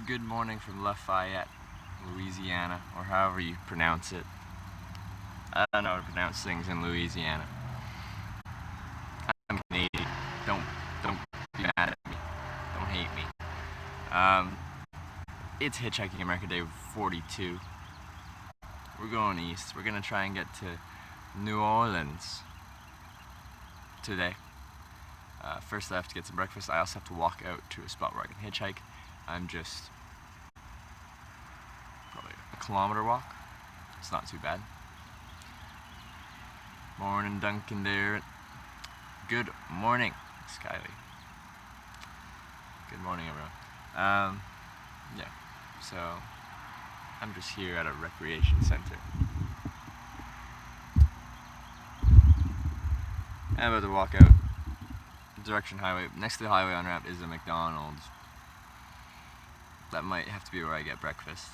Good morning from Lafayette, Louisiana, or however you pronounce it. I don't know how to pronounce things in Louisiana. I'm Canadian. Don't be mad at me. Don't hate me. It's Hitchhiking America Day 42. We're going east. We're gonna try and get to New Orleans today. First I have to get some breakfast. I also have to walk out to a spot where I can hitchhike. I'm just probably a kilometer walk. It's not too bad. Morning, Duncan there. Good morning, Skyly. Good morning, everyone. Yeah, so I'm just here at a recreation center. I'm about to walk out. Direction highway. Next to the highway on ramp is a McDonald's. That might have to be where I get breakfast.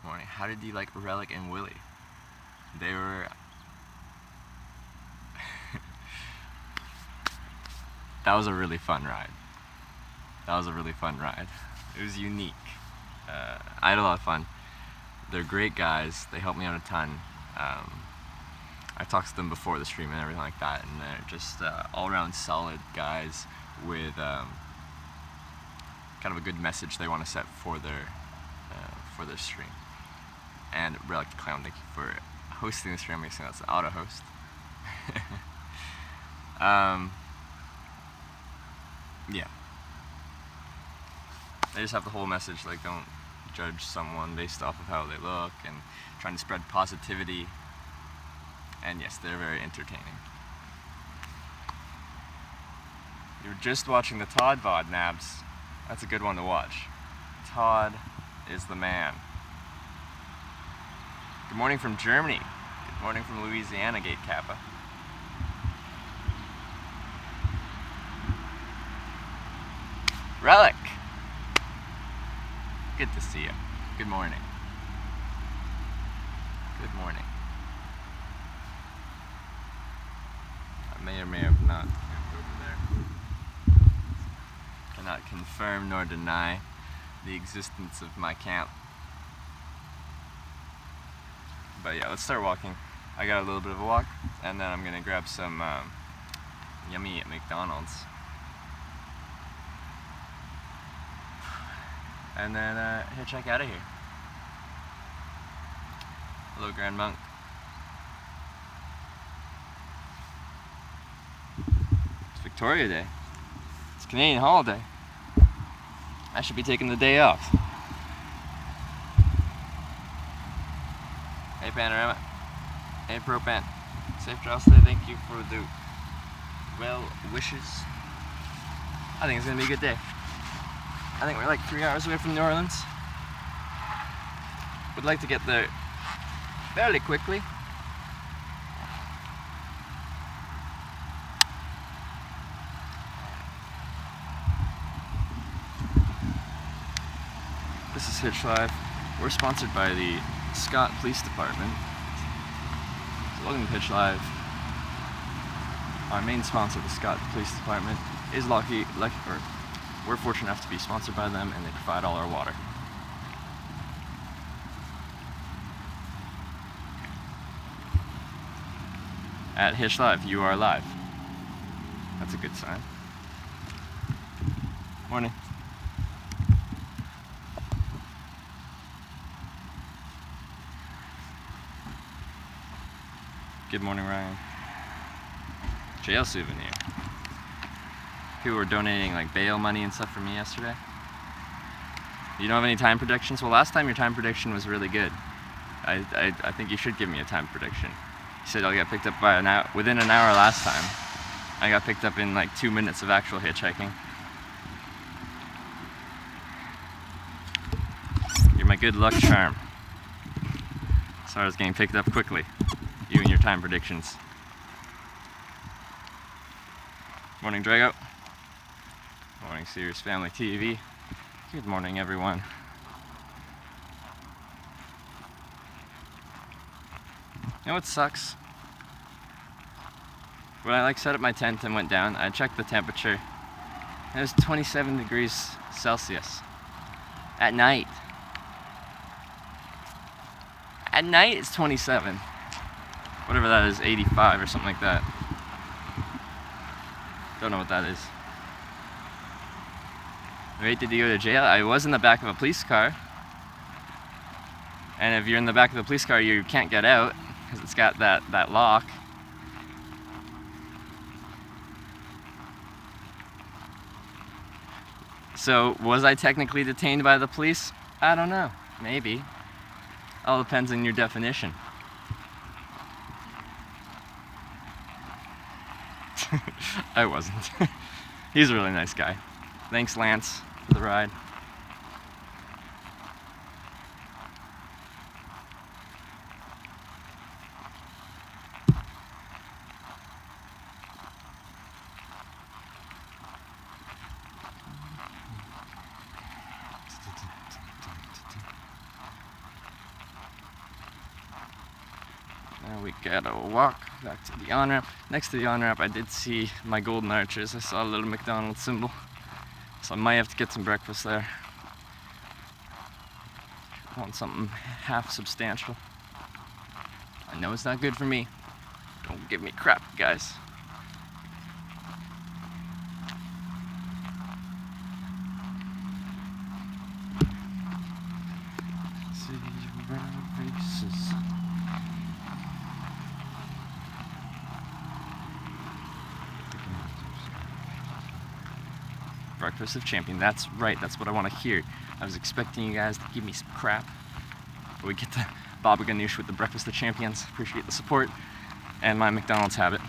Morning. How did you like Relic and Willie? They were... That was a really fun ride. It was unique. I had a lot of fun. They're great guys. They helped me out a ton. I talked to them before the stream and everything like that, and they're just all-around solid guys with kind of a good message they want to set for their stream. And Relic the Clown, thank you for hosting the stream. I'm guessing that's an auto host. Yeah. They just have the whole message, like, don't judge someone based off of how they look, and trying to spread positivity. And yes, they're very entertaining. You're just watching the Todd VOD, Nabs. That's a good one to watch. Todd is the man. Good morning from Germany. Good morning from Louisiana, Gate Kappa. Relic! Good to see you. Good morning. Good morning. I may or may have not camped over there. Cannot confirm nor deny the existence of my camp. But yeah, let's start walking. I got a little bit of a walk, and then I'm gonna grab some yummy at McDonald's. And then hitchhike out of here. Hello, Grand Monk. It's Victoria Day. It's Canadian holiday. I should be taking the day off. Hey, Panorama. Hey, Propan. Safe travels today. Thank you for the well wishes. I think it's gonna be a good day. I think we're like 3 hours away from New Orleans. Would like to get there fairly quickly. This is Hitch Live. We're sponsored by the Scott Police Department. So welcome to Hitch Live. Our main sponsor, the Scott Police Department, is we're fortunate enough to be sponsored by them, and they provide all our water. At Hitch Live, you are live. That's a good sign. Morning. Good morning, Ryan. Jail souvenir. People were donating like bail money and stuff for me yesterday. You don't have any time predictions? Well, last time your time prediction was really good. I think you should give me a time prediction. You said I'll get picked up by within an hour last time. I got picked up in like 2 minutes of actual hitchhiking. You're my good luck charm. As far as getting picked up quickly. You and your time predictions. Morning, Drago. Morning, Serious Family TV. Good morning, everyone. You know what sucks? When I set up my tent and went down, I checked the temperature It was 27 degrees Celsius at night. At night it's 27. Whatever that is, 85 or something like that. Don't know what that is. Wait, did you go to jail? I was in the back of a police car. And if you're in the back of the police car, you can't get out because it's got that lock. So, was I technically detained by the police? I don't know. Maybe. All depends on your definition. I wasn't. He's a really nice guy. Thanks, Lance, for the ride. Now we gotta walk back to the on-ramp. Next to the on-ramp, I did see my golden arches. I saw a little McDonald's symbol. So I might have to get some breakfast there. I want something half substantial. I know it's not good for me. Don't give me crap, guys. See you around faces. Breakfast of Champion. That's right, that's what I want to hear. I was expecting you guys to give me some crap. But we get the Baba Ganoush with the Breakfast of Champions. Appreciate the support and my McDonald's habit.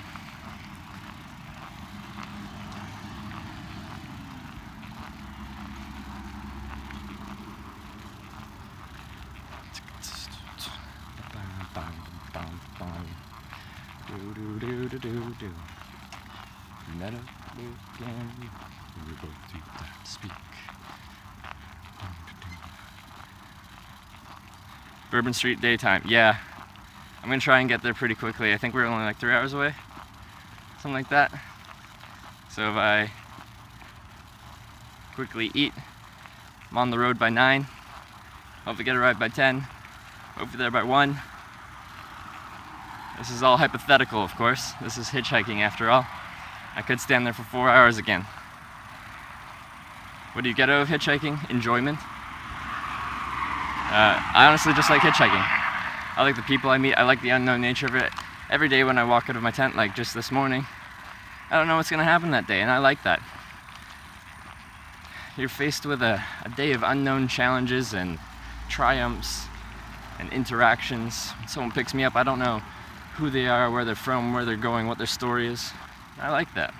Met up again. We both do that speak. Bourbon Street daytime. Yeah, I'm gonna try and get there pretty quickly. I think we're only like 3 hours away, something like that. So if I quickly eat, I'm on the road by 9. Hope to get a ride by 10. Hope to be there by 1. This is all hypothetical, of course. This is hitchhiking after all. I could stand there for 4 hours again. What do you get out of hitchhiking? Enjoyment. I honestly just like hitchhiking. I like the people I meet. I like the unknown nature of it. Every day when I walk out of my tent, like just this morning, I don't know what's gonna happen that day, and I like that. You're faced with a day of unknown challenges and triumphs and interactions. When someone picks me up, I don't know who they are, where they're from, where they're going, what their story is. I like that.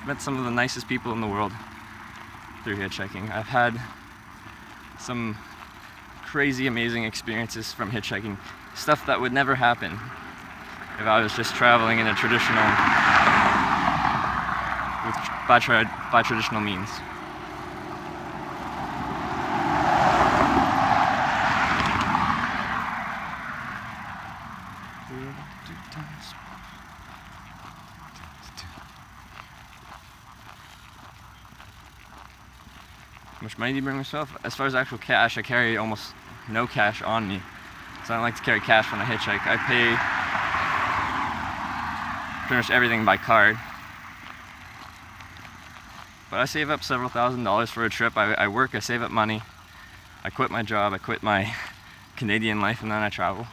I've met some of the nicest people in the world through hitchhiking. I've had some crazy, amazing experiences from hitchhiking. Stuff that would never happen if I was just traveling in a traditional, by traditional means. How much money do you bring myself? As far as actual cash, I carry almost no cash on me. So I don't like to carry cash when I hitchhike. I pay pretty much everything by card. But I save up several $1,000s for a trip. I work, I save up money. I quit my job, I quit my Canadian life, and then I travel.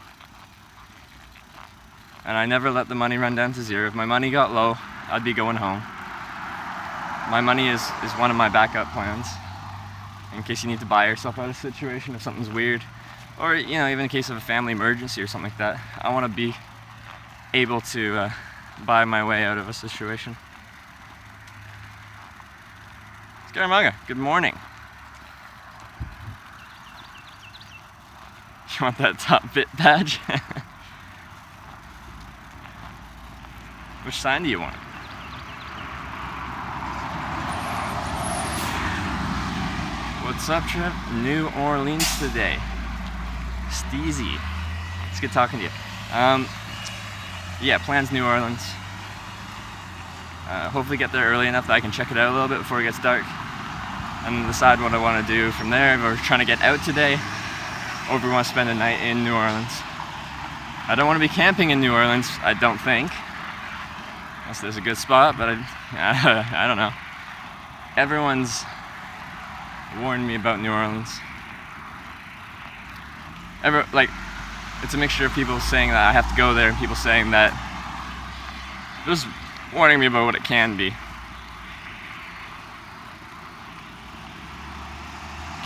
And I never let the money run down to zero. If my money got low, I'd be going home. My money is one of my backup plans, in case you need to buy yourself out of a situation if something's weird, or even in case of a family emergency or something like that. I want to be able to buy my way out of a situation. Scaramanga, good morning. You want that top bit badge? Which sign do you want? What's up, Trev? New Orleans today. Steezy. It's good talking to you. Yeah, plans New Orleans. Hopefully get there early enough that I can check it out a little bit before it gets dark, and then decide what I want to do from there. If we're trying to get out today, or if we want to spend a night in New Orleans. I don't want to be camping in New Orleans, I don't think. Unless there's a good spot, but I don't know. Everyone's warned me about New Orleans. It's a mixture of people saying that I have to go there and people saying that just warning me about what it can be.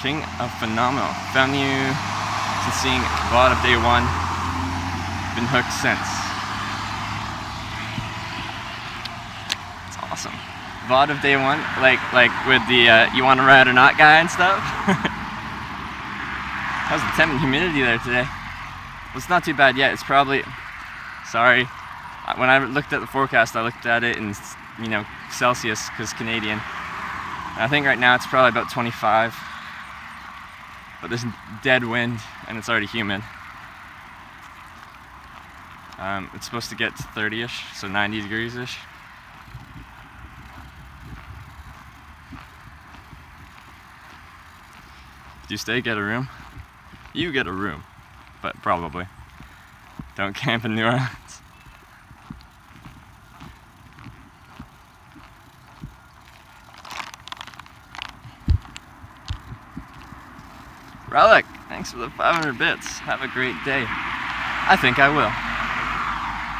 King of Phenomenal. Found you since seeing VOD of day one. Been hooked since. It's awesome. VOD of day one, like with the you want to ride or not guy and stuff. How's the temp and humidity there today? Well, it's not too bad yet. It's probably, sorry, when I looked at the forecast, I looked at it in, you know, Celsius, because Canadian. And I think right now it's probably about 25. But there's dead wind and it's already humid. It's supposed to get to 30-ish, so 90 degrees-ish. Do you stay, get a room? You get a room, but probably. Don't camp in New Orleans. Relic, thanks for the 500 bits. Have a great day. I think I will.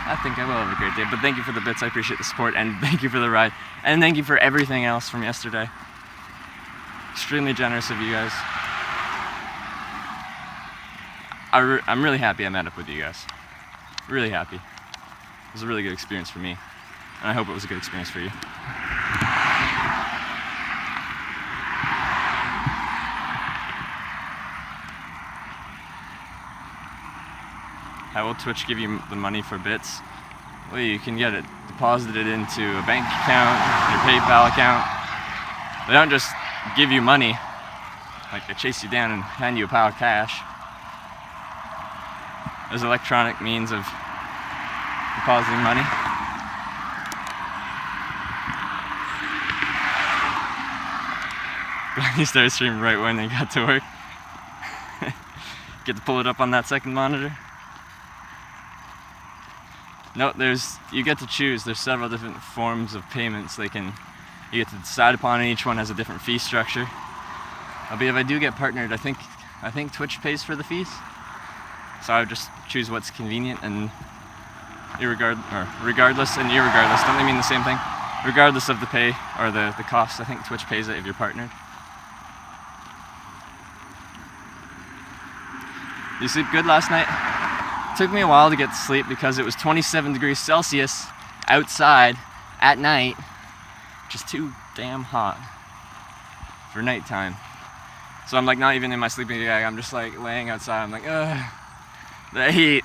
I think I will have a great day, but thank you for the bits. I appreciate the support, and thank you for the ride, and thank you for everything else from yesterday. Extremely generous of you guys. I'm really happy I met up with you guys. Really happy. It was a really good experience for me, and I hope it was a good experience for you. How will Twitch give you the money for bits? Well, you can get it deposited into a bank account, your PayPal account. They don't just give you money, like they chase you down and hand you a pile of cash. There's electronic means of depositing money. You started streaming right when they got to work. Get to pull it up on that second monitor. No, you get to choose. There's several different forms of payments you get to decide upon, and each one has a different fee structure. But if I do get partnered, I think Twitch pays for the fees. So I would just choose what's convenient, and regardless and irregardless, don't they mean the same thing? Regardless of the pay or the cost, I think Twitch pays it if you're partnered. You sleep good last night? It took me a while to get to sleep because it was 27 degrees Celsius outside at night, which is too damn hot for nighttime. So I'm like not even in my sleeping bag, I'm just like laying outside. I'm like, ugh, the heat.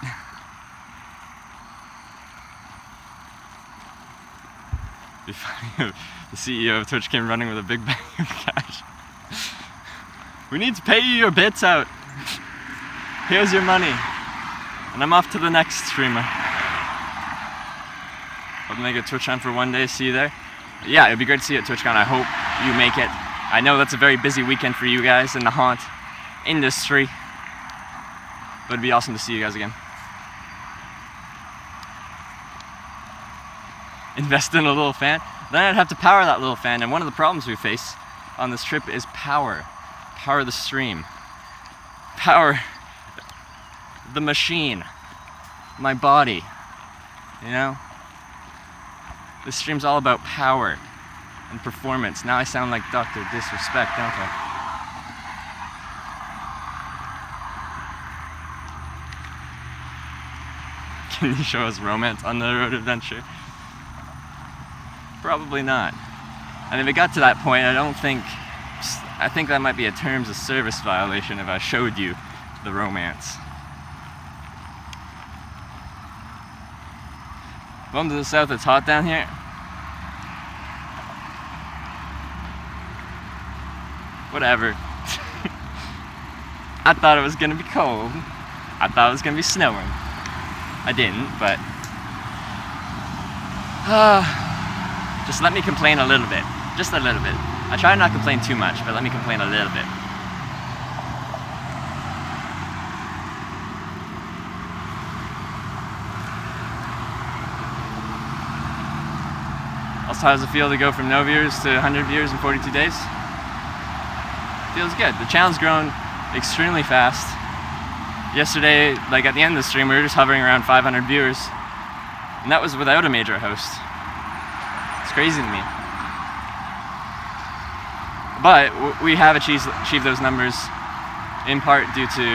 It'd be funny if the CEO of Twitch came running with a big bag of cash. We need to pay you your bits out. Here's your money. And I'm off to the next streamer. Hope to make a TwitchCon for one day. See you there. Yeah, it'd be great to see you at TwitchCon. I hope you make it. I know that's a very busy weekend for you guys in the haunt industry. But it'd be awesome to see you guys again. Invest in a little fan. Then I'd have to power that little fan. And one of the problems we face on this trip is power. Power the stream. Power the machine, my body, you know? This stream's all about power and performance. Now I sound like Dr. Disrespect, don't I? Can you show us romance on the road adventure? Probably not. And if it got to that point, I think that might be a terms of service violation if I showed you the romance. Welcome to the south, it's hot down here. Whatever. I thought it was gonna be cold. I thought it was gonna be snowing. I didn't, but Just let me complain a little bit. Just a little bit. I try not to complain too much, but let me complain a little bit. Also, how does it feel to go from no viewers to 100 viewers in 42 days? Feels good. The channel's grown extremely fast. Yesterday, like at the end of the stream, we were just hovering around 500 viewers. And that was without a major host. It's crazy to me. But we have achieved those numbers in part due to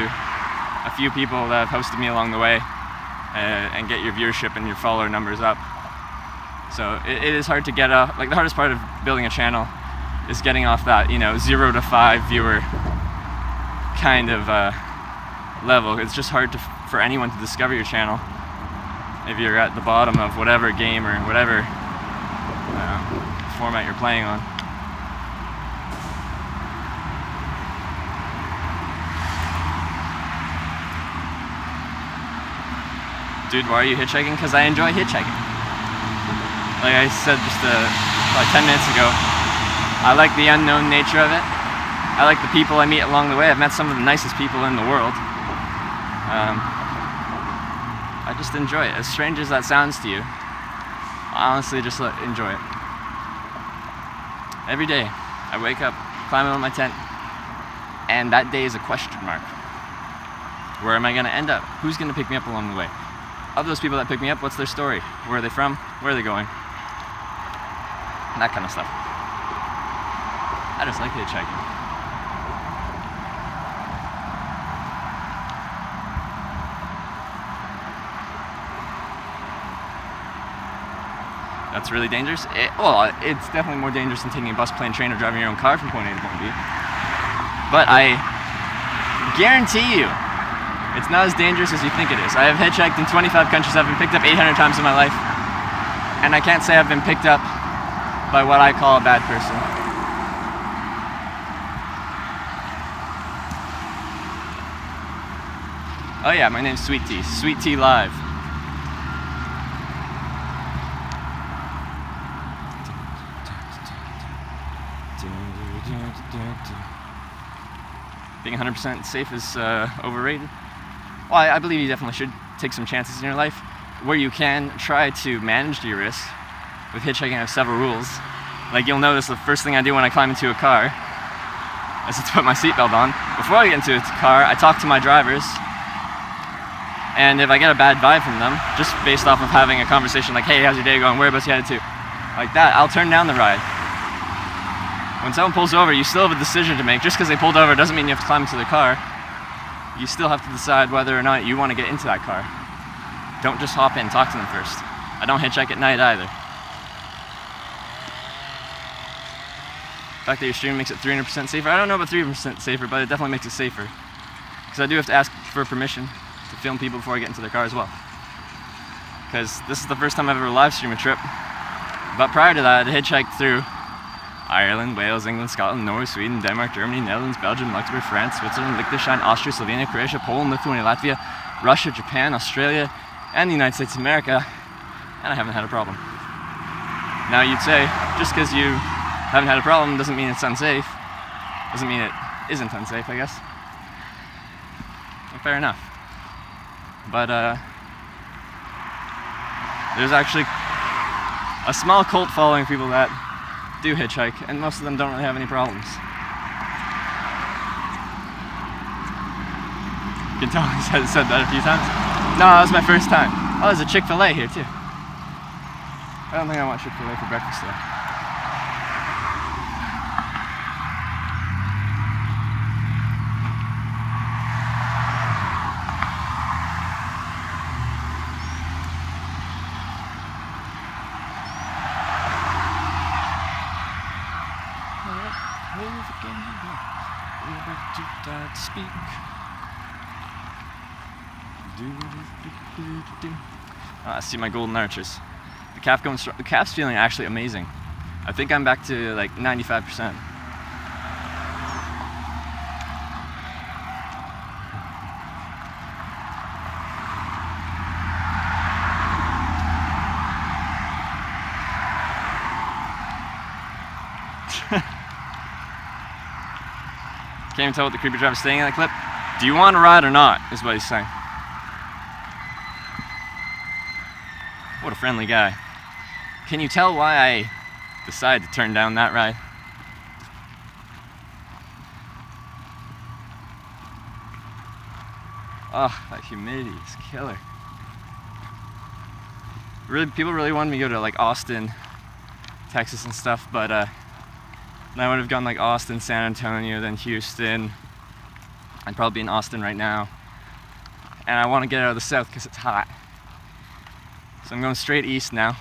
a few people that have hosted me along the way and get your viewership and your follower numbers up. So it is hard to get like the hardest part of building a channel is getting off that, 0 to 5 viewer kind of level. It's just hard for anyone to discover your channel if you're at the bottom of whatever game or whatever format you're playing on. Dude, why are you hitchhiking? Because I enjoy hitchhiking. Like I said just about 10 minutes ago, I like the unknown nature of it. I like the people I meet along the way. I've met some of the nicest people in the world. I just enjoy it. As strange as that sounds to you, I honestly just enjoy it. Every day, I wake up, climb out of my tent, and that day is a question mark. Where am I going to end up? Who's going to pick me up along the way? Of those people that pick me up, what's their story? Where are they from? Where are they going? That kind of stuff. I just like hitchhiking. That's really dangerous. Well, it's definitely more dangerous than taking a bus, plane, train, or driving your own car from point A to point B. But I guarantee you, it's not as dangerous as you think it is. I have hitchhiked in 25 countries. I've been picked up 800 times in my life. And I can't say I've been picked up by what I call a bad person. Oh yeah, my name's Sweet Tea. Sweet Tea Live. Being 100% safe is overrated. Well, I believe you definitely should take some chances in your life. Where you can, try to manage your risk. With hitchhiking, I have several rules. Like you'll notice the first thing I do when I climb into a car is to put my seatbelt on. Before I get into a car, I talk to my drivers. And if I get a bad vibe from them, just based off of having a conversation like, hey, how's your day going? Whereabouts you headed to? Like that, I'll turn down the ride. When someone pulls over, you still have a decision to make. Just because they pulled over doesn't mean you have to climb into the car. You still have to decide whether or not you want to get into that car. Don't just hop in, talk to them first. I don't hitchhike at night either. The fact that your stream makes it 300% safer, I don't know about 300% safer, but it definitely makes it safer. Because I do have to ask for permission to film people before I get into their car as well. Because this is the first time I've ever live streamed a trip. But prior to that, I hitchhiked through Ireland, Wales, England, Scotland, Norway, Sweden, Denmark, Germany, Netherlands, Belgium, Luxembourg, France, Switzerland, Liechtenstein, Austria, Slovenia, Croatia, Poland, Lithuania, Latvia, Russia, Japan, Australia, and the United States of America, and I haven't had a problem. Now you'd say, just because you haven't had a problem doesn't mean it's unsafe. Doesn't mean it isn't unsafe, I guess. Well, fair enough. But there's actually a small cult following of people that do hitchhike, and most of them don't really have any problems. You can tell he's said that a few times. No, that was my first time. Oh, there's a Chick-fil-A here too. I don't think I want Chick-fil-A for breakfast though. I see my golden arches. The calf going strong. The calf's feeling actually amazing. I think I'm back to like 95%. Can't even tell what the creepy driver's saying in that clip. Do you want to ride or not, is what he's saying. What a friendly guy. Can you tell why I decided to turn down that ride? Oh, that humidity is killer. Really, people really wanted me to go to like Austin, Texas and stuff, but then I would have gone like Austin, San Antonio, then Houston. I'd probably be in Austin right now. And I want to get out of the south because it's hot. So I'm going straight east now,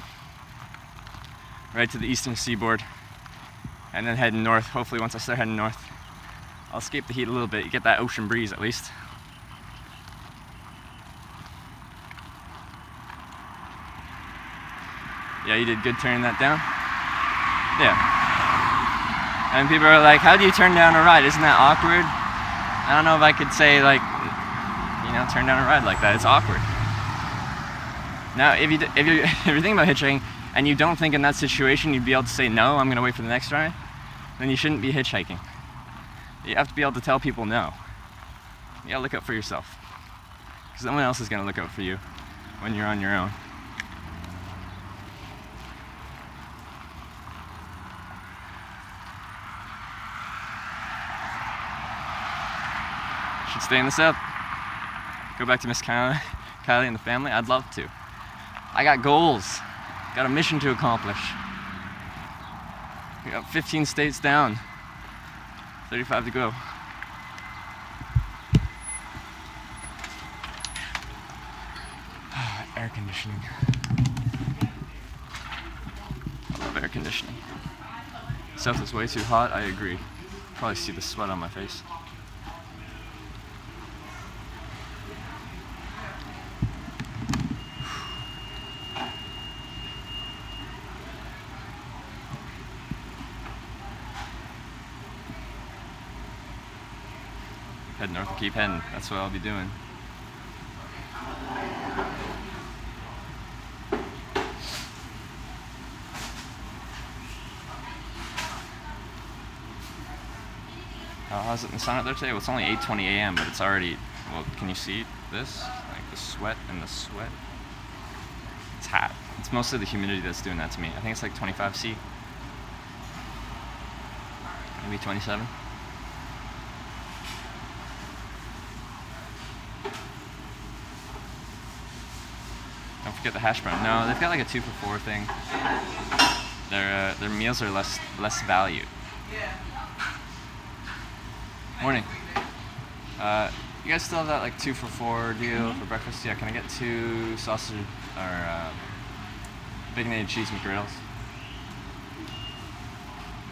right to the eastern seaboard, and then heading north. Hopefully once I start heading north, I'll escape the heat a little bit. You get that ocean breeze at least. Yeah, you did good turning that down. Yeah. And people are like, how do you turn down a ride? Isn't that awkward? I don't know if I could say like, you know, turn down a ride like that. It's awkward. Now, if you're thinking about hitchhiking and you don't think in that situation you'd be able to say no, I'm gonna wait for the next ride, then you shouldn't be hitchhiking. You have to be able to tell people no. You gotta look out for yourself, because no one else is gonna look out for you when you're on your own. Should stay in the south. Go back to Miss Kylie and the family. I'd love to. I got goals. Got a mission to accomplish. We got 15 states down. 35 to go. Air conditioning. I love air conditioning. South is way too hot, I agree. Probably see the sweat on my face. Head north and keep heading. That's what I'll be doing. How's it in the sun out there today? Well, it's only 8:20 a.m., but it's already, well, can you see this? Like the sweat and the sweat. It's hot. It's mostly the humidity that's doing that to me. I think it's like 25 C. Maybe 27. Don't forget the hash brown. No, they've got like a 2-for-4 thing. Their meals are less value. Morning. You guys still have that like 2-for-4 deal for breakfast? Yeah, can I get 2 sausage or bacon and cheese McGriddles?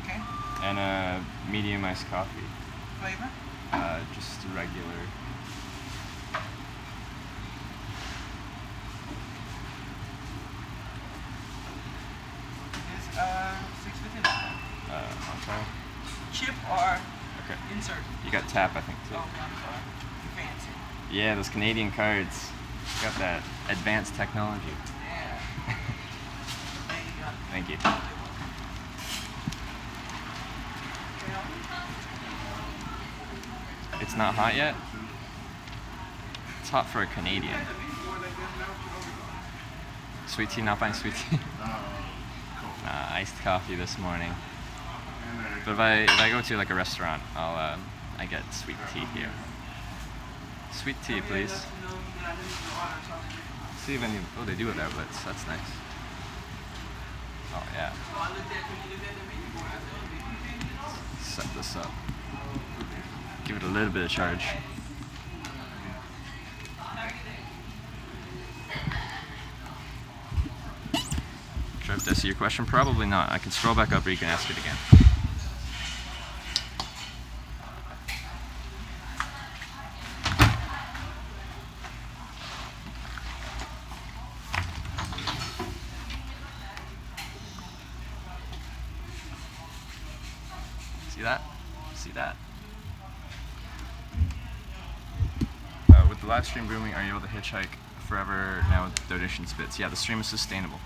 Okay. And a medium iced coffee. Flavor? Just regular. Is $6.50. Okay. Chip or Okay. insert? You got tap, I think, too. Oh, I'm sorry. You're fancy. Yeah, those Canadian cards. Got that advanced technology. Yeah. There you go. Thank you. It's not hot yet? It's hot for a Canadian. Sweet tea, not buying sweet tea. Iced coffee this morning. But if I go to like a restaurant, I get sweet tea here. Sweet tea, please. See if any. Oh, they do it outlets. That's nice. Oh yeah. Set this up. Give it a little bit of charge. Did I see your question? Probably not. I can scroll back up or you can ask it again. See that? See that? With the live stream booming, are you able to hitchhike forever now with donation bits? Yeah, the stream is sustainable.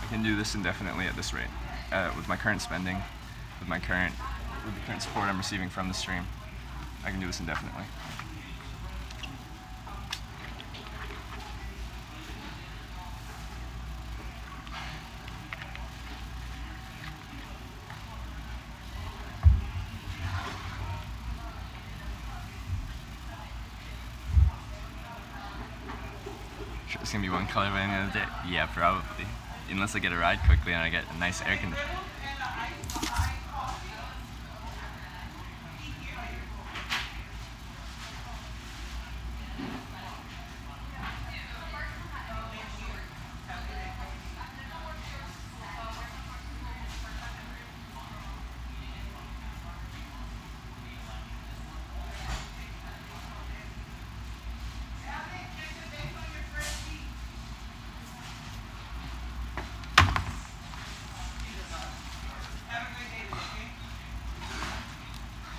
I can do this indefinitely at this rate. with my current spending, with the current support I'm receiving from the stream, I can do this indefinitely. Sure, it's gonna be one color by the end of the day. Yeah, probably. Unless I get a ride quickly and I get a nice air conditioner.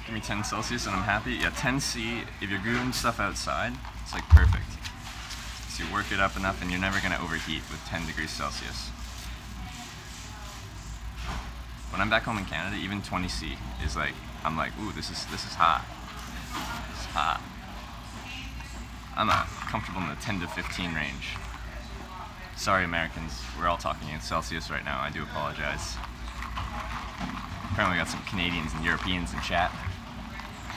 Give me 10 Celsius and I'm happy. Yeah, 10 C, if you're doing stuff outside, it's like perfect. So you work it up enough and you're never gonna overheat with 10 degrees Celsius. When I'm back home in Canada, even 20 C is like, I'm like, ooh, this is hot. It's hot. I'm comfortable in the 10 to 15 range. Sorry, Americans, we're all talking in Celsius right now. I do apologize. Apparently, we got some Canadians and Europeans in chat,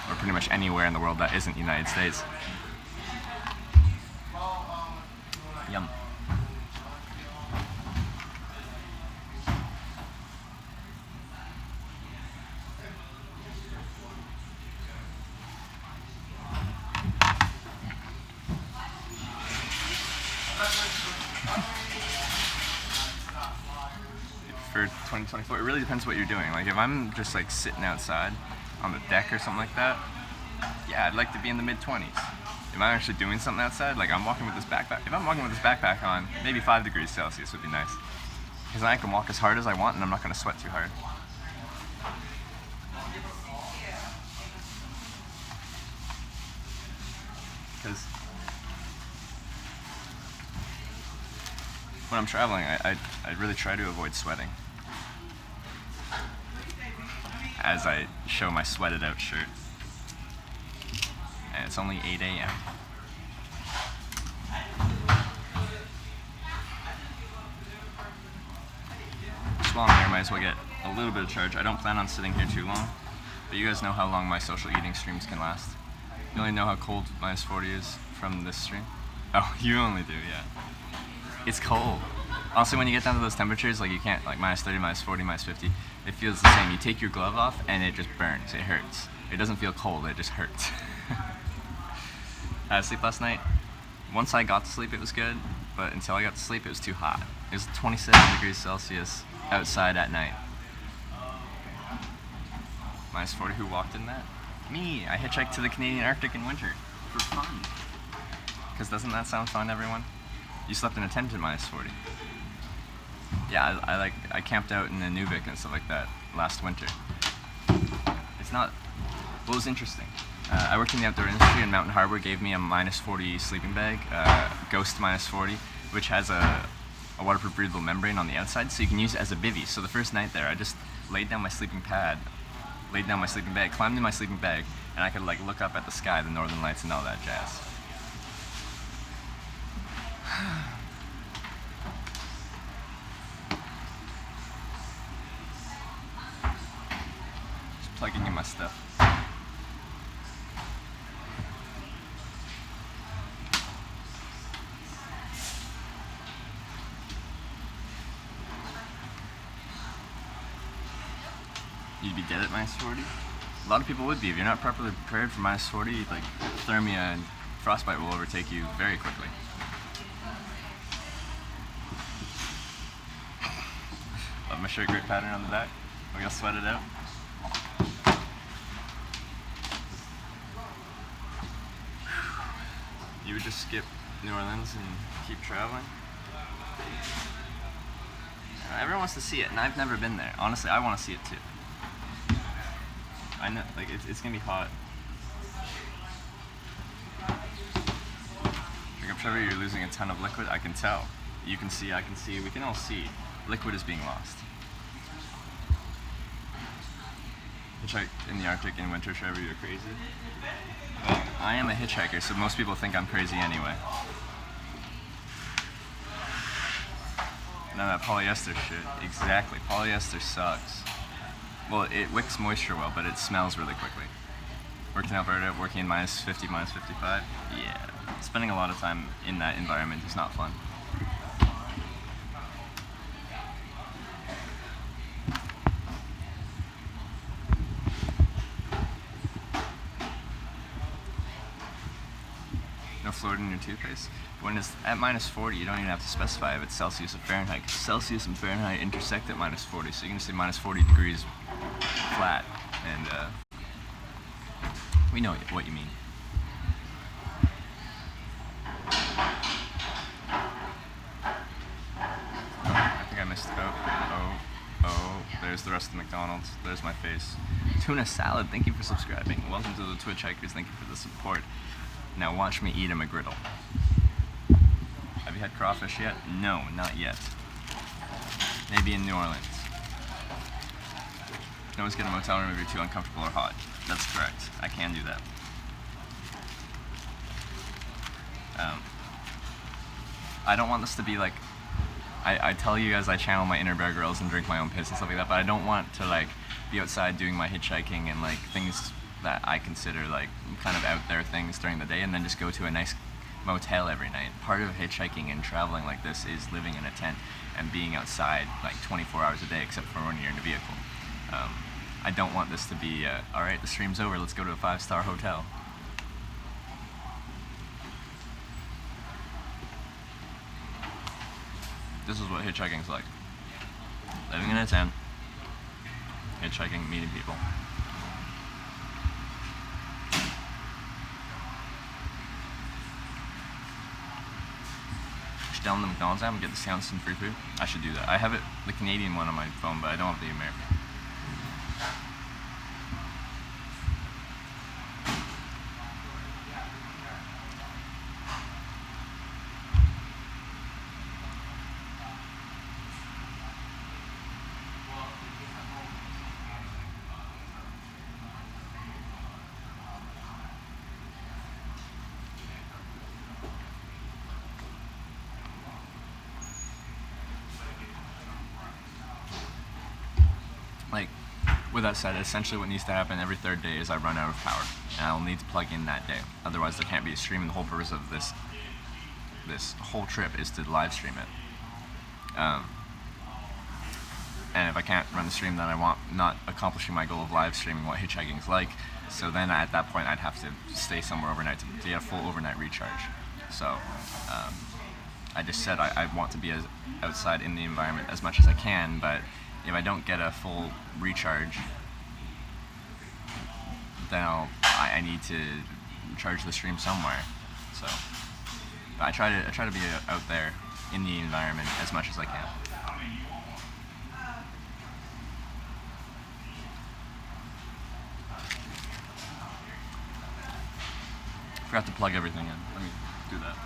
or pretty much anywhere in the world that isn't the United States. Yum. For 2024, it really depends what you're doing. Like if I'm just like sitting outside on the deck or something like that, yeah, I'd like to be in the mid-20s. If I'm actually doing something outside, like I'm walking with this backpack. If I'm walking with this backpack on, maybe 5 degrees Celsius would be nice. Because then I can walk as hard as I want and I'm not going to sweat too hard. Because when I'm traveling, I really try to avoid sweating. As I show my sweated out shirt. And it's only 8 a.m. Just while I'm here, might as well get a little bit of charge. I don't plan on sitting here too long, but you guys know how long my social eating streams can last. You only know how cold -40 is from this stream? Oh, you only do, yeah. It's cold. Honestly, when you get down to those temperatures, like you can't, like -30, -40, -50, it feels the same. You take your glove off and it just burns, it hurts. It doesn't feel cold, it just hurts. I had sleep last night. Once I got to sleep, it was good, but until I got to sleep, it was too hot. It was 27 degrees Celsius outside at night. -40, who walked in that? Me, I hitchhiked to the Canadian Arctic in winter, for fun. Because doesn't that sound fun, everyone? You slept in a tent at -40. Yeah, I camped out in Nunavik and stuff like that last winter. It's not, well, it was interesting. I worked in the outdoor industry and Mountain Harbor gave me a -40 sleeping bag, Ghost -40, which has a waterproof breathable membrane on the outside, so you can use it as a bivvy. So the first night there, I just laid down my sleeping pad, laid down my sleeping bag, climbed in my sleeping bag, and I could like look up at the sky, the northern lights and all that jazz. Just plugging in my stuff. You'd be dead at -40? A lot of people would be. If you're not properly prepared for -40, like hypothermia and frostbite will overtake you very quickly. Love my shirt, great pattern on the back. We're gonna sweat it out. You would just skip New Orleans and keep traveling? Everyone wants to see it, and I've never been there. Honestly, I want to see it too. I know, like, it's gonna be hot. Like, I'm sure you're losing a ton of liquid. I can tell. You can see, I can see, we can all see. Liquid is being lost. Hitchhike in the Arctic in winter, Trevor, you're crazy. I am a hitchhiker, so most people think I'm crazy anyway. None of that polyester shit. Exactly. Polyester sucks. Well, it wicks moisture well, but it smells really quickly. Working in Alberta, working in minus 50, minus 55, yeah. Spending a lot of time in that environment is not fun. No fluoride in your toothpaste? When it's at minus 40, you don't even have to specify if it's Celsius or Fahrenheit, because Celsius and Fahrenheit intersect at minus 40, so you can say minus 40 degrees flat, and we know what you mean. I think I missed. Oh, there's the rest of the McDonald's. There's my face. Tuna salad, thank you for subscribing. Welcome to the Twitch Hikers, thank you for the support. Now watch me eat a McGriddle. Have you had crawfish yet? No, not yet. Maybe in New Orleans. You can always get a motel room if you're too uncomfortable or hot. That's correct. I can do that. I don't want this to be like, I tell you guys I channel my inner Bear Grylls and drink my own piss and stuff like that, but I don't want to like be outside doing my hitchhiking and like things that I consider like kind of out there things during the day and then just go to a nice motel every night. Part of hitchhiking and traveling like this is living in a tent and being outside like 24 hours a day except for when you're in a vehicle. I don't want this to be, alright, the stream's over, let's go to a 5-star hotel. This is what hitchhiking's like. Living in a tent, hitchhiking, meeting people. Should download the McDonald's app and get the sounds and free food. I should do that. I have it, the Canadian one on my phone, but I don't have the American. Like, with that said, essentially what needs to happen every third day is I run out of power, and I'll need to plug in that day. Otherwise, there can't be a stream, and the whole purpose of this whole trip is to live stream it. And if I can't run the stream, then I want not accomplishing my goal of live streaming what hitchhiking's like. So then at that point, I'd have to stay somewhere overnight to get a full overnight recharge. So I just said I want to be outside in the environment as much as I can, but if I don't get a full recharge, then I need to charge the stream somewhere. So I try to be out there in the environment as much as I can. Forgot to plug everything in. Let me do that.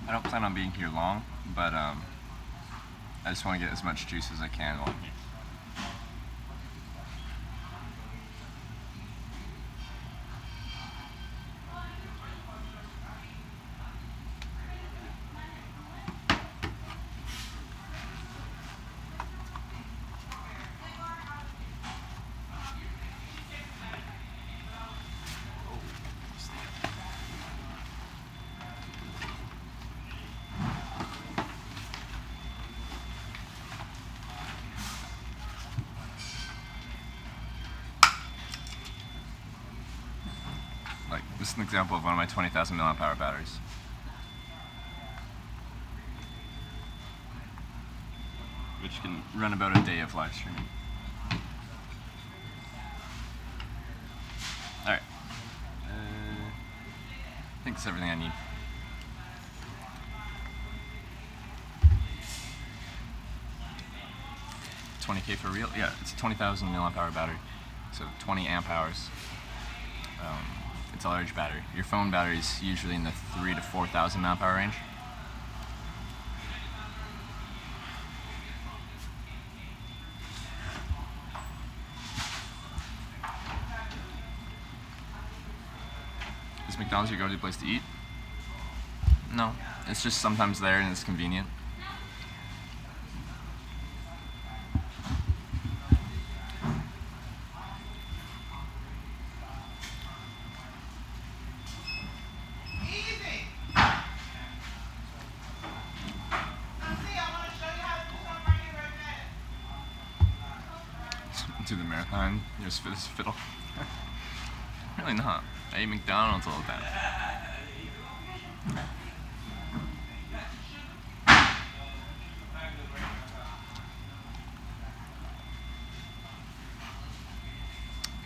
I don't plan on being here long, but I just want to get as much juice as I can while I'm here. an example of one of my 20,000 milliamp hour batteries. Which can run about a day of live streaming. Alright. I think that's everything I need. 20K for real? Yeah, it's a 20,000 milliamp hour battery. So 20 amp hours. It's a large battery. Your phone battery is usually in the 3,000 to 4,000 milliamp hour range. Is McDonald's your go-to place to eat? No, it's just sometimes there and it's convenient. To the marathon, just for this fiddle. Really not. I eat McDonald's all the time.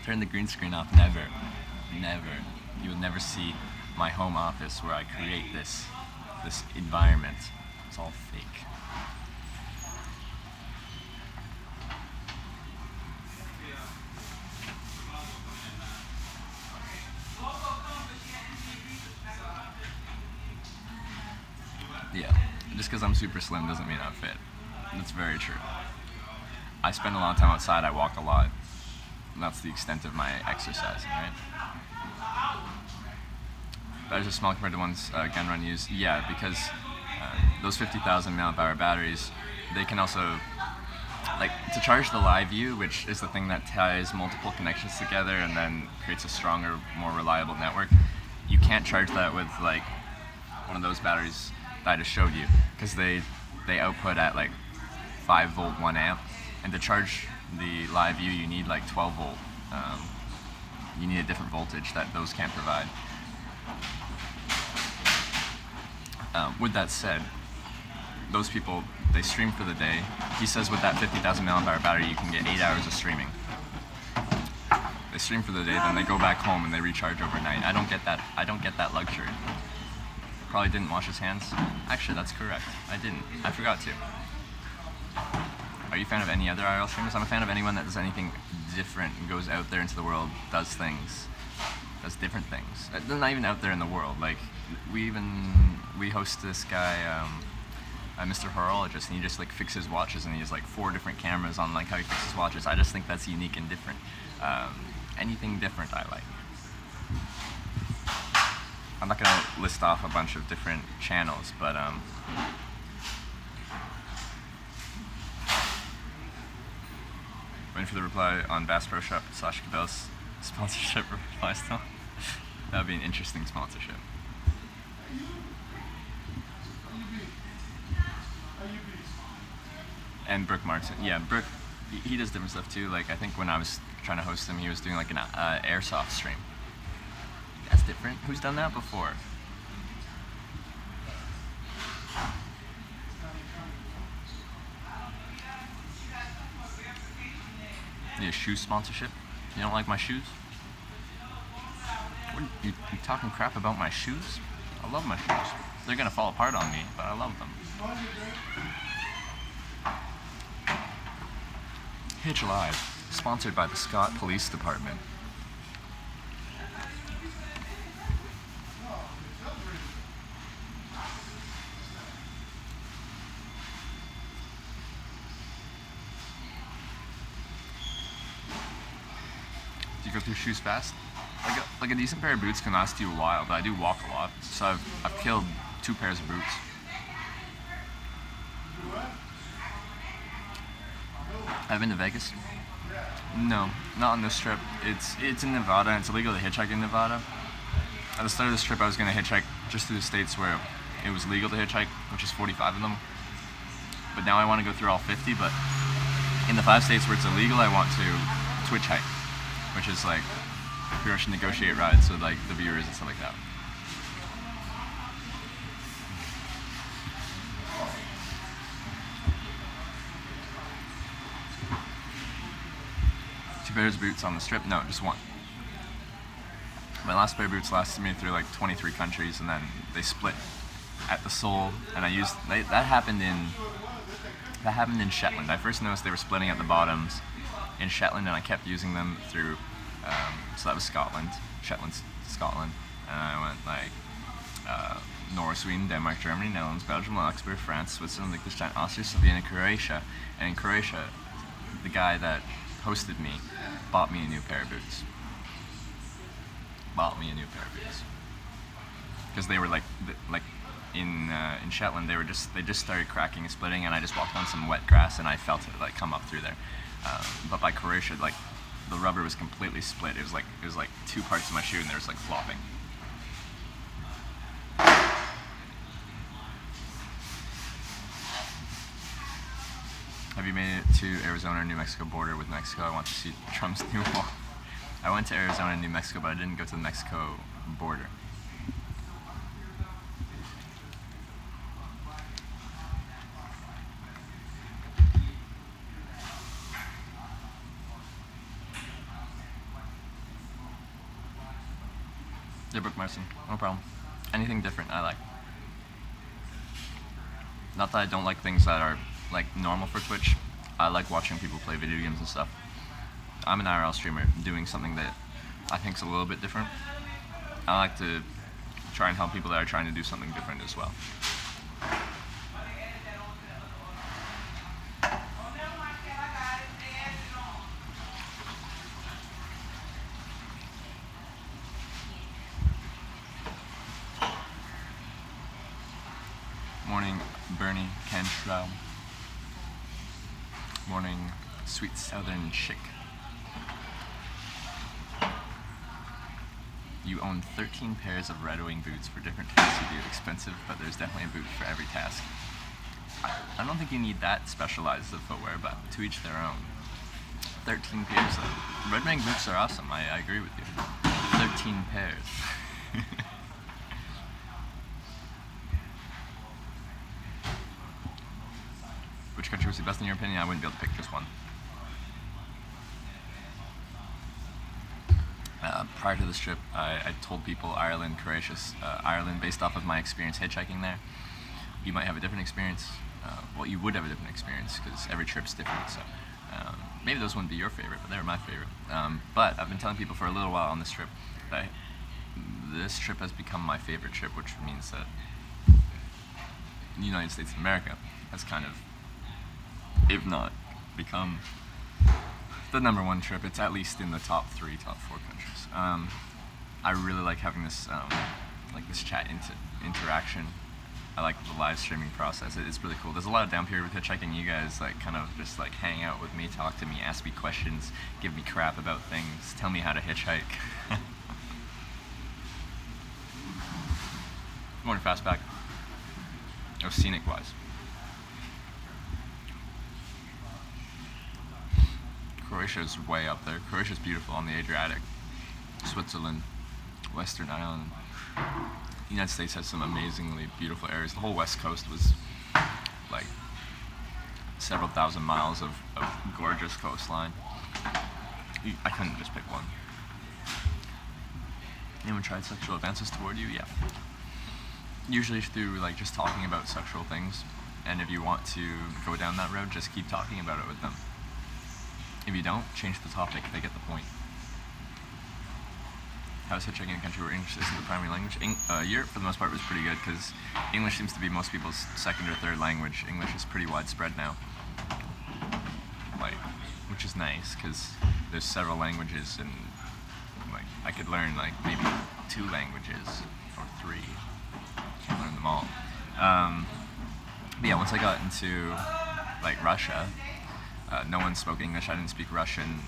Turn the green screen off. Never. Never. You will never see my home office where I create this environment. It's all fake. Yeah, just because I'm super slim doesn't mean I'm fit. That's very true. I spend a lot of time outside, I walk a lot. And that's the extent of my exercising, right? Batteries are small compared to ones gun run use. Yeah, because those 50,000 milliamp hour batteries, they can also, like, to charge the live view, which is the thing that ties multiple connections together and then creates a stronger, more reliable network, you can't charge that with, like, one of those batteries that I just showed you, because they output at like 5 volt 1 amp, and to charge the live view you need like 12 volt. You need a different voltage that those can't provide. With that said, those people, they stream for the day. He says with that 50,000 milliamp hour battery you can get 8 hours of streaming. They stream for the day, then they go back home and they recharge overnight. I don't get that luxury. Probably didn't wash his hands. Actually, that's correct. I didn't. I forgot to. Are you a fan of any other IRL streamers? I'm a fan of anyone that does anything different and goes out there into the world, does things, does different things. They're not even out there in the world. Like, we host this guy, a Mr. Horologist, and he just like fixes watches, and he has like 4 different cameras on like how he fixes watches. I just think that's unique and different. Anything different I like. I'm not gonna list off a bunch of different channels, but waiting for the reply on Bass Pro Shop / Cabela's sponsorship reply still. That would be an interesting sponsorship. And Brooke Martin, yeah, Brooke, he does different stuff too. Like, I think when I was trying to host him, he was doing like an airsoft stream. That's different. Who's done that before? Need a shoe sponsorship? You don't like my shoes? What, you talking crap about my shoes? I love my shoes. They're gonna fall apart on me, but I love them. Hitch Live, sponsored by the Scott Police Department. Do you go through shoes fast? Like a decent pair of boots can last you a while, but I do walk a lot, so I've killed 2 pairs of boots. I've been to Vegas? No, not on this trip. It's in Nevada, and it's illegal to hitchhike in Nevada. At the start of this trip, I was going to hitchhike just through the states where it was legal to hitchhike, which is 45 of them. But now I want to go through all 50, but in the 5 states where it's illegal, I want to twitch hike, which is like pretty much negotiate rides with like the viewers and stuff like that. Two pairs of boots on the strip? No, just one. My last pair of boots lasted me through like 23 countries, and then they split at the sole, and that happened in Shetland. I first noticed they were splitting at the bottoms in Shetland, and I kept using them through. So that was Scotland, Shetland's Scotland, and I went like Norway, Sweden, Denmark, Germany, Netherlands, Belgium, Luxembourg, France, Switzerland, Liechtenstein, Austria, Slovenia, Croatia. And in Croatia, the guy that hosted me bought me a new pair of boots. Because they were like in Shetland, they just started cracking and splitting, and I just walked on some wet grass and I felt it like come up through there. But by Croatia, like the rubber was completely split. It was like two parts of my shoe, and they were just like flopping. Have you made it to Arizona or New Mexico border with Mexico? I want to see Trump's new wall. I went to Arizona and New Mexico, but I didn't go to the Mexico border. Yeah, Brooke Marson, no problem. Anything different, I like. Not that I don't like things that are like normal for Twitch. I like watching people play video games and stuff. I'm an IRL streamer doing something that I think is a little bit different. I like to try and help people that are trying to do something different as well. Morning, Bernie Cantrell. Morning, Sweet Southern Chick. You own 13 pairs of Red Wing boots for different tasks you do. Expensive, but there's definitely a boot for every task. I don't think you need that specialized of footwear, but to each their own. 13 pairs of Red Wing boots are awesome. I agree with you. 13 pairs. Which country was the best in your opinion? I wouldn't be able to pick just one. Prior to this trip, I told people Ireland, Croatia, Ireland, based off of my experience hitchhiking there. You might have a different experience. Well, you would have a different experience because every trip's different. So maybe those wouldn't be your favorite, but they were my favorite. But I've been telling people for a little while on this trip that this trip has become my favorite trip, which means that the United States of America has kind of, if not become the number one trip. It's at least in the top 3, top 4 countries. I really like having this this chat interaction. I like the live streaming process. It's really cool. There's a lot of down period with hitchhiking. You guys like kind of just like hang out with me, talk to me, ask me questions, give me crap about things, tell me how to hitchhike. Morning, Fastback. Oh, scenic wise. Croatia's way up there. Croatia's beautiful on the Adriatic. Switzerland, Western Ireland. The United States has some amazingly beautiful areas. The whole West Coast was like several thousand miles of gorgeous coastline. I couldn't just pick one. Anyone tried sexual advances toward you? Yeah. Usually through like just talking about sexual things. And if you want to go down that road, just keep talking about it with them. If you don't, change the topic. They get the point. How is hitchhiking in a country where English isn't the primary language? Europe, for the most part, was pretty good because English seems to be most people's second or third language. English is pretty widespread now, which is nice because there's several languages, and like I could learn like maybe 2 languages or 3. Can't learn them all. But yeah, once I got into like Russia. No one spoke English. I didn't speak Russian.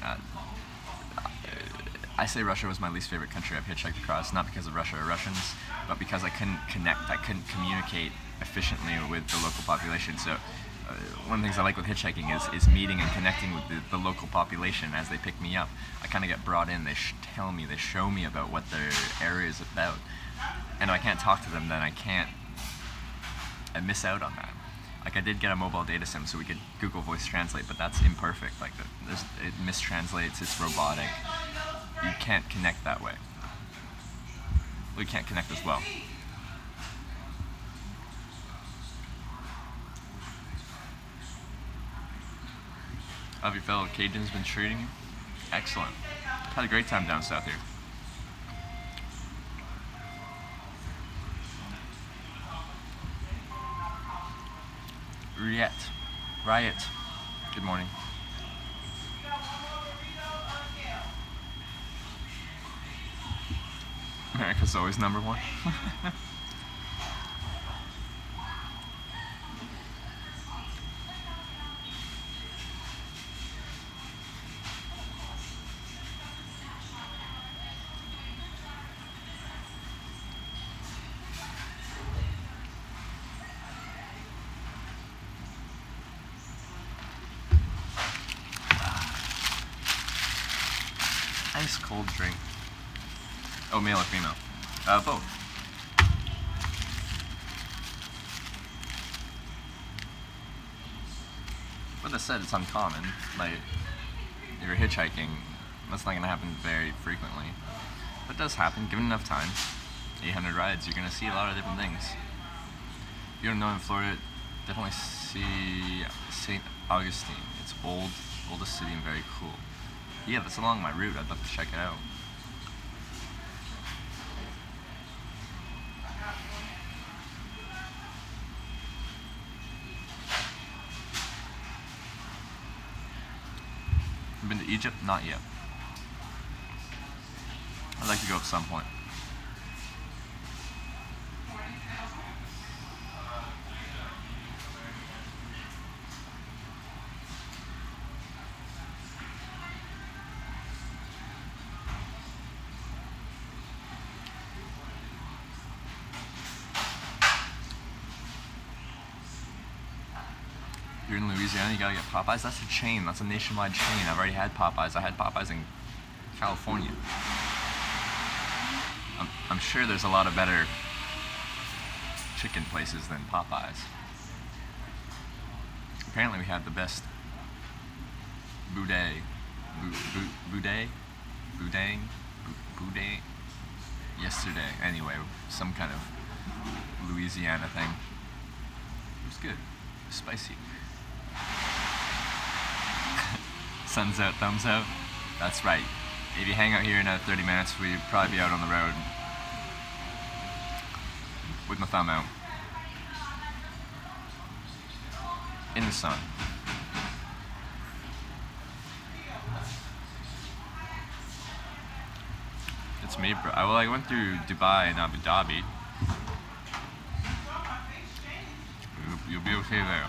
I say Russia was my least favorite country I've hitchhiked across, not because of Russia or Russians, but because I couldn't connect, I couldn't communicate efficiently with the local population. So one of the things I like with hitchhiking is meeting and connecting with the local population as they pick me up. I kind of get brought in. They tell me, they show me about what their area is about, and if I can't talk to them, then I miss out on that. Like I did get a mobile data sim, so we could Google Voice Translate, but that's imperfect. Like it mistranslates. It's robotic. You can't connect that way. We can't connect as well. How have your fellow Cajuns been treating you? Excellent. Had a great time down south here. Riot. Good morning. America's always number one. Nice cold drink. Oh, male or female? Both. With that said, it's uncommon. Like, if you're hitchhiking, that's not going to happen very frequently. But it does happen, given enough time. 800 rides, you're going to see a lot of different things. If you don't know in Florida, definitely see St. Augustine. It's oldest city and very cool. Yeah, that's along my route. I'd love to check it out. Been to Egypt? Not yet. I'd like to go at some point. You're in Louisiana, you gotta get Popeyes. That's a chain. That's a nationwide chain. I've already had Popeyes. I had Popeyes in California. I'm sure there's a lot of better chicken places than Popeyes. Apparently we had the best boudin yesterday. Anyway, some kind of Louisiana thing. It was good. It was spicy. Sun's out, thumbs out. That's right. If you hang out here in another 30 minutes, we'd probably be out on the road with my thumb out in the sun. It's me, bro. Well, I went through Dubai and Abu Dhabi. You'll be okay there.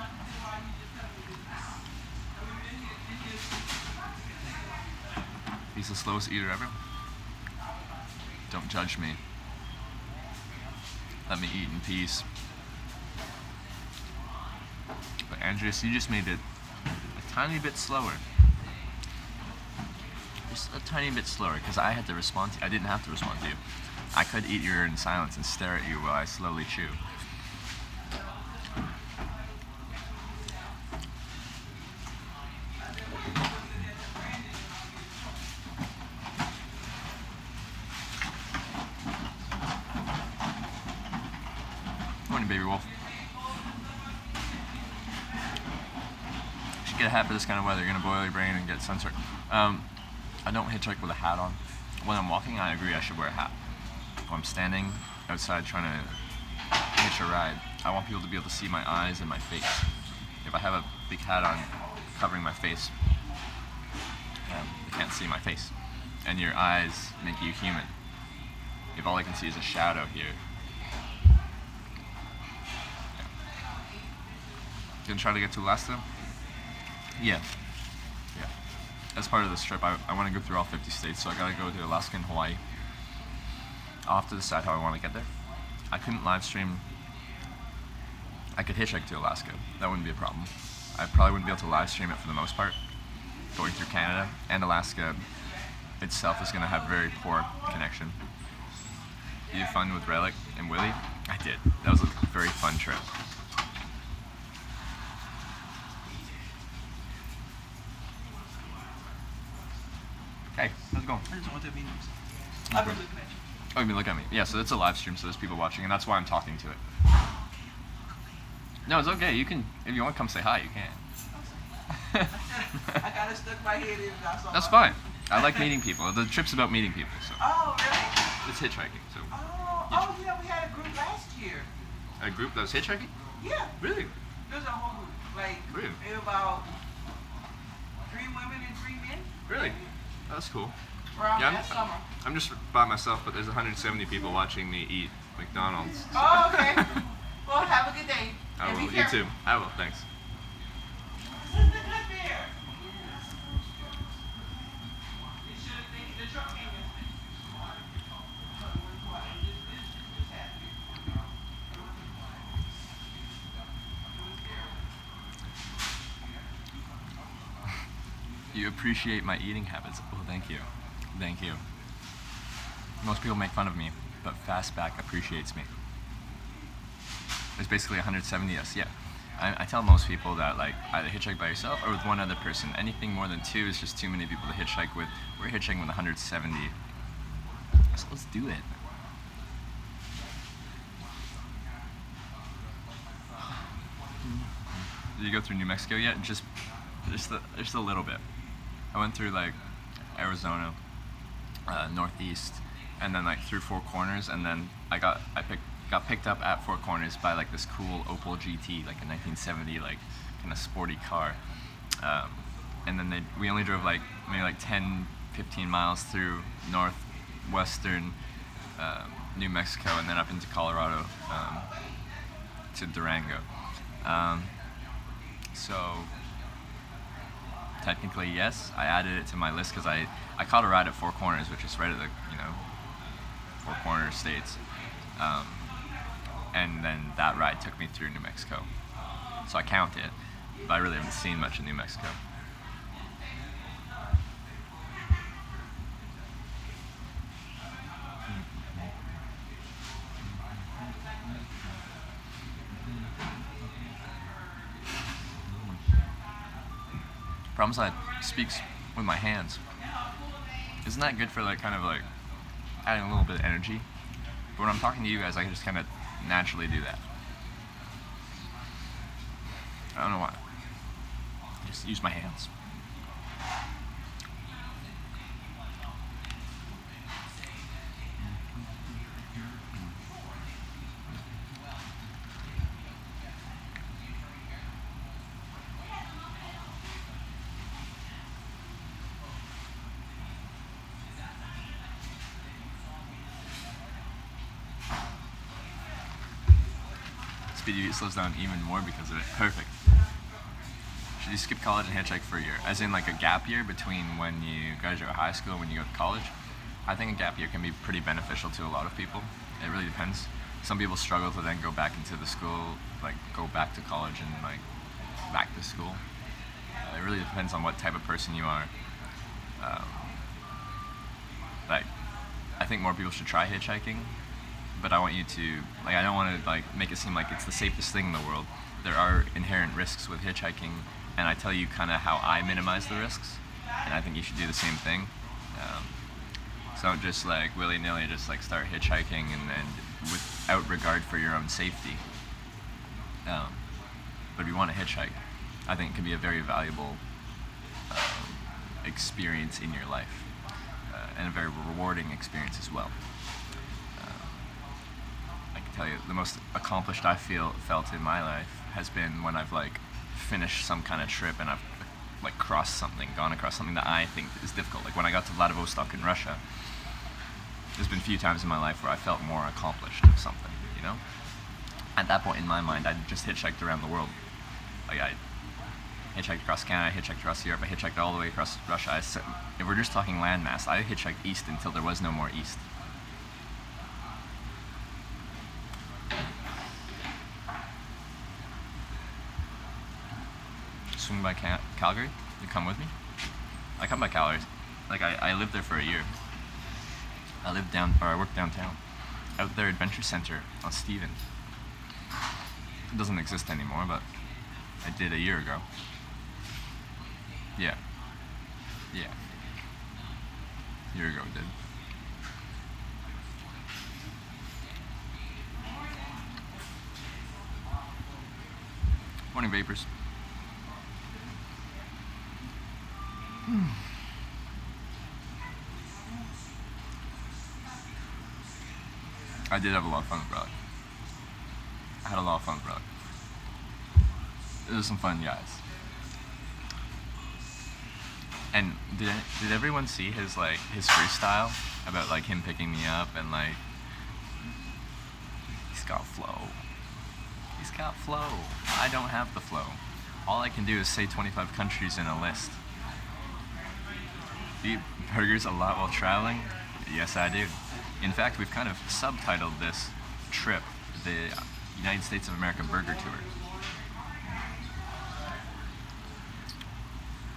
He's the slowest eater ever. Don't judge me. Let me eat in peace. But Andreas, you just made it a tiny bit slower. Just a tiny bit slower, because I had to respond to you. I didn't have to respond to you. I could eat your in silence and stare at you while I slowly chew. Morning, baby wolf. You should get a hat for this kind of weather. You're gonna boil your brain and get sunstroke. I don't hitchhike with a hat on. When I'm walking, I agree I should wear a hat. When I'm standing outside trying to hitch a ride, I want people to be able to see my eyes and my face. If I have a big hat on covering my face, you can't see my face. And your eyes make you human. If all I can see is a shadow here. Gonna try to get to Alaska? Yeah. As part of this trip, I want to go through all 50 states, so I gotta go to Alaska and Hawaii. I'll have to decide how I want to get there. I couldn't live stream. I could hitchhike to Alaska. That wouldn't be a problem. I probably wouldn't be able to live stream it for the most part. Going through Canada and Alaska itself is going to have very poor connection. You had fun with Relic and Willie? I did. That was a very fun trip. Hey, how's it going? I just want to be news. I've been looking at you. Oh, you mean look at me? Yeah, so it's a live stream, so there's people watching, and that's why I'm talking to it. No, it's okay. You can, if you want to come say hi, you can. I kind of stuck my head in and I saw. That's fine. I like meeting people. The trip's about meeting people, so Oh, really? it's hitchhiking. So Oh, yeah, we had a group last year. a group that was hitchhiking? Yeah, Really? there's a whole group. Like, Really? maybe about 3 women and 3 men. Really? That's cool. Around Yeah, that summer. I'm just by myself, but there's 170 people watching me eat McDonald's. So. Oh, okay. Well, have a good day. I And will. be You careful. too. I will. Thanks. You appreciate my eating habits. Well, thank you. Thank you. Most people make fun of me, but Fastback appreciates me. There's basically 170 us, yeah. I tell most people that like either hitchhike by yourself or with one other person. Anything more than 2 is just too many people to hitchhike with. We're hitchhiking with 170. So let's do it. Did you go through New Mexico yet? Just a little bit. I went through like Arizona, Northeast, and then like through Four Corners, and then I got picked up at Four Corners by like this cool Opel GT, like a 1970 like kind of sporty car, and then we only drove like maybe like 10-15 miles through northwestern New Mexico, and then up into Colorado to Durango. So technically, yes, I added it to my list because I caught a ride at Four Corners, which is right at the Four Corners states, and then that ride took me through New Mexico. So I count it, but I really haven't seen much of New Mexico. Problem is I speaks with my hands. Isn't that good for like kind of like adding a little bit of energy? But when I'm talking to you guys, I can just kind of naturally do that. I don't know why. I just use my hands. Speed slows down even more because of it. Perfect. Should you skip college and hitchhike for a year? As in like a gap year between when you graduate high school and when you go to college? I think a gap year can be pretty beneficial to a lot of people. It really depends. Some people struggle to then go back into the school, like go back to college and like back to school. It really depends on what type of person you are. Like, I think more people should try hitchhiking, but I want you to, like, I don't want to like make it seem like it's the safest thing in the world. There are inherent risks with hitchhiking, and I tell you kind of how I minimize the risks, and I think you should do the same thing. So don't just like willy-nilly just like start hitchhiking and without regard for your own safety. But if you want to hitchhike, I think it can be a very valuable experience in your life, and a very rewarding experience as well. I can tell you the most accomplished I felt in my life has been when I've like finished some kind of trip and I've like gone across something that I think is difficult. Like when I got to Vladivostok in Russia, there's been a few times in my life where I felt more accomplished with something, you know? At that point in my mind, I just hitchhiked around the world. Like I hitchhiked across Canada, I hitchhiked across Europe, I hitchhiked all the way across Russia. If we're just talking landmass, I hitchhiked east until there was no more east. swing by Calgary? You come with me? I come by Calgary. Like I lived there for a year. I worked downtown. Out there, Adventure Center on Stevens. It doesn't exist anymore, but I did a year ago. Yeah. Yeah. A year ago it did. Morning vapors. I did have a lot of fun with Relic. I had a lot of fun with Relic. It was some fun guys. And did everyone see his freestyle about like him picking me up and like he's got flow. He's got flow. I don't have the flow. All I can do is say 25 countries in a list. Do you eat burgers a lot while traveling? Yes, I do. In fact, we've kind of subtitled this trip the United States of America Burger Tour.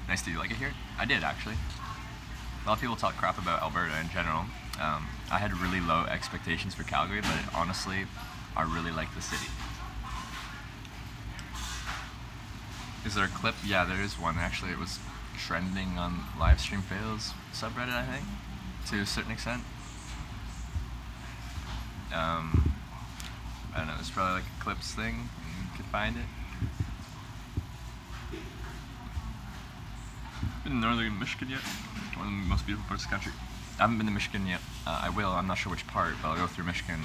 Nice. Did you like it here? I did, actually. A lot of people talk crap about Alberta in general. I had really low expectations for Calgary, but honestly, I really like the city. Is there a clip? Yeah, there is one. Actually, it was trending on Livestream Fails subreddit, I think, to a certain extent. I don't know, it's probably like a clips thing, you could find it. Been in northern Michigan yet? One of the most beautiful parts of the country. I haven't been to Michigan yet. I will, I'm not sure which part, but I'll go through Michigan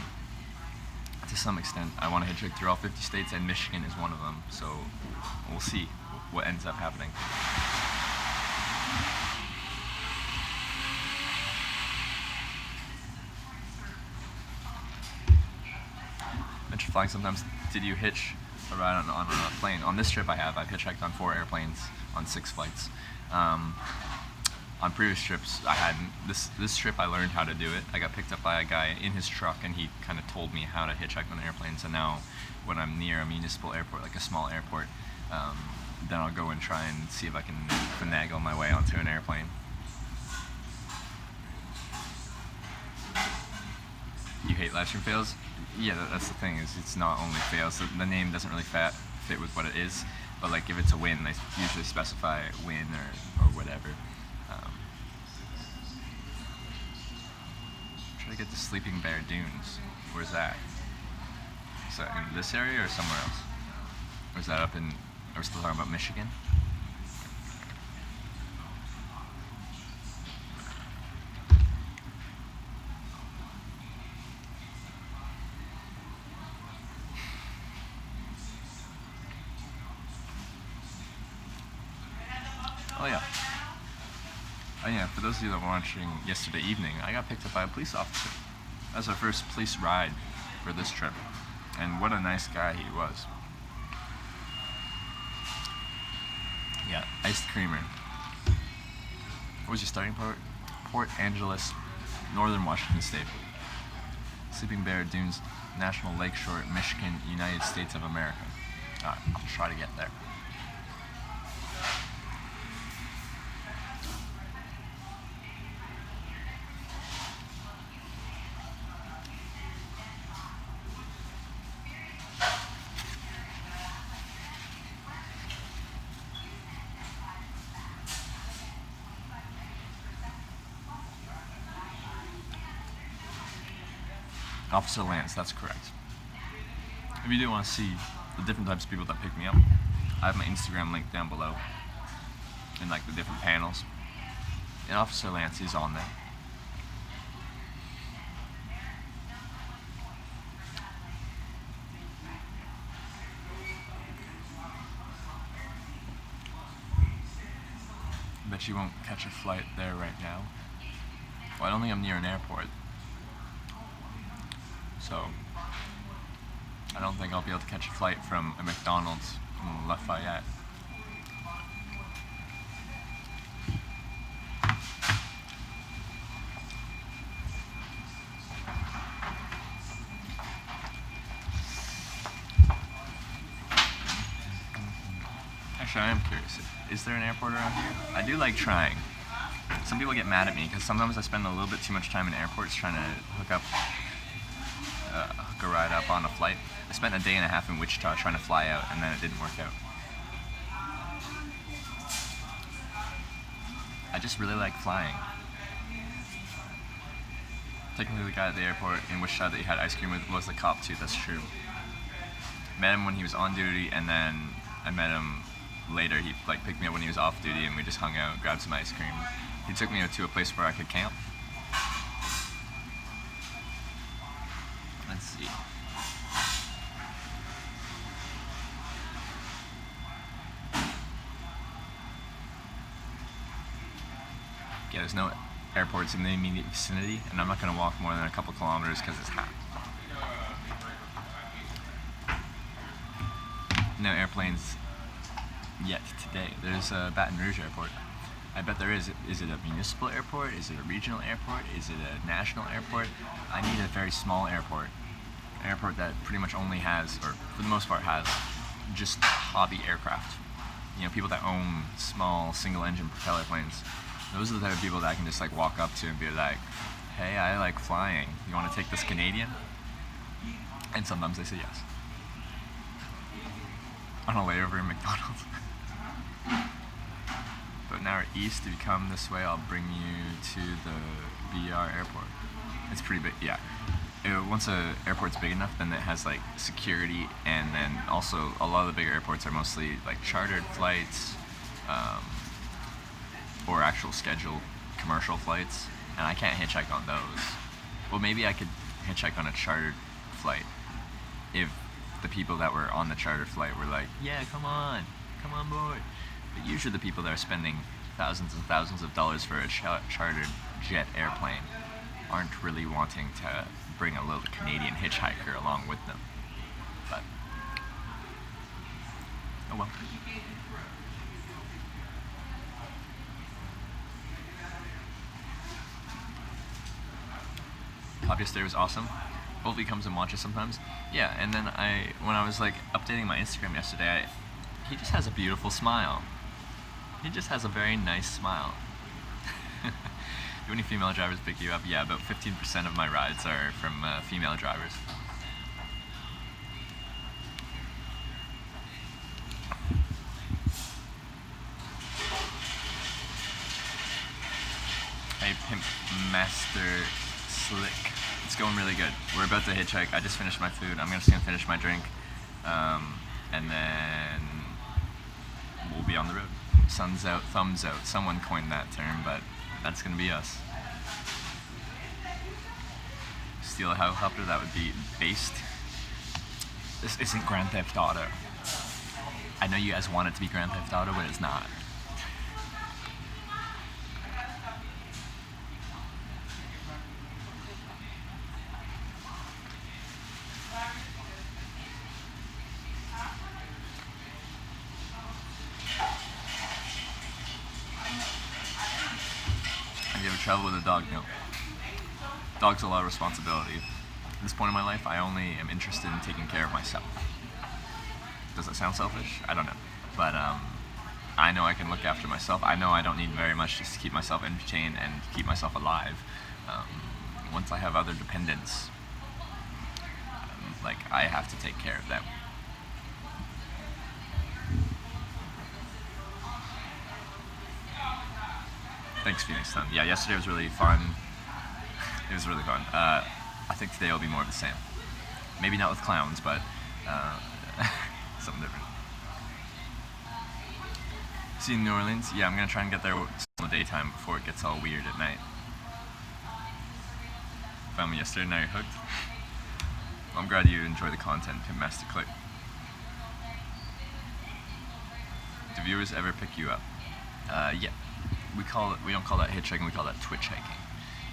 to some extent. I want to hitchhike through all 50 states, and Michigan is one of them, so we'll see what ends up happening. Venture flying sometimes. Did you hitch a ride on a plane? On this trip I have. I've hitchhiked on 4 airplanes on 6 flights. On previous trips I hadn't. This trip I learned how to do it. I got picked up by a guy in his truck and he kind of told me how to hitchhike on airplanes, and now when I'm near a municipal airport, like a small airport, then I'll go and try and see if I can finagle my way onto an airplane. You hate Livestream Fails? Yeah, that's the thing, is it's not only fails. The name doesn't really fit with what it is, but like if it's a win, they usually specify win or whatever. Try to get to Sleeping Bear Dunes. Where's that? Is that in this area or somewhere else? Or is that up in, are we still talking about Michigan? Oh yeah. Oh yeah, for those of you that were watching yesterday evening, I got picked up by a police officer. That was our first police ride for this trip. And what a nice guy he was. Yeah, iced creamer. What was your starting port? Port Angeles, Northern Washington State. Sleeping Bear Dunes, National Lakeshore, Michigan, United States of America. I'll try to get there. Officer Lance, that's correct. If you do want to see the different types of people that pick me up, I have my Instagram link down below in like the different panels. And Officer Lance is on there. Bet you won't catch a flight there right now. Well, I don't think I'm near an airport. So, I don't think I'll be able to catch a flight from a McDonald's in Lafayette. Actually, I am curious. Is there an airport around here? I do like trying. Some people get mad at me because sometimes I spend a little bit too much time in airports trying to hook a ride up on a flight. I spent a day and a half in Wichita trying to fly out, and then it didn't work out. I just really like flying. Technically, the guy at the airport in Wichita that he had ice cream with was the cop too. That's true. Met him when he was on duty, and then I met him later. He like picked me up when he was off duty, and we just hung out, grabbed some ice cream. He took me to a place where I could camp. Let's see. Yeah, there's no airports in the immediate vicinity, and I'm not going to walk more than a couple kilometers because it's hot. No airplanes yet today. There's a Baton Rouge airport. I bet there is. Is it a municipal airport? Is it a regional airport? Is it a national airport? I need a very small airport. An airport that pretty much only has, or for the most part has, just hobby aircraft. You know, people that own small single-engine propeller planes. Those are the type of people that I can just like walk up to and be like, hey, I like flying. You want to take this Canadian? And sometimes they say yes. On a layover in McDonald's. But now we're east. If you come this way, I'll bring you to the BR airport. It's pretty big, yeah. Once a airport's big enough, then it has like security, and then also a lot of the bigger airports are mostly like chartered flights, or actual scheduled commercial flights, and I can't hitchhike on those. Well, maybe I could hitchhike on a chartered flight if the people that were on the chartered flight were like, yeah, come on board. But usually the people that are spending thousands and thousands of dollars for a chartered jet airplane aren't really wanting to bring a little Canadian hitchhiker along with them. But, oh well. Pop yesterday was awesome. Hopefully he comes and watches sometimes. Yeah, and then when I was like updating my Instagram yesterday, he just has a beautiful smile. He just has a very nice smile. Do any female drivers pick you up? Yeah, about 15% of my rides are from female drivers. Hey, Pimp Master Slick. It's going really good. We're about to hitchhike. I just finished my food. I'm just gonna finish my drink, and then we'll be on the road. Sun's out, thumbs out. Someone coined that term, but that's gonna be us. Steal a helicopter, that would be based. This isn't Grand Theft Auto. I know you guys want it to be Grand Theft Auto, but it's not. Have you ever traveled with a dog? No. Dog's a lot of responsibility. At this point in my life, I only am interested in taking care of myself. Does that sound selfish? I don't know. But I know I can look after myself. I know I don't need very much just to keep myself entertained and keep myself alive. Once I have other dependents, like I have to take care of them. Thanks, Phoenix Sun. Yeah, yesterday was really fun. It was really fun. I think today will be more of the same. Maybe not with clowns, but something different. See you in New Orleans? Yeah, I'm gonna try and get there in the daytime before it gets all weird at night. Found me yesterday, now you're hooked. Well, I'm glad you enjoy the content, Pimp Master Click. Do viewers ever pick you up? Yeah. We don't call that hitchhiking, we call that twitch hiking.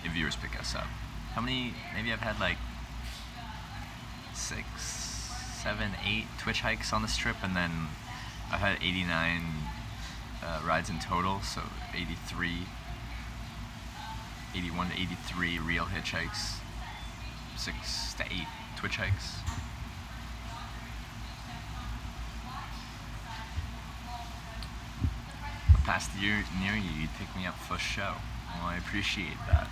If viewers pick us up. How many, maybe I've had like 6, 7, 8 twitch hikes on this trip, and then I've had 89 rides in total, so 81 to 83 real hitchhikes, 6 to 8 twitch hikes. past year near you, you'd pick me up for show. Well, I appreciate that.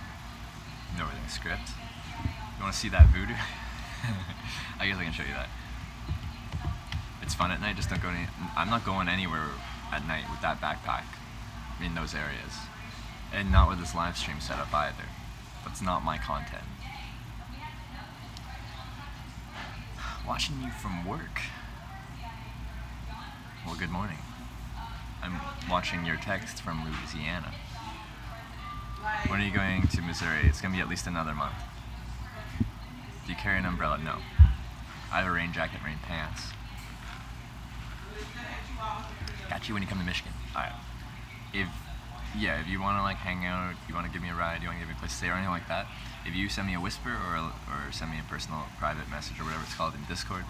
Northern Script. You want to see that voodoo? I guess I can show you that. It's fun at night, just don't go I'm not going anywhere at night with that backpack in those areas. And not with this live stream setup either. That's not my content. Watching you from work. Well, good morning. I'm watching your text from Louisiana. When are you going to Missouri? It's going to be at least another month. Do you carry an umbrella? No. I have a rain jacket and rain pants. Got you when you come to Michigan. Alright. If you want to like hang out, you want to give me a ride, you want to give me a place to stay or anything like that, if you send me a whisper or send me a personal private message or whatever it's called in Discord,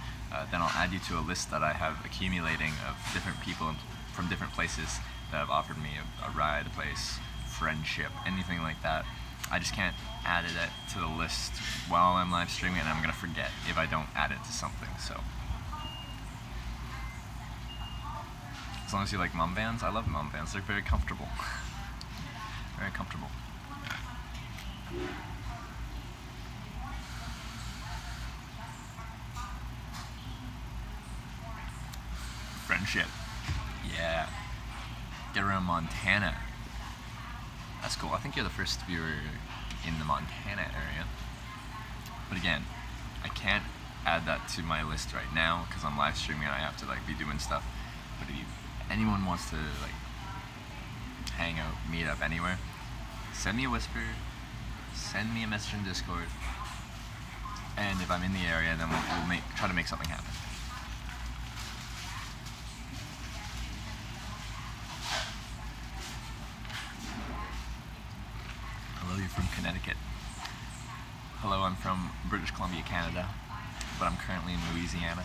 then I'll add you to a list that I have accumulating of different people from different places that have offered me a ride, a place, friendship, anything like that. I just can't add it to the list while I'm live streaming, and I'm going to forget if I don't add it to something, so. As long as you like mom bands, I love mom bands. They're very comfortable. Very comfortable. Friendship. Yeah. Get around Montana. That's cool. I think you're the first viewer in the Montana area. But again, I can't add that to my list right now because I'm live streaming and I have to like be doing stuff. But if anyone wants to like hang out, meet up anywhere, send me a whisper, send me a message in Discord, and if I'm in the area, then we'll try to make something happen. Hello, you're from Connecticut. Hello, I'm from British Columbia, Canada, but I'm currently in Louisiana.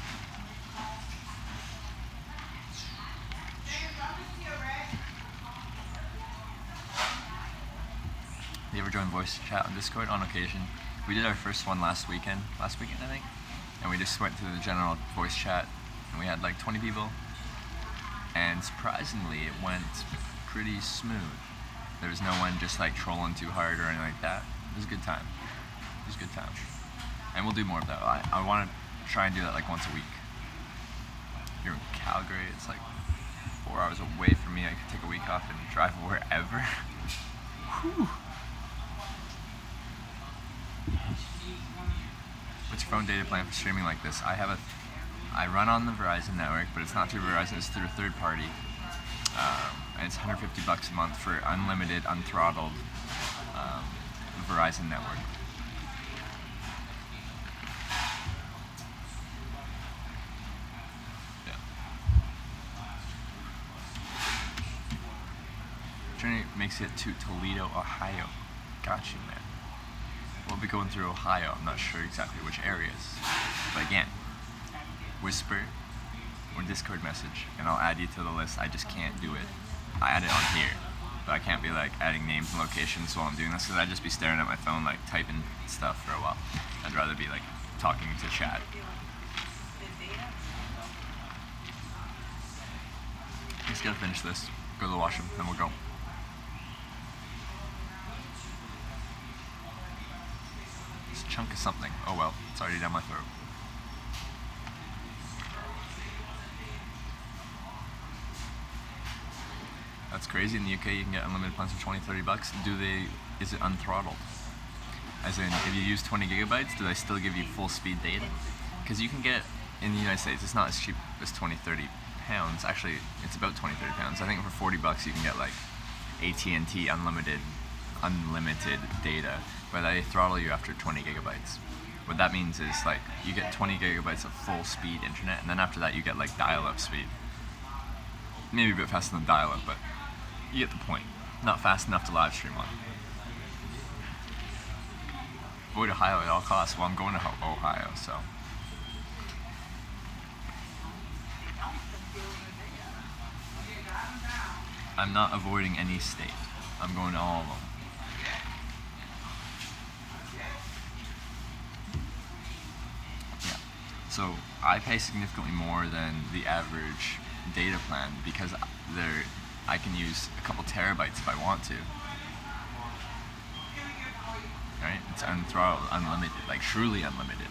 You ever join voice chat on Discord? On occasion. We did our first one last weekend I think, and we just went to the general voice chat, and we had like 20 people, and surprisingly it went pretty smooth. There was no one just like trolling too hard or anything like that. It was a good time. It was a good time. And we'll do more of that. I want to try and do that like once a week. Here in Calgary, it's like 4 hours away from me. I could take a week off and drive wherever. Whew. What's your phone data plan for streaming like this? I run on the Verizon network, but it's not through Verizon, it's through a third party. And it's $150 a month for unlimited, unthrottled Verizon network. Yeah. Journey makes it to Toledo, Ohio. Got you, man. We'll be going through Ohio. I'm not sure exactly which areas. But again, whisper or Discord message, and I'll add you to the list. I just can't do it. I add it on here, but I can't be like adding names and locations while I'm doing this, because I'd just be staring at my phone, like typing stuff for a while. I'd rather be like talking to chat. Just gotta finish this. Go to the washroom, then we'll go. It's a chunk of something. Oh well, it's already down my throat. That's crazy. In the UK, you can get unlimited plans for $20-30. Is it unthrottled? As in, if you use 20 gigabytes, do they still give you full speed data? Because you can get, in the United States, it's not as cheap as 20-30 pounds. Actually, it's about 20-30 pounds. I think for $40 you can get like AT&T unlimited data, but they throttle you after 20 gigabytes. What that means is like you get 20 gigabytes of full speed internet, and then after that you get like dial-up speed. Maybe a bit faster than dial-up, but you get the point. Not fast enough to live stream on. Avoid Ohio at all costs. Well, I'm going to Ohio, so. I'm not avoiding any state. I'm going to all of them. Yeah. So I pay significantly more than the average data plan because I can use a couple terabytes if I want to. Right? It's unthrottled, unlimited, like truly unlimited.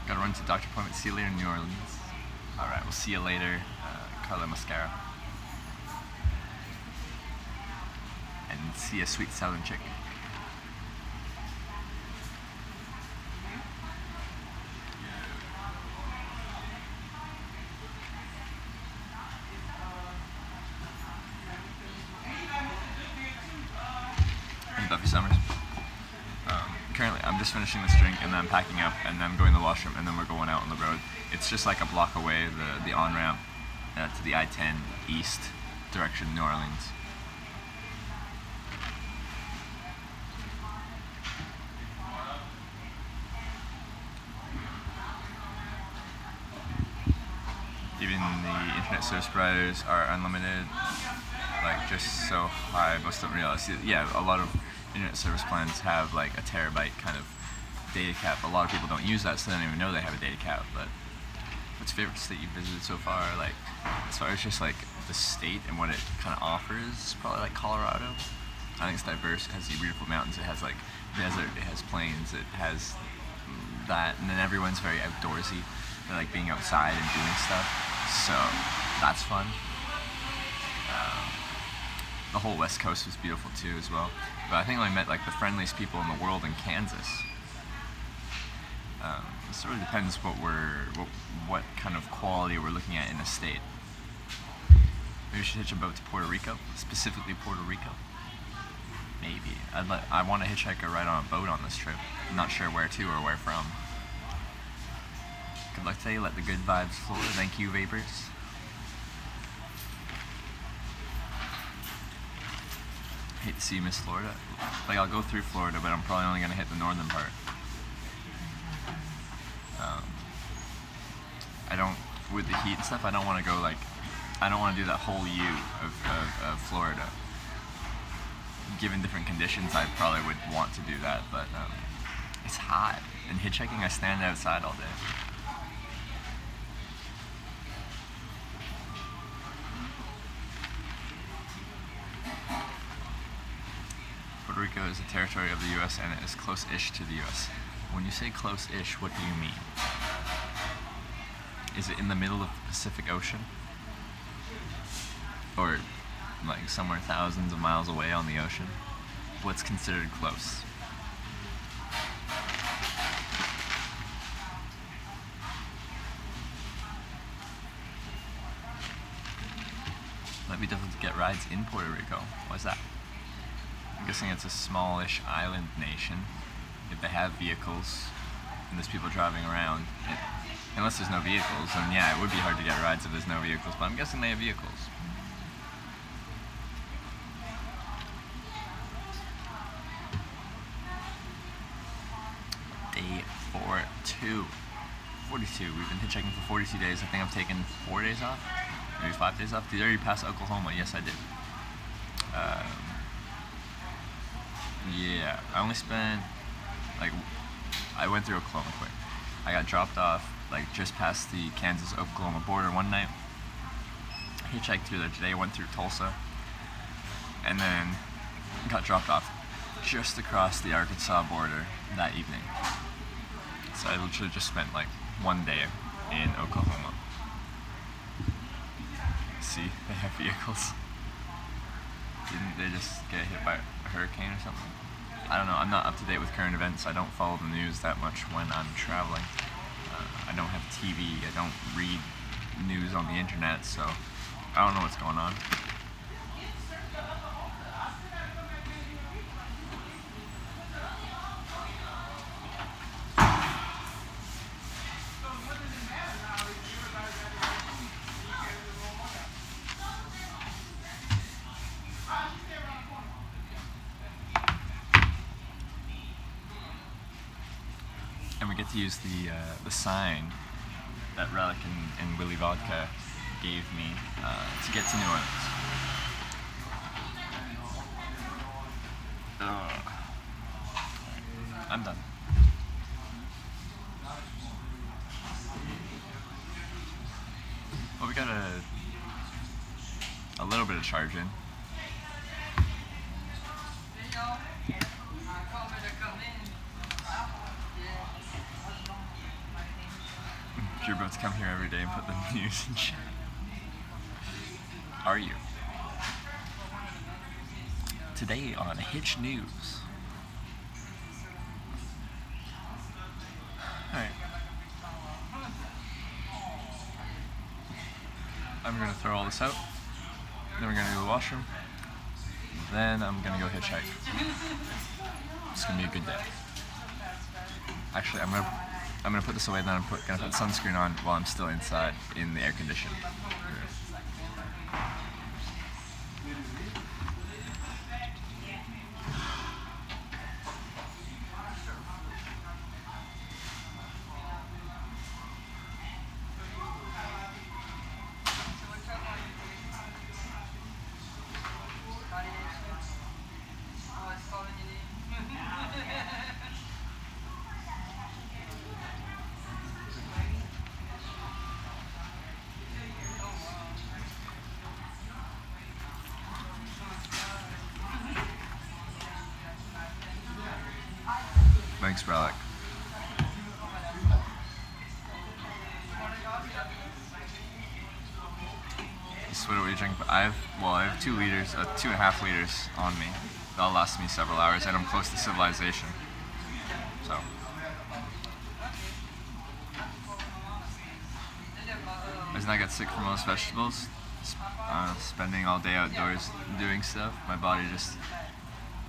Gotta run to doctor appointment. See you later in New Orleans. Alright, we'll see you later, Carla Mascara. And see you, sweet southern chick. And Buffy Summers. Currently, I'm just finishing this drink and then I'm packing up and then I'm going to the washroom and then we're going out on the road. It's just like a block away, the on-ramp to the I-10 east direction, New Orleans. Even the internet service providers are unlimited, like just so high, most don't realize. Yeah, a lot of internet service plans have like a terabyte kind of data cap. A lot of people don't use that, so they don't even know they have a data cap. But what's your favorite state you've visited so far? Like, as far as just like the state and what it kind of offers, probably like Colorado. I think it's diverse. It has the beautiful mountains. It has like desert. It has plains. It has that, and then everyone's very outdoorsy. They like being outside and doing stuff. So that's fun. The whole West Coast was beautiful too, as well. But I think I met like the friendliest people in the world in Kansas. It sort of depends what kind of quality we're looking at in a state. Maybe we should hitch a boat to Puerto Rico, specifically Puerto Rico. Maybe. I want to hitchhike a ride on a boat on this trip. I'm not sure where to or where from. Good luck today. Let the good vibes flow. Thank you, Vapors. Hate to see you miss Florida. Like, I'll go through Florida, but I'm probably only going to hit the northern part. I don't, with the heat and stuff, I don't want to go like, I don't want to do that whole U of Florida. Given different conditions, I probably would want to do that, but it's hot. And hitchhiking, I stand outside all day. Puerto Rico is a territory of the U.S. and it is close-ish to the U.S. When you say close-ish, what do you mean? Is it in the middle of the Pacific Ocean? Or like somewhere thousands of miles away on the ocean? What's considered close? Might be difficult to get rides in Puerto Rico. Why's that? I'm guessing it's a smallish island nation. If they have vehicles and there's people driving around, unless there's no vehicles, then yeah, it would be hard to get rides if there's no vehicles, but I'm guessing they have vehicles. Day 42. We've been hitchhiking for 42 days. I think I've taken 4 days off, maybe 5 days off. Did I already pass Oklahoma? Yes, I did. Yeah, I only spent, like, I went through Oklahoma quick. I got dropped off, like, just past the Kansas-Oklahoma border one night. Hitchhiked through there today, went through Tulsa, and then got dropped off just across the Arkansas border that evening. So I literally just spent, like, 1 day in Oklahoma. See, they have vehicles. Didn't they just get hit by a hurricane or something? I don't know, I'm not up to date with current events. I don't follow the news that much when I'm traveling. I don't have TV, I don't read news on the internet, so I don't know what's going on. And we get to use the sign that Relic and Willy Vodka gave me to get to New Orleans. I'm done. Hope we got a little bit of charge in. You're about to come here every day and put the news in chat. Are you? Today on Hitch News. Alright. I'm gonna throw all this out. Then we're gonna go to the washroom. Then I'm gonna go hitchhike. It's gonna be a good day. Actually, I'm gonna put this away. Then I'm gonna put sunscreen on while I'm still inside in the air condition. Thanks, Relic. So what are we drinking? I have 2 liters, 2.5 liters on me. That'll last me several hours, and I'm close to civilization. So. As I get sick from most vegetables, spending all day outdoors doing stuff, my body just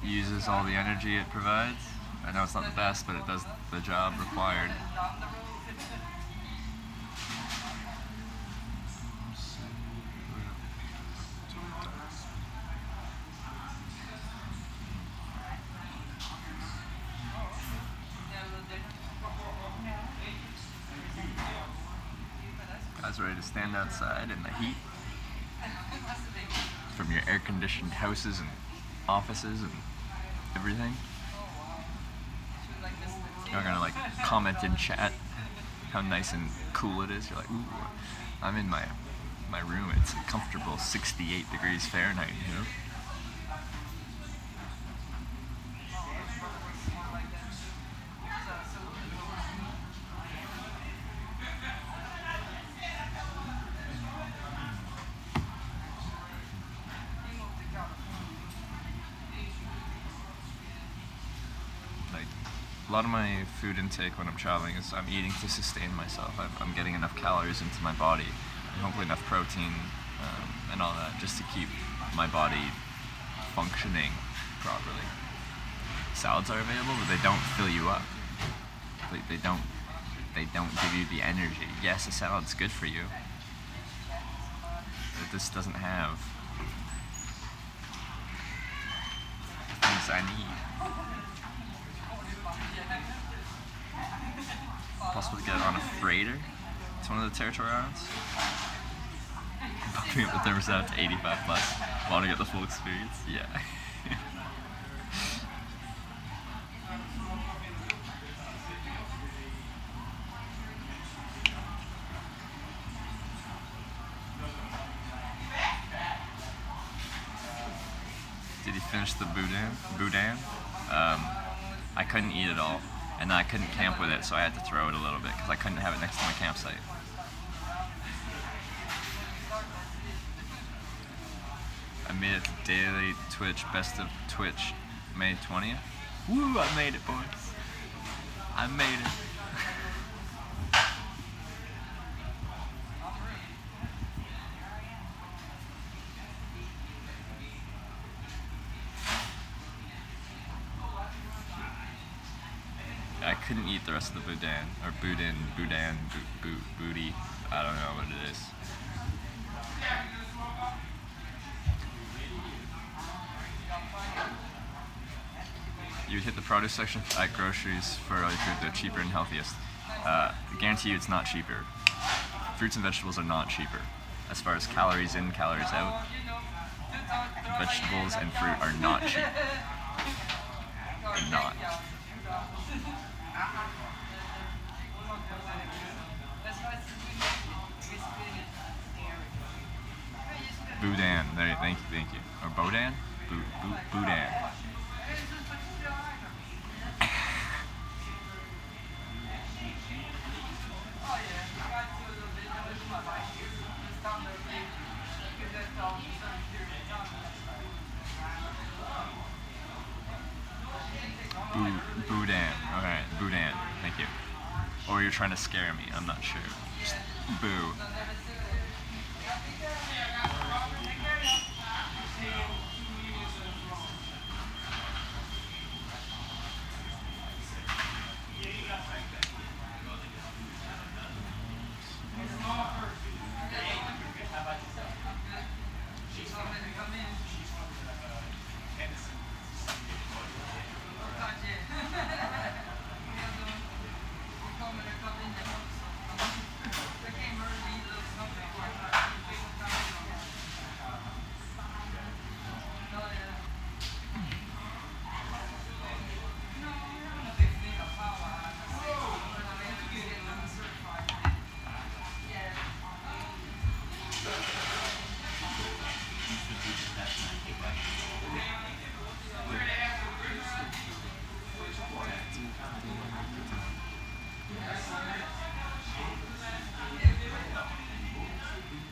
uses all the energy it provides. I know it's not the best, but it does the job required. Guys ready to stand outside in the heat from your air-conditioned houses and offices and everything. You're gonna like comment in chat how nice and cool it is. You're like, ooh, I'm in my room. It's a comfortable 68 degrees Fahrenheit, you know? A lot of my food intake when I'm traveling is I'm eating to sustain myself. I'm getting enough calories into my body, and hopefully enough protein and all that, just to keep my body functioning properly. Salads are available, but they don't fill you up. They don't give you the energy. Yes, a salad's good for you, but this doesn't have the things I need. Possible to get it on a freighter. It's one of the territory islands. Bumping up the thermostat to 85 plus. Want to get the full experience? Yeah. Did you finish the boudin? I couldn't eat it all. And I couldn't camp with it, so I had to throw it a little bit because I couldn't have it next to my campsite. I made it to daily Twitch, best of Twitch, May 20th. Woo, I made it, boys. I made it. I couldn't eat the rest of the boudin, or booty. I don't know what it is. You would hit the produce section at groceries for all your food. They're cheaper and healthiest. Guarantee you it's not cheaper. Fruits and vegetables are not cheaper. As far as calories in, calories out, vegetables and fruit are not cheap. They're not. Boudin. There, thank you. Or Boudin? Boudin. Boudin. Alright, Boudin. Thank you. Or you're trying to scare me. I'm not sure. Just boo.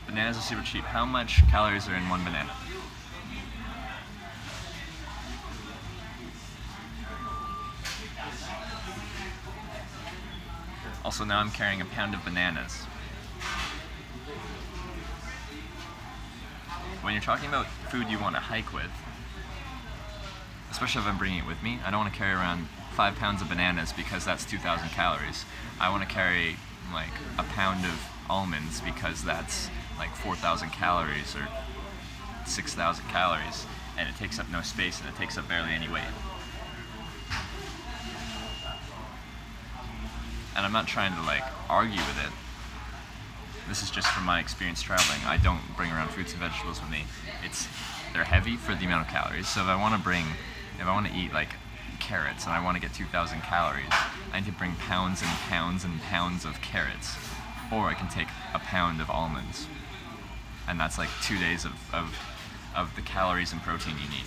Bananas are super cheap. How much calories are in one banana? Also, now I'm carrying a pound of bananas. When you're talking about food you want to hike with, especially if I'm bringing it with me, I don't want to carry around 5 pounds of bananas because that's 2,000 calories. I want to carry like a pound of almonds because that's like 4,000 calories or 6,000 calories, and it takes up no space and it takes up barely any weight. And I'm not trying to like argue with it. This is just from my experience traveling. I don't bring around fruits and vegetables with me. They're heavy for the amount of calories. So if I want to eat like carrots and I want to get 2,000 calories, I need to bring pounds and pounds and pounds of carrots. Or I can take a pound of almonds. And that's like 2 days of the calories and protein you need.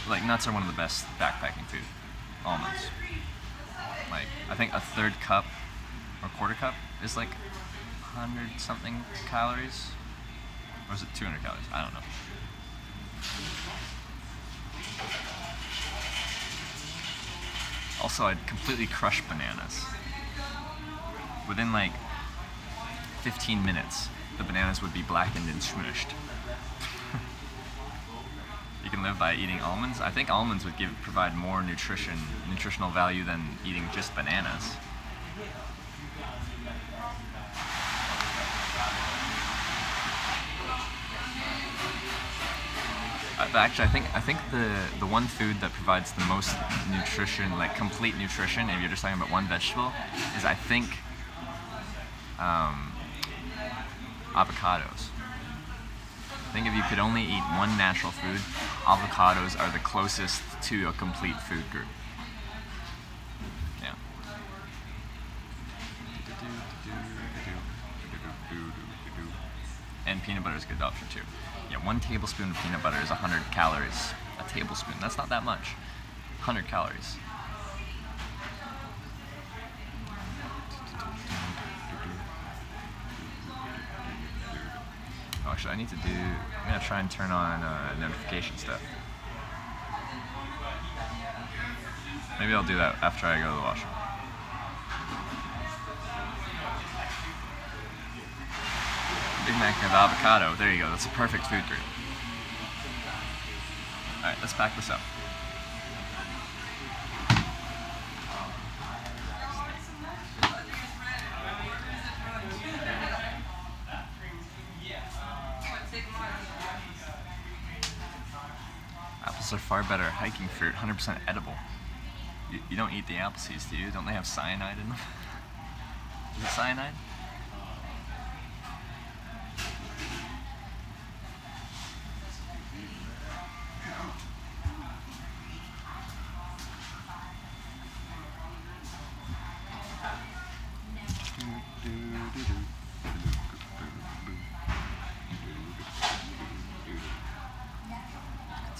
Like nuts are one of the best backpacking food. Almonds. Like I think a third cup or quarter cup is like 100 something calories, or is it 200 calories? I don't know. Also, I'd completely crush bananas. Within like 15 minutes, the bananas would be blackened and smushed. You can live by eating almonds. I think almonds would provide more nutritional value than eating just bananas. Actually, I think the one food that provides the most nutrition, like complete nutrition, if you're just talking about one vegetable, is I think avocados. I think if you could only eat one natural food, avocados are the closest to a complete food group. Yeah. And peanut butter is a good option too. Yeah, 1 tablespoon of peanut butter is 100 calories. A tablespoon, that's not that much. 100 calories. Oh, actually, I'm gonna try and turn on notification stuff. Maybe I'll do that after I go to the washroom. Big Mac of avocado. There you go. That's a perfect food group. Alright, let's pack this up. Apples are far better hiking fruit, 100% edible. You don't eat the apple seeds, do you? Don't they have cyanide in them? Is it cyanide?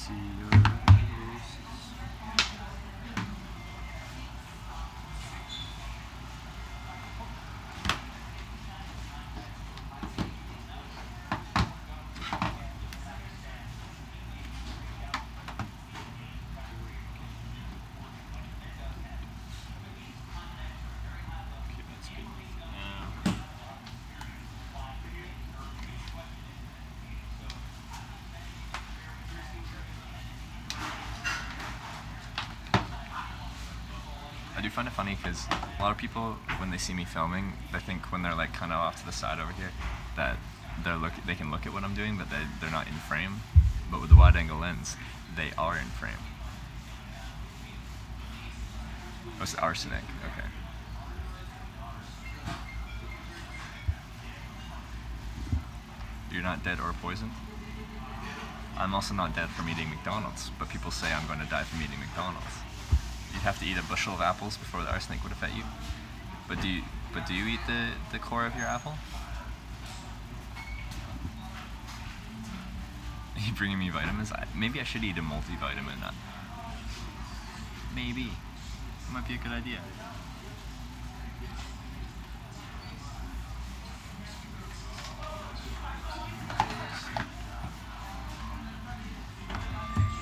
see your faces. Okay, that's good for now. I do find it funny because a lot of people, when they see me filming, they think when they're like kind of off to the side over here, that they can look at what I'm doing, but they're not in frame. But with the wide-angle lens, they are in frame. Oh, it's arsenic. Okay. You're not dead or poisoned? I'm also not dead from eating McDonald's, but people say I'm going to die from eating McDonald's. You'd have to eat a bushel of apples before the arsenic would affect you. But do you eat the core of your apple? Are you bringing me vitamins? Maybe I should eat a multivitamin. Maybe. That might be a good idea.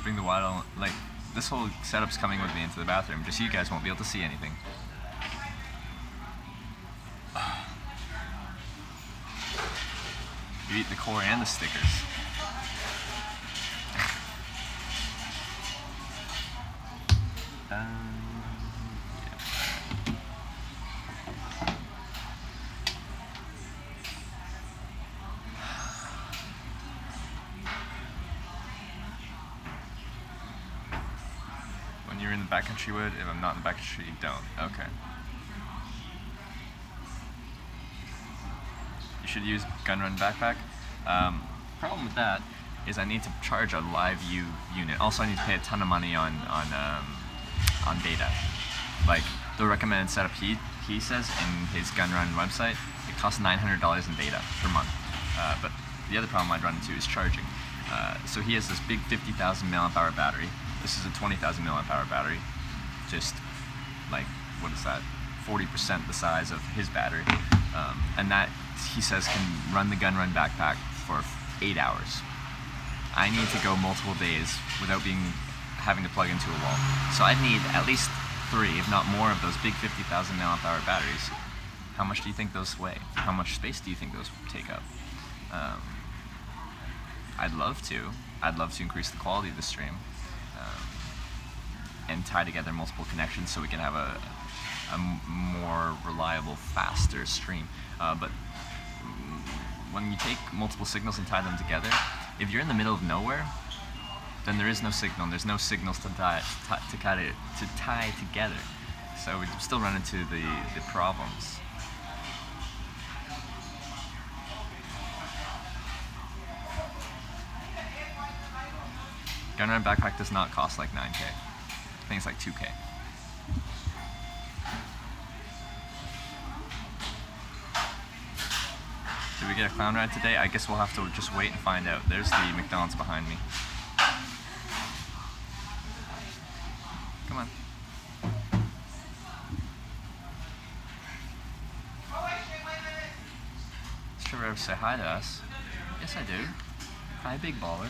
Bring the wide, like, this whole setup's coming with me into the bathroom, just so you guys won't be able to see anything. You eat the core and the stickers. Yeah. When you're in the backcountry wood, if I'm not in the backcountry, you don't. Okay. You should use gun run backpack. Problem with that is I need to charge a live view unit. Also, I need to pay a ton of money on data. Like the recommended setup he says in his gun run website, it costs $900 in data per month. But the other problem I'd run into is charging. So he has this big 50,000 milliamp hour battery. This is a 20,000 milliamp hour battery. Just like, what is that? 40% the size of his battery. And that, he says, can run the gun run backpack for 8 hours. I need to go multiple days without having to plug into a wall. So I'd need at least 3, if not more, of those big 50,000 milliamp hour batteries. How much do you think those weigh? How much space do you think those take up? I'd love to increase the quality of the stream and tie together multiple connections so we can have a more reliable, faster stream. But when you take multiple signals and tie them together, if you're in the middle of nowhere, then there is no signal. There's no signals to tie together. So we still run into the problems. Gun run backpack does not cost like 9K. I think it's like 2K. Did we get a clown ride today? I guess we'll have to just wait and find out. There's the McDonald's behind me. Come on. Does Trevor ever say hi to us? Yes, I do. Hi, big baller.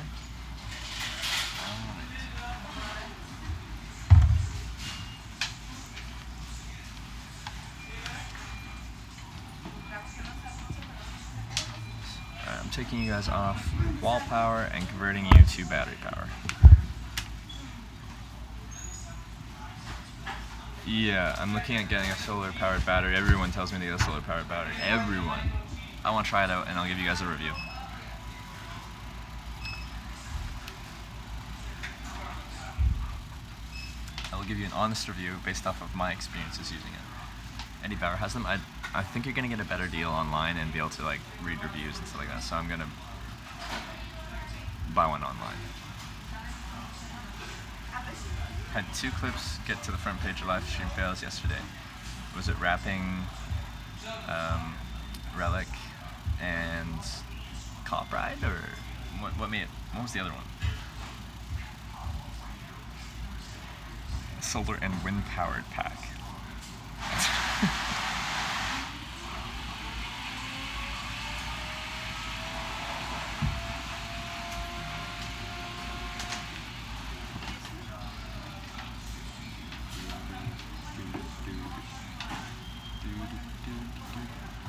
I'm taking you guys off wall power and converting you to battery power. Yeah, I'm looking at getting a solar powered battery. Everyone tells me to get a solar powered battery. Everyone. I want to try it out and I'll give you guys a review. I will give you an honest review based off of my experiences using it. Eddie Bauer has them. I think you're gonna get a better deal online and be able to like read reviews and stuff like that. So I'm gonna buy one online. Had 2 clips get to the front page of live stream fails yesterday. Was it Rapping, Relic, and Cop Ride, or what made it? What was the other one? solar and wind powered pack.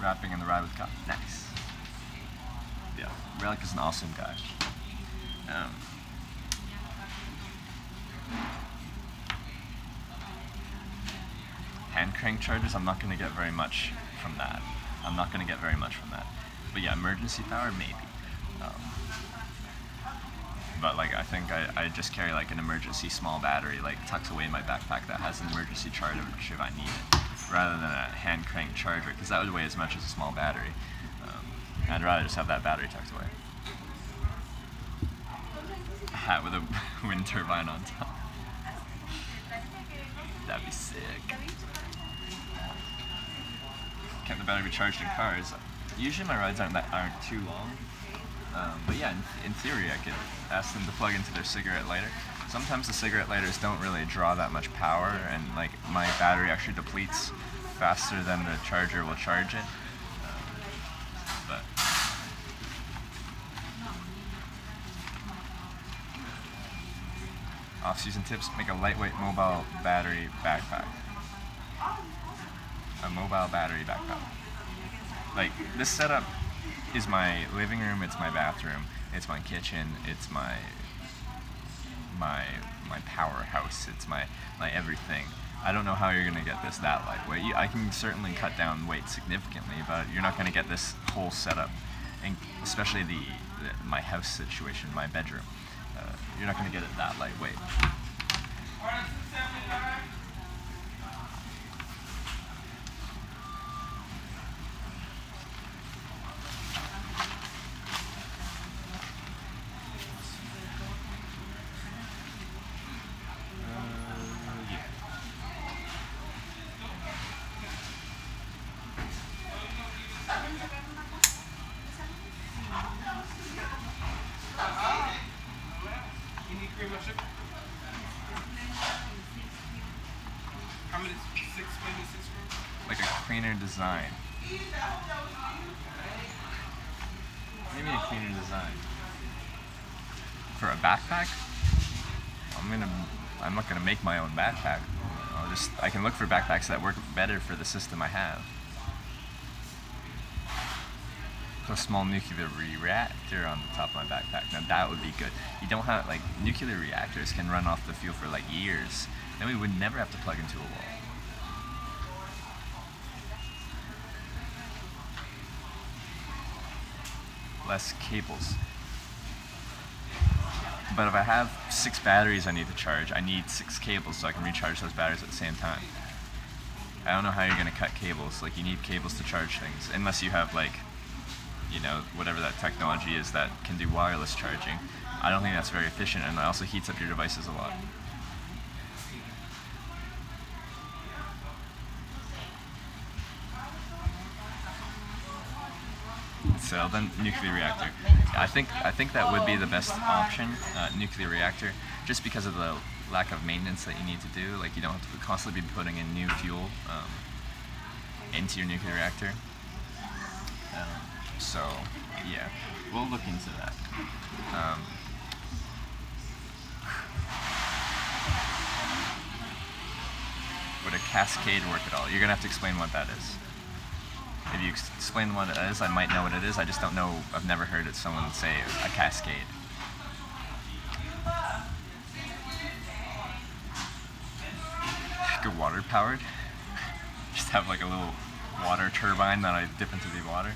Rapping in the ride with Cop. Nice. Yeah, Relic is an awesome guy. Hand crank charges, I'm not going to get very much from that. But yeah, emergency power, maybe. But like, I think I just carry like an emergency small battery, like tucks away in my backpack that has an emergency charge if I need it, rather than a hand crank charger, because that would weigh as much as a small battery. I'd rather just have that battery tucked away. A hat with a wind turbine on top. That'd be sick. Kept the battery recharged in cars. Usually my rides aren't too long. But yeah, in theory, I could ask them to plug into their cigarette lighter. Sometimes the cigarette lighters don't really draw that much power, and like my battery actually depletes faster than the charger will charge it. But off-season tips: make a lightweight mobile battery backpack. A mobile battery backpack. Like, this setup is my living room, it's my bathroom, it's my kitchen, it's my powerhouse, it's my everything. I don't know how you're gonna get this that lightweight. I can certainly cut down weight significantly, but you're not gonna get this whole setup, and especially my house situation, my bedroom. You're not gonna get it that lightweight. Like a cleaner design. Maybe a cleaner design. For a backpack? I'm not gonna make my own backpack. I can look for backpacks that work better for the system I have. A small nuclear reactor on the top of my backpack. Now that would be good. You don't have, like, nuclear reactors can run off the fuel for like years. Then we would never have to plug into a wall. Less cables. But if I have 6 batteries I need to charge, I need 6 cables so I can recharge those batteries at the same time. I don't know how you're gonna cut cables. Like, you need cables to charge things, unless you have, like, you know, whatever that technology is that can do wireless charging. I don't think that's very efficient, and it also heats up your devices a lot. So then, nuclear reactor. I think that would be the best option, nuclear reactor, just because of the lack of maintenance that you need to do. Like, you don't have to constantly be putting in new fuel into your nuclear reactor. So yeah, we'll look into that. Would a cascade work at all? You're gonna have to explain what that is. If you explain what it is, I might know what it is. I just don't know. I've never heard someone say a cascade. Like a water powered. Just have like a little water turbine that I dip into the water.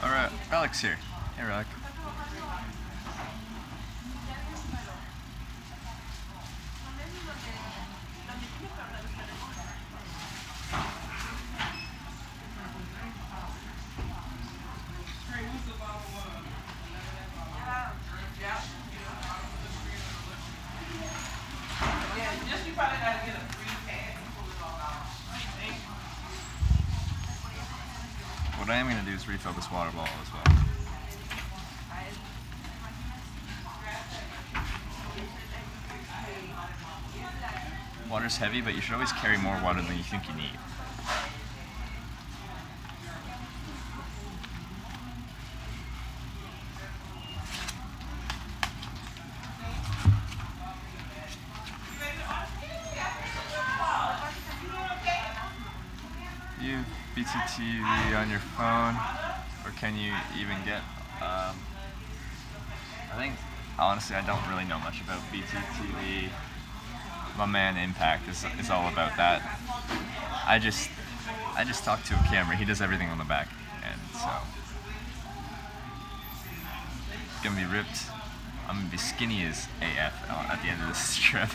Alright, Relic's here. Hey, Relic. Just you probably gotta get a free pad and pull it all out. What I am going to do is refill this water bottle as well. Water's heavy, but you should always carry more water than you think you need. You have BTTV on your phone, or can you even get, I think, honestly, I don't really know much about BTTV. My man Impact is all about that. I just talk to a camera. He does everything on the back end, so it's gonna be ripped. I'm gonna be skinny as AF at the end of this trip.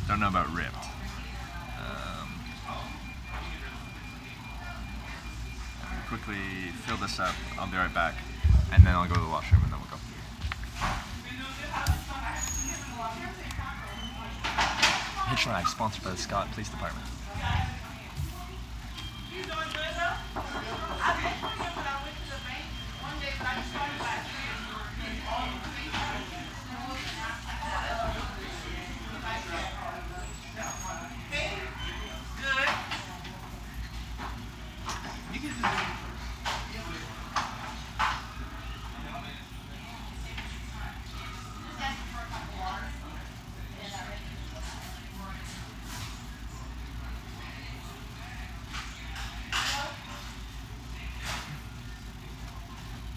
Don't know about ripped. Quickly fill this up. I'll be right back, and then I'll go to the washroom, and then we'll go. Hitch Ride, sponsored by the Scott Police Department. You doing good though? I didn't forget when I went to the bank one day, but I just started last year. Good. You can do it.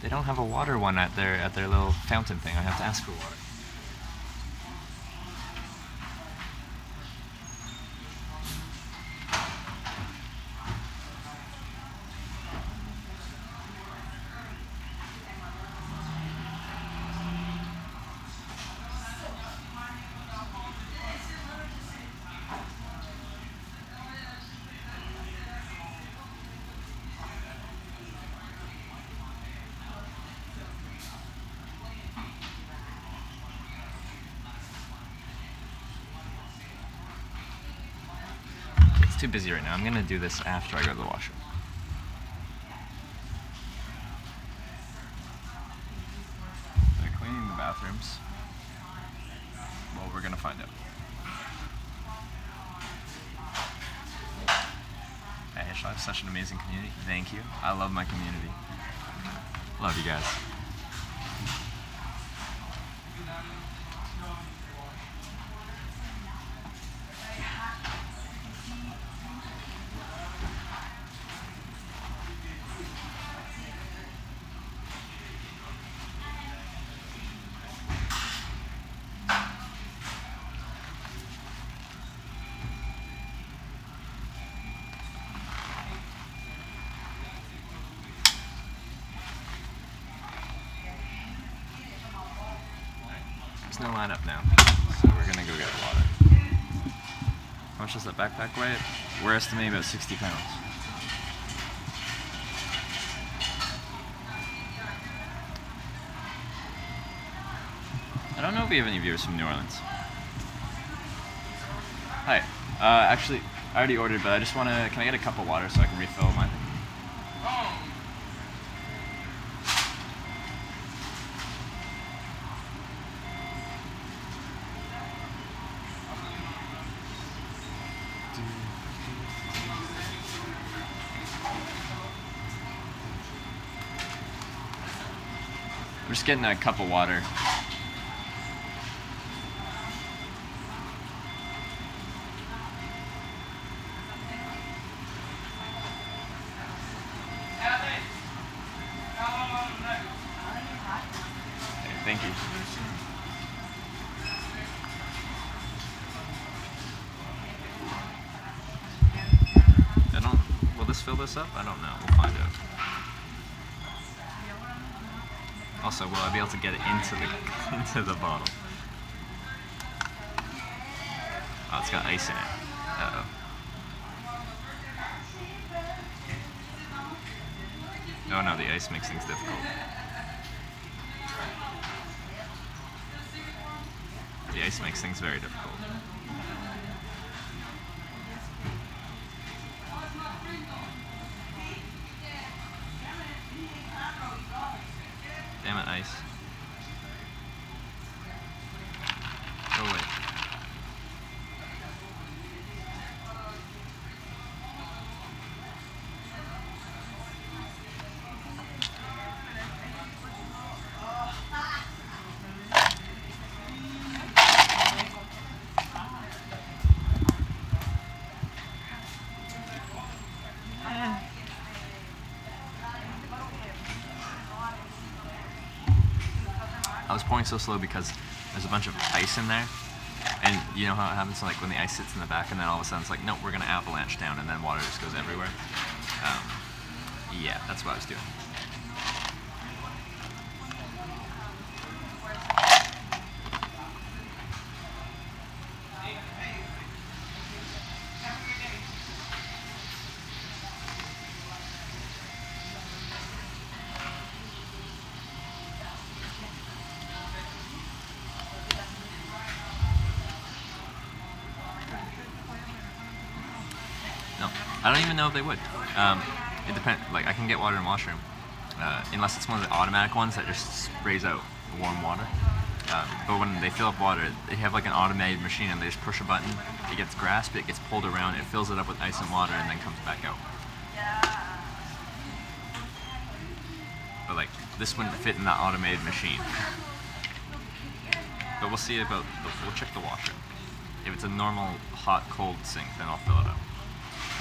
They don't have a water one at their little fountain thing. I have to ask for water. It's too busy right now. I'm gonna do this after I go to the washroom. They're cleaning the bathrooms. Well, we're gonna find out. Hey, I have such an amazing community. Thank you. I love my community. Love you guys. There's no lineup now, so we're gonna go get water. How much does that backpack weigh? We're estimating about 60 pounds. I don't know if we have any viewers from New Orleans. Hi. Actually, I already ordered, but I just want to... Can I get a cup of water so I can refill mine? I'm just getting a cup of water. Thank you. Will this fill this up? I don't know. We'll find out. Also, will I be able to get it into the bottle? Oh, it's got ice in it. Uh-oh. Oh no, the ice makes things difficult. The ice makes things very difficult. Damn it, ice. Go away. I was pouring so slow because there's a bunch of ice in there, and you know how it happens, like when the ice sits in the back, and then all of a sudden it's like, nope, we're gonna avalanche down, and then water just goes everywhere. Yeah, that's what I was doing. No, I don't even know if they would. It depends. Like I can get water in the washroom, unless it's one of the automatic ones that just sprays out warm water. But when they fill up water, they have like an automated machine, and they just push a button. It gets grasped, it gets pulled around, it fills it up with ice and water, and then comes back out. But like this wouldn't fit in that automated machine. But we'll see about. We'll check the washroom. If it's a normal hot cold sink, then I'll fill it up.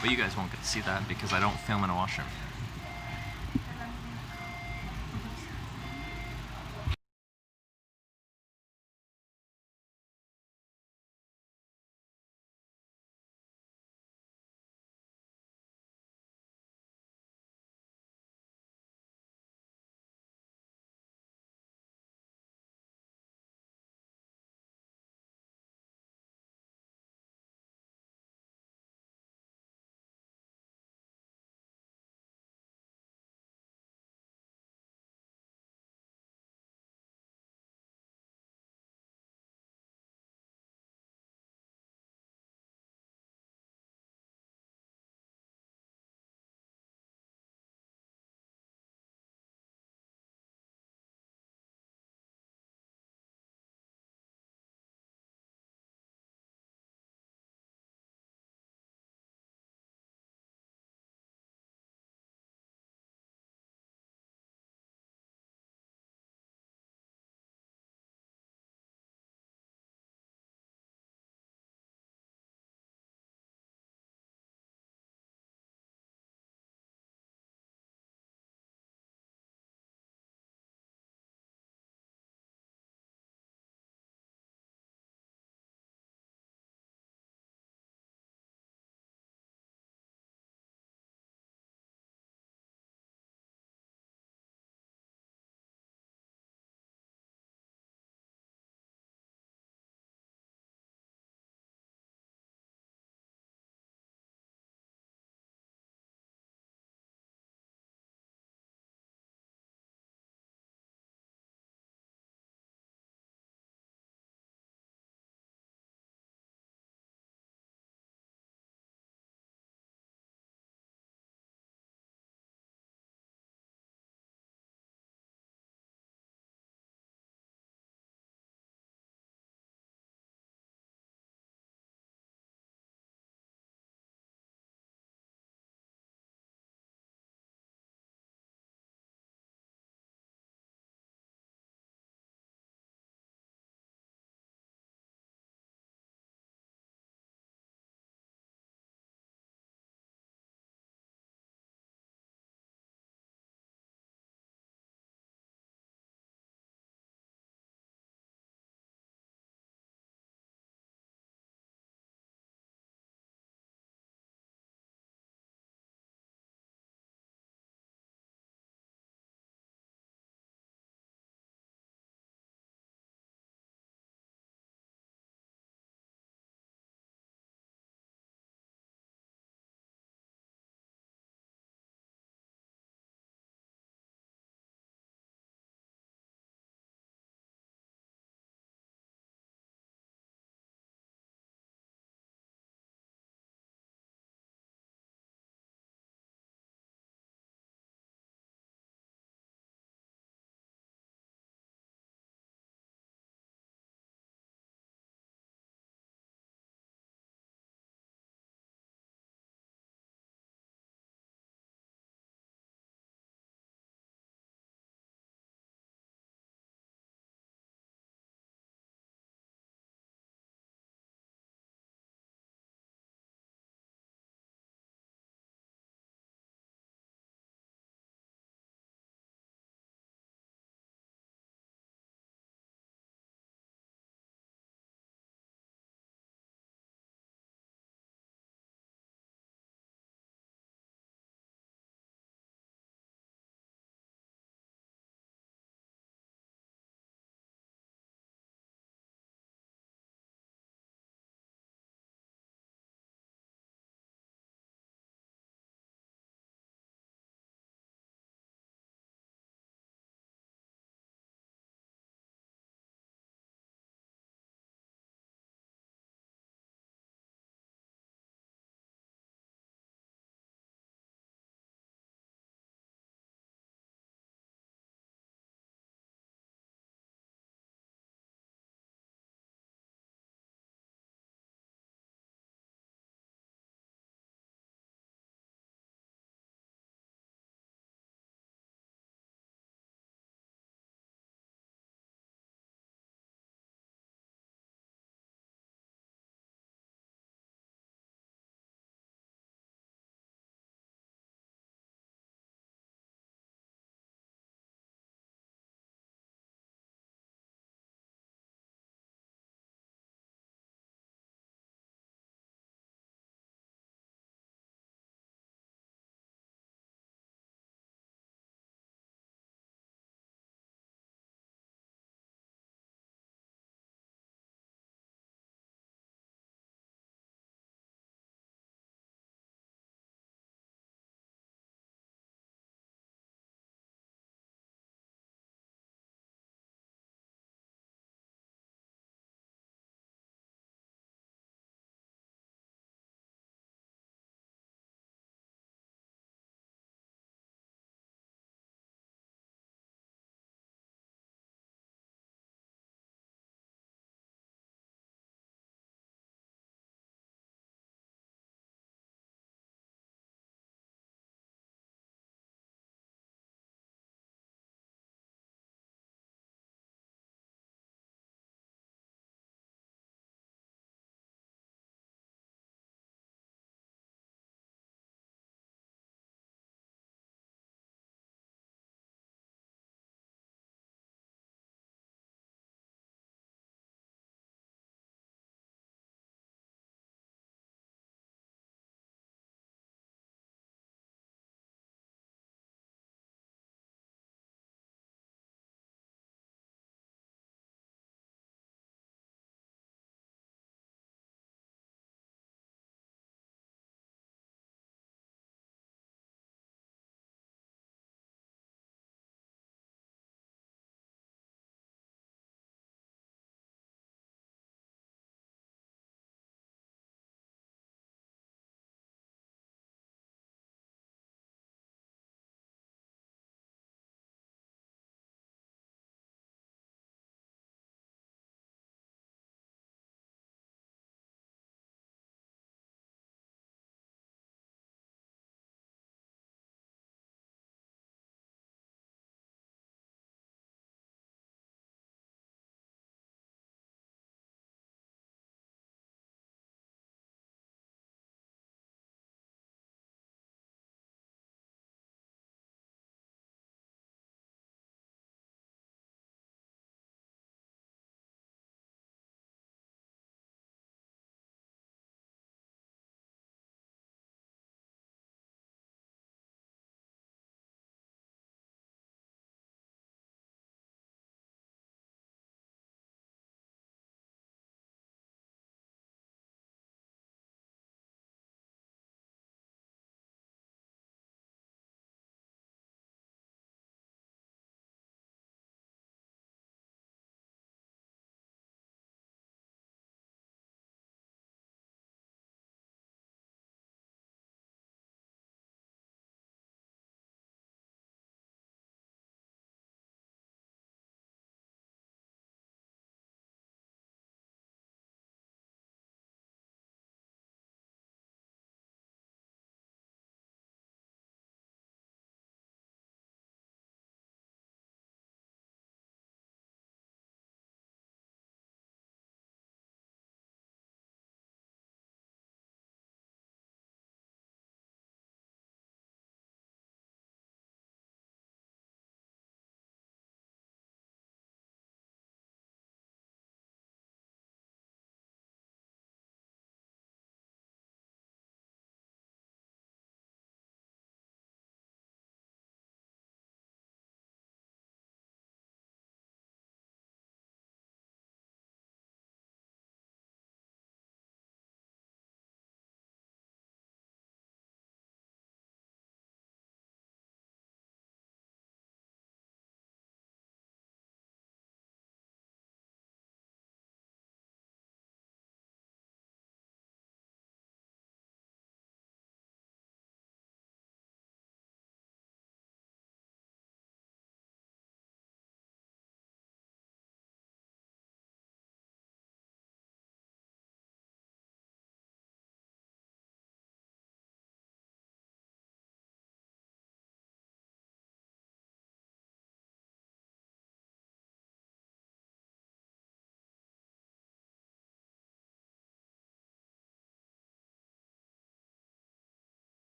But you guys won't get to see that because I don't film in a washroom.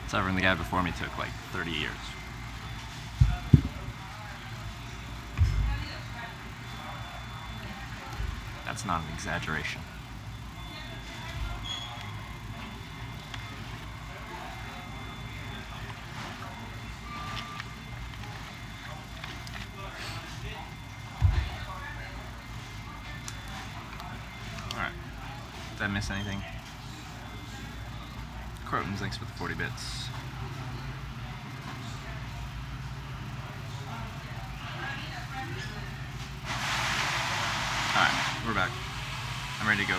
Severing the guy before me took like 30 years. That's not an exaggeration. Alright. Did I miss anything? Croton's, thanks for the 40 bits. Alright, we're back. I'm ready to go.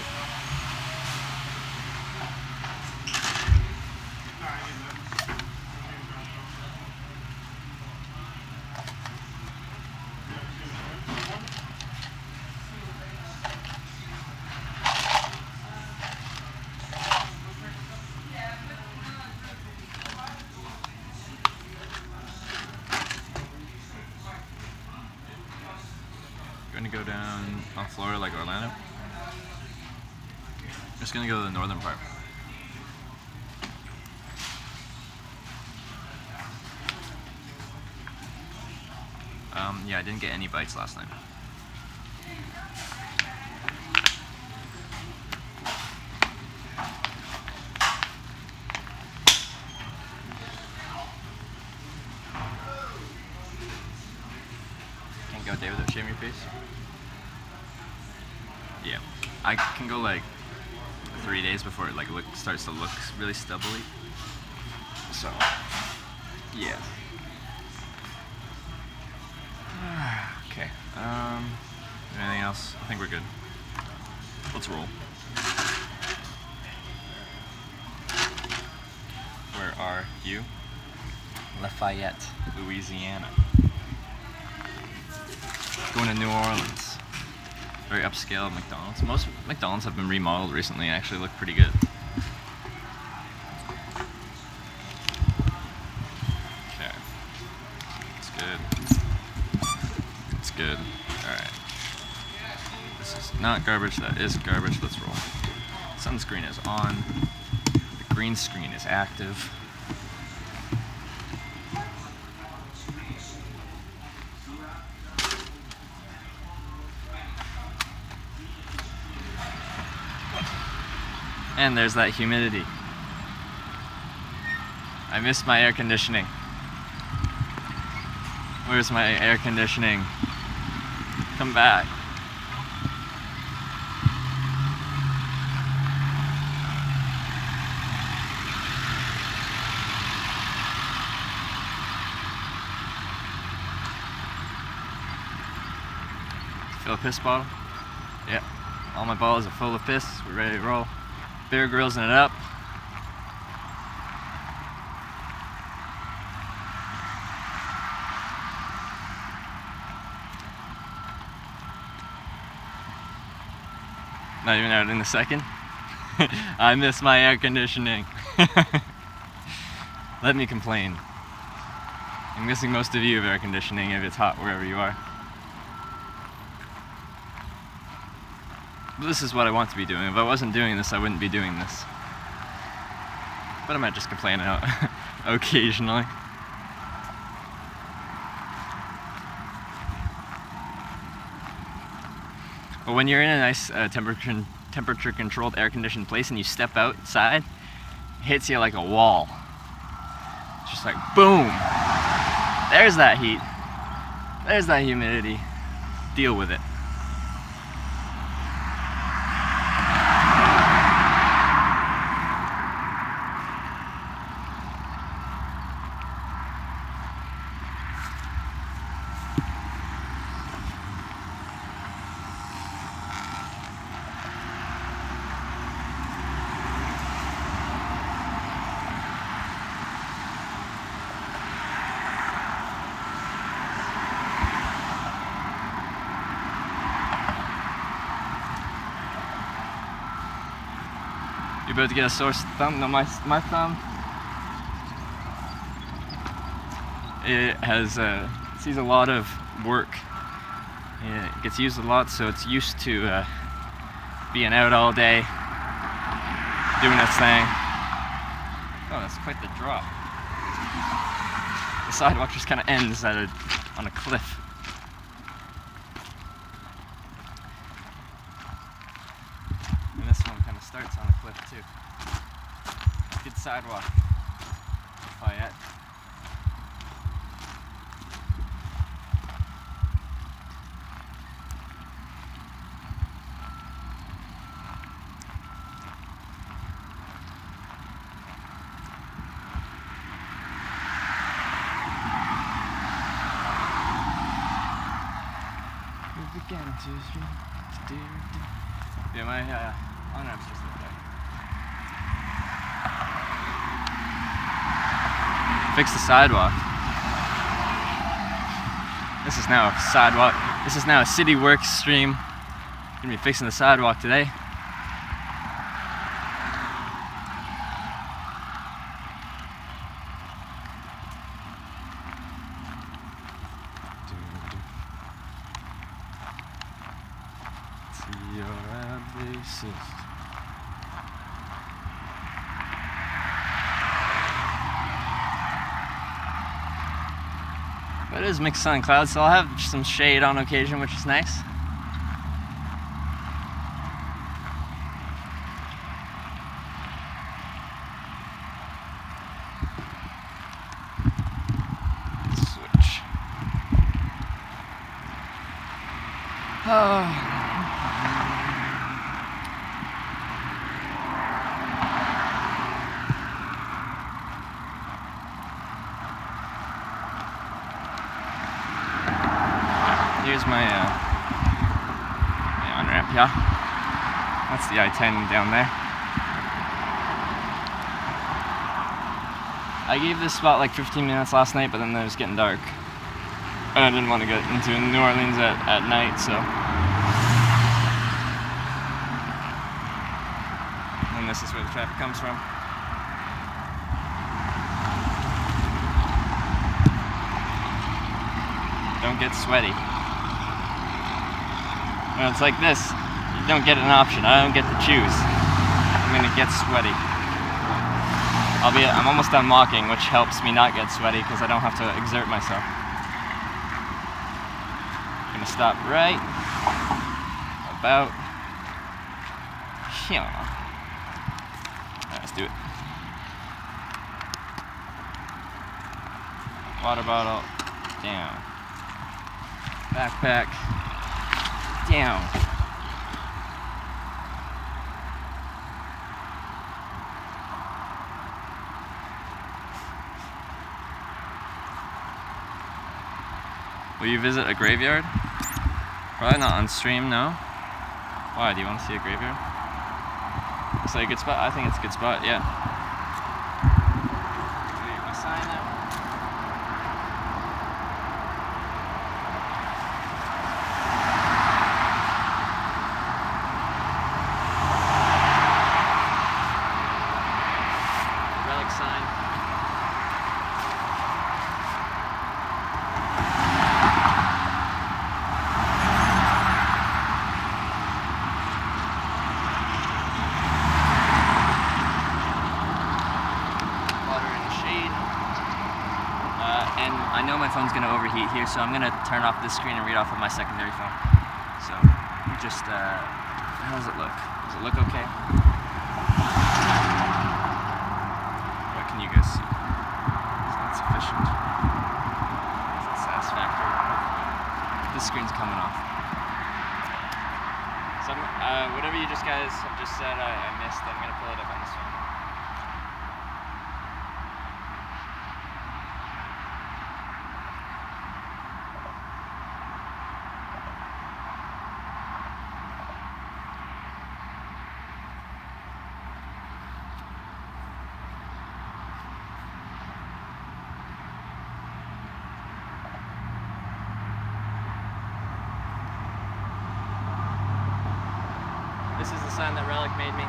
Gonna go down on Florida like Orlando. Just gonna go to the northern part. Yeah, I didn't get any bites last night. Can't go a day without shaving your face? Yeah, I can go like 3 days before it starts to look really stubbly. So, yeah. Okay. Anything else? I think we're good. Let's roll. Where are you? Lafayette, Louisiana. Going to New Orleans. Very upscale McDonald's. Most McDonald's have been remodeled recently and actually look pretty good. Okay. It's good. It's good. Alright. This is not garbage, that is garbage. Let's roll. Sunscreen is on. The green screen is active. And there's that humidity. I miss my air conditioning. Where's my air conditioning? Come back. Fill a piss bottle? Yep. All my bottles are full of piss. We're ready to roll. Bear Grillsing it up. Not even out in a second. I miss my air conditioning. Let me complain. I'm missing most of you of air conditioning if it's hot wherever you are. This is what I want to be doing. If I wasn't doing this, I wouldn't be doing this. But I might just complain out occasionally. But when you're in a nice temperature controlled air conditioned place and you step outside, it hits you like a wall. It's just like boom! There's that heat. There's that humidity. Deal with it. You're about to get a sore thumb. No, my thumb. It has sees a lot of work. It gets used a lot, so it's used to being out all day, doing its thing. Oh, that's quite the drop. The sidewalk just kind of ends on a cliff. And this one kind of starts on a cliff too. Good sidewalk, Lafayette. Yeah, my on-ramp's just over there. Fix the sidewalk. This is now a sidewalk. This is now a city works stream. Gonna be fixing the sidewalk today. But it is mixed sun and clouds, so I'll have some shade on occasion, which is nice. Switch. Oh. Here's my on-ramp, yeah. That's the I-10 down there. I gave this spot like 15 minutes last night, but then it was getting dark. And I didn't want to get into New Orleans at night, so. And this is where the traffic comes from. Don't get sweaty. When it's like this, you don't get an option. I don't get to choose. I'm gonna get sweaty. I'm almost done walking, which helps me not get sweaty because I don't have to exert myself. I'm gonna stop right about here. Alright, let's do it. Water bottle down. Backpack down. Will you visit a graveyard? Probably not on stream, no. Why? Do you want to see a graveyard? Looks like a good spot. I think it's a good spot, yeah. Leave my sign there. Sign. Water in the shade. And I know my phone's going to overheat here, so I'm going to turn off this screen and read off of my secondary phone. So, just, how does it look? Does it look okay? You guys see. Is that sufficient? Is that satisfactory? This screen's coming off. So, whatever you guys have just said, I missed. I'm gonna pull it up on this phone. This is the sign that Relic made me.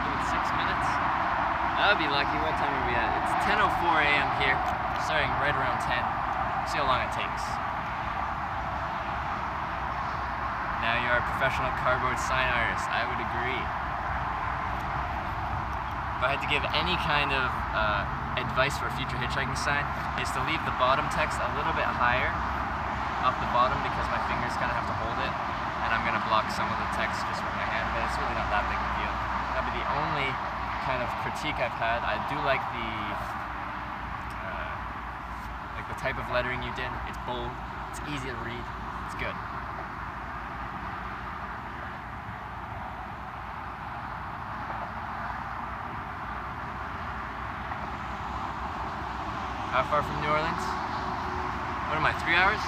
Give it 6 minutes. That would be lucky. What time are we at? It's 10:04 a.m. here, starting right around 10. See how long it takes. Now you are a professional cardboard sign artist. I would agree. If I had to give any kind of advice for a future hitchhiking sign, is to leave the bottom text a little bit higher up the bottom because my fingers kind of have to hold it, and I'm going to block some of the text just with my hand, but it's really not that big of a deal. That'd be the only kind of critique I've had. I do like the type of lettering you did. It's bold, it's easy to read, it's good. How far from New Orleans? What am I, 3 hours?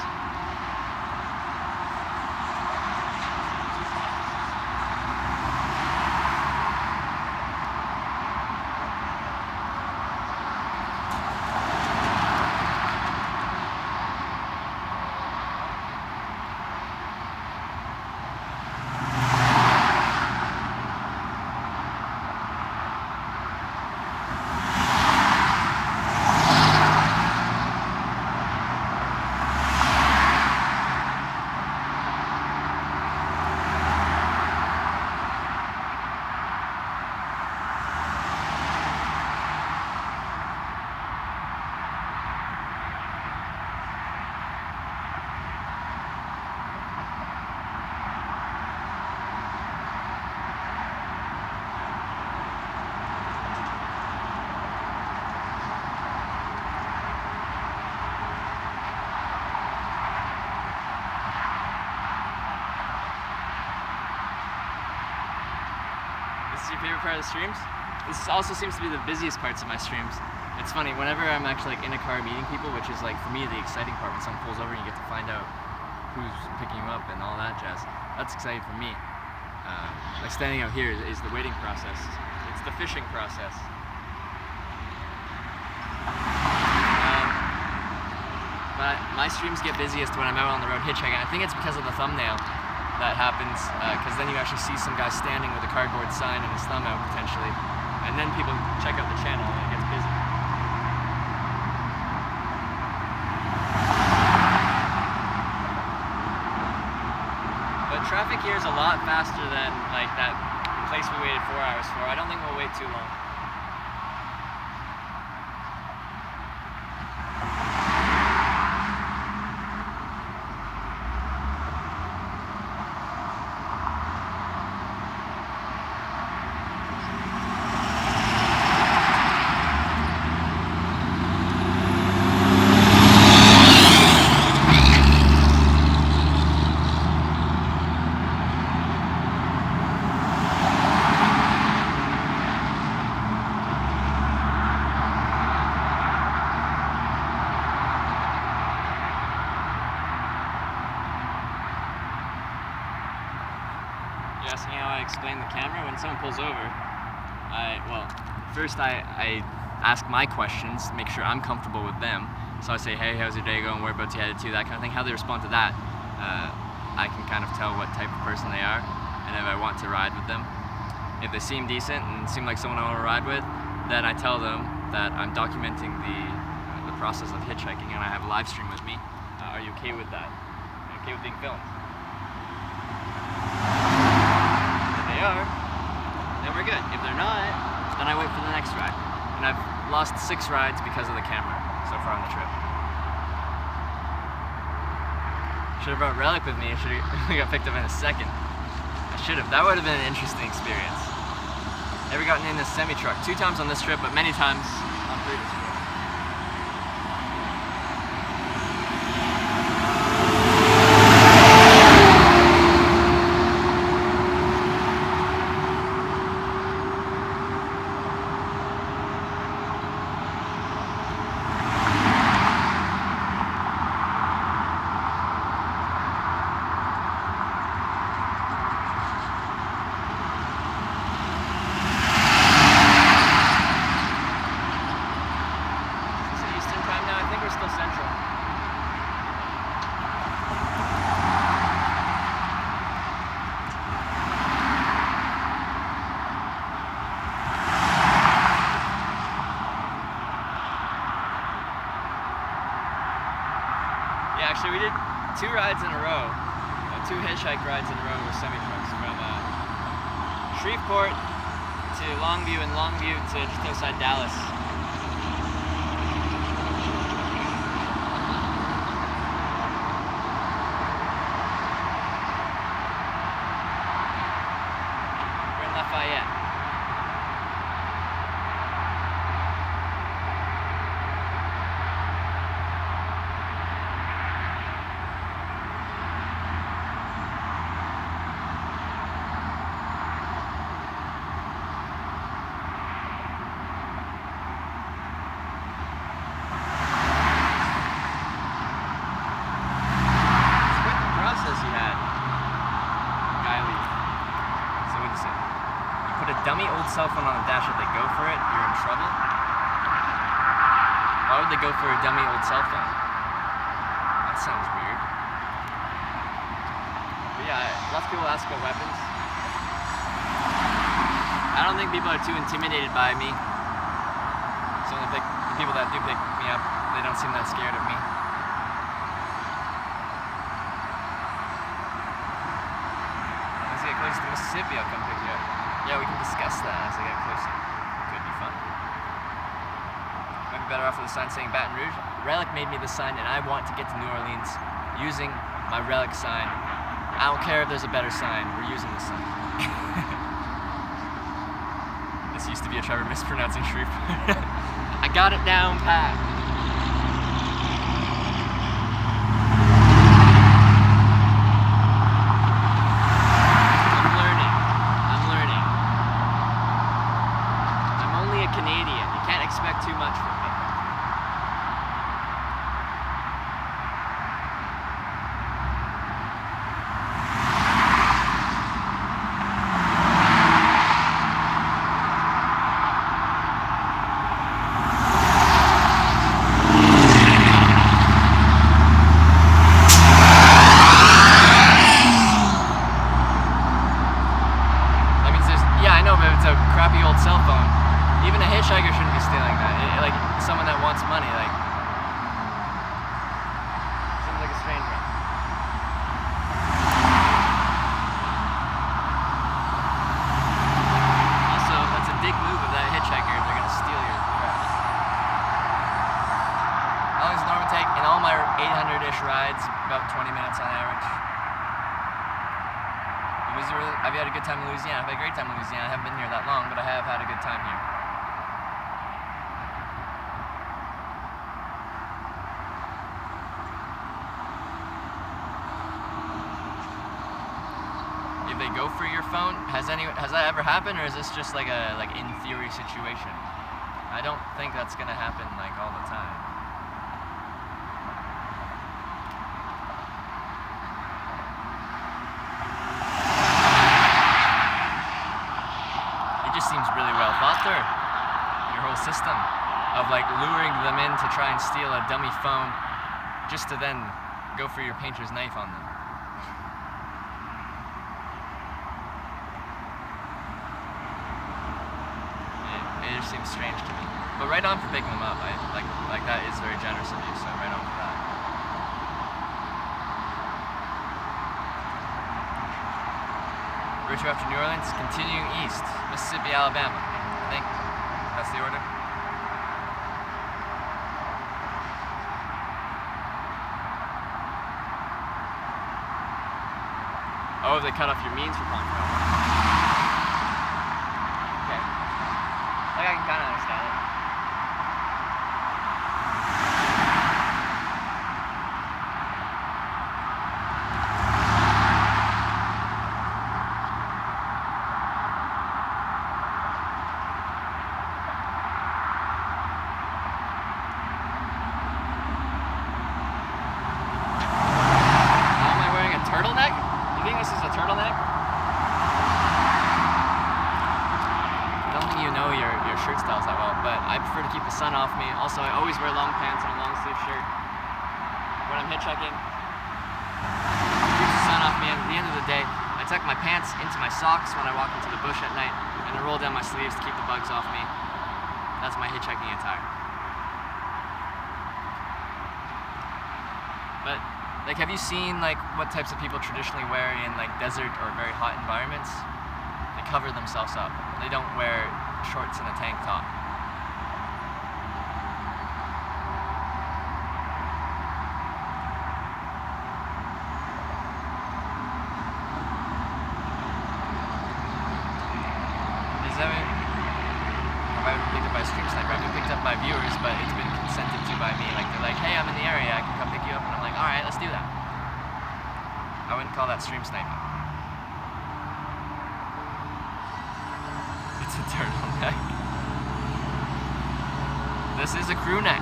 This is your favorite part of the streams? This also seems to be the busiest parts of my streams. It's funny, whenever I'm actually in a car meeting people, which is for me the exciting part when someone pulls over and you get to find out who's picking you up and all that jazz. That's exciting for me. Standing out here is the waiting process. It's the fishing process. But my streams get busiest when I'm out on the road hitchhiking. I think it's because of the thumbnail that happens, because then you actually see some guy standing with a cardboard sign and his thumb out potentially, and then people check out the channel and it gets busy. But traffic here is a lot faster than that place we waited 4 hours for. I don't think we'll wait too long. You're asking how I explain the camera? When someone pulls over, first I ask my questions, make sure I'm comfortable with them. So I say, hey, how's your day going? Whereabouts you headed to? That kind of thing. How they respond to that, I can kind of tell what type of person they are, and if I want to ride with them. If they seem decent and seem like someone I want to ride with, then I tell them that I'm documenting the process of hitchhiking and I have a live stream with me. Are you okay with that? Are you okay with being filmed? Are, then we're good. If they're not, then I wait for the next ride. And I've lost 6 rides because of the camera so far on the trip. Should have brought Relic with me. I should have got picked up in a second. I should have. That would have been an interesting experience. Never gotten in a semi-truck. 2 times on this trip, but many times on previous trips. Actually, we did 2 rides in a row, 2 hitchhike rides in a row with semi-trucks from Shreveport to Longview and Longview to just outside Dallas. We're in Lafayette. Put a dummy old cell phone on the dash. If they go for it, you're in trouble. Why would they go for a dummy old cell phone? That sounds weird. But yeah, lots of people ask about weapons. I don't think people are too intimidated by me. So the people that do pick me up, they don't seem that scared of me. As I get close to Mississippi, I'll come pick you up. Yeah, we can discuss that as I get closer. Could be fun. Might be better off with a sign saying Baton Rouge. Relic made me the sign, and I want to get to New Orleans using my Relic sign. I don't care if there's a better sign. We're using this sign. This used to be a Trevor mispronouncing Shreveport. I got it down pat. Canadian. You can't expect too much from me. That means there's, yeah, I know, but it's a crappy old cell phone. Even a hitchhiker shouldn't be stealing that. Like, someone that wants money, like... Seems like a strange one. Also, that's a dick move of that hitchhiker if they're gonna steal your crap. How long does it normally take? In all my 800-ish rides, about 20 minutes on average. Have you had a good time in Louisiana? I've had a great time in Louisiana. I haven't been here that long, but I have had a good time here. If they go for your phone, has that ever happened, or is this just like a in theory situation? I don't think that's gonna happen like all the time. It just seems really well thought through. Your whole system of like luring them in to try and steal a dummy phone, just to then go for your painter's knife on them. It just seems strange to me. But right on for picking them up. Like that is very generous of you, so right on for that. Route 2 after New Orleans, continuing east, Mississippi, Alabama. I think that's the order. Oh, they cut off your means for Poncho. I can kind of understand it. How am I wearing a turtleneck? You think this is a turtleneck? I don't think you know your shirt styles that well, but I prefer to keep the sun off me. Also, I always wear long pants and a long sleeve shirt when I'm hitchhiking. Keeps the sun off me, and at the end of the day, I tuck my pants into my socks when I walk into the bush at night, and I roll down my sleeves to keep the bugs off me. That's my hitchhiking attire. But Like, have you seen like what types of people traditionally wear in like desert or very hot environments? They cover themselves up. They don't wear shorts and a tank top. Have I ever picked up by a stream sniper? I've been picked up by viewers, but it's been consented to by me. Like, they're like, hey, I'm in the area, I can come pick you up. And I'm like, alright, let's do that. I wouldn't call that stream sniping. It's a turtleneck. This is a crew neck.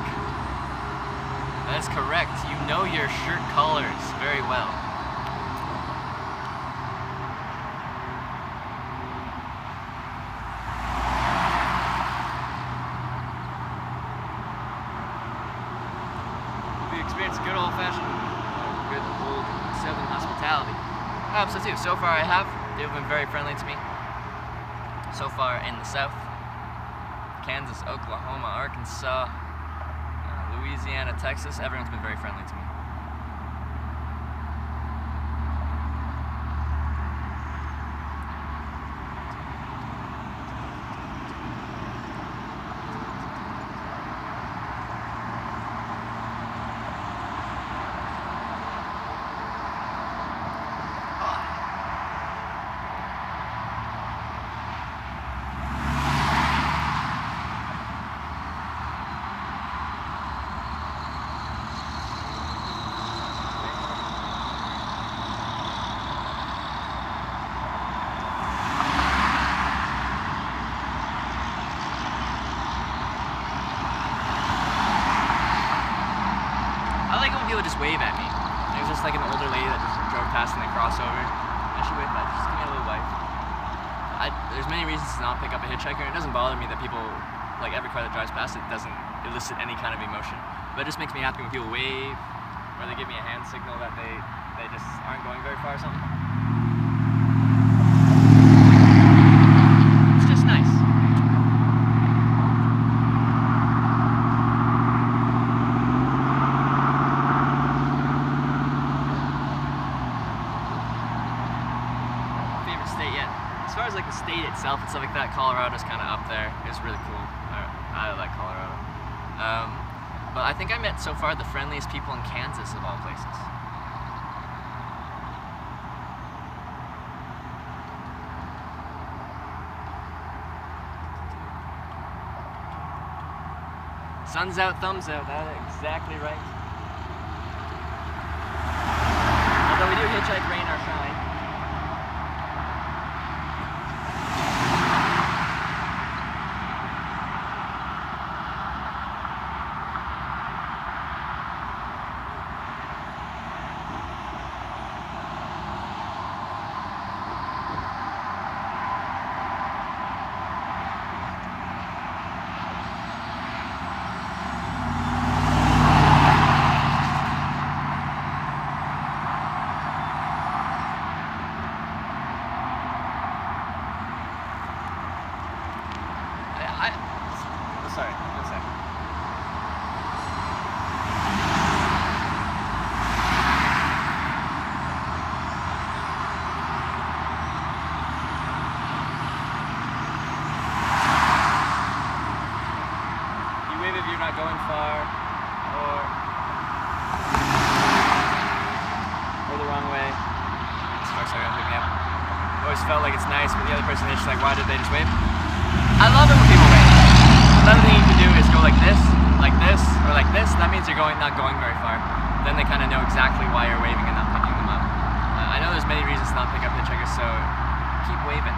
That is correct. You know your shirt colors very well. Experience good old-fashioned, good old Southern hospitality. I hope so too. So far I have. They've been very friendly to me. So far in the South, Kansas, Oklahoma, Arkansas, Louisiana, Texas, everyone's been very friendly to me. People just wave at me. It was just like an older lady that just drove past in the crossover, and she waved back. Just give me a little wave. There's many reasons to not pick up a hitchhiker. It doesn't bother me that people, like every car that drives past it, doesn't elicit any kind of emotion. But it just makes me happy when people wave, or they give me a hand signal that they just aren't going very far or something. It's just nice. As far as like the state itself and stuff like that, Colorado's kind of up there. It's really cool. I like Colorado. But I think I met so far the friendliest people in Kansas of all places. Sun's out, thumbs out. That's exactly right. Although we do hitchhike rain or shine. Sorry, one second. You wave if you're not going far, or the wrong way. This truck's not gonna pick me up. Always felt like it's nice, but the other person is just like, why did they just wave? I love it when people wave. Another thing you can do is go like this, or like this. That means you're not going very far. Then they kind of know exactly why you're waving and not picking them up. I know there's many reasons to not pick up hitchhikers, so keep waving.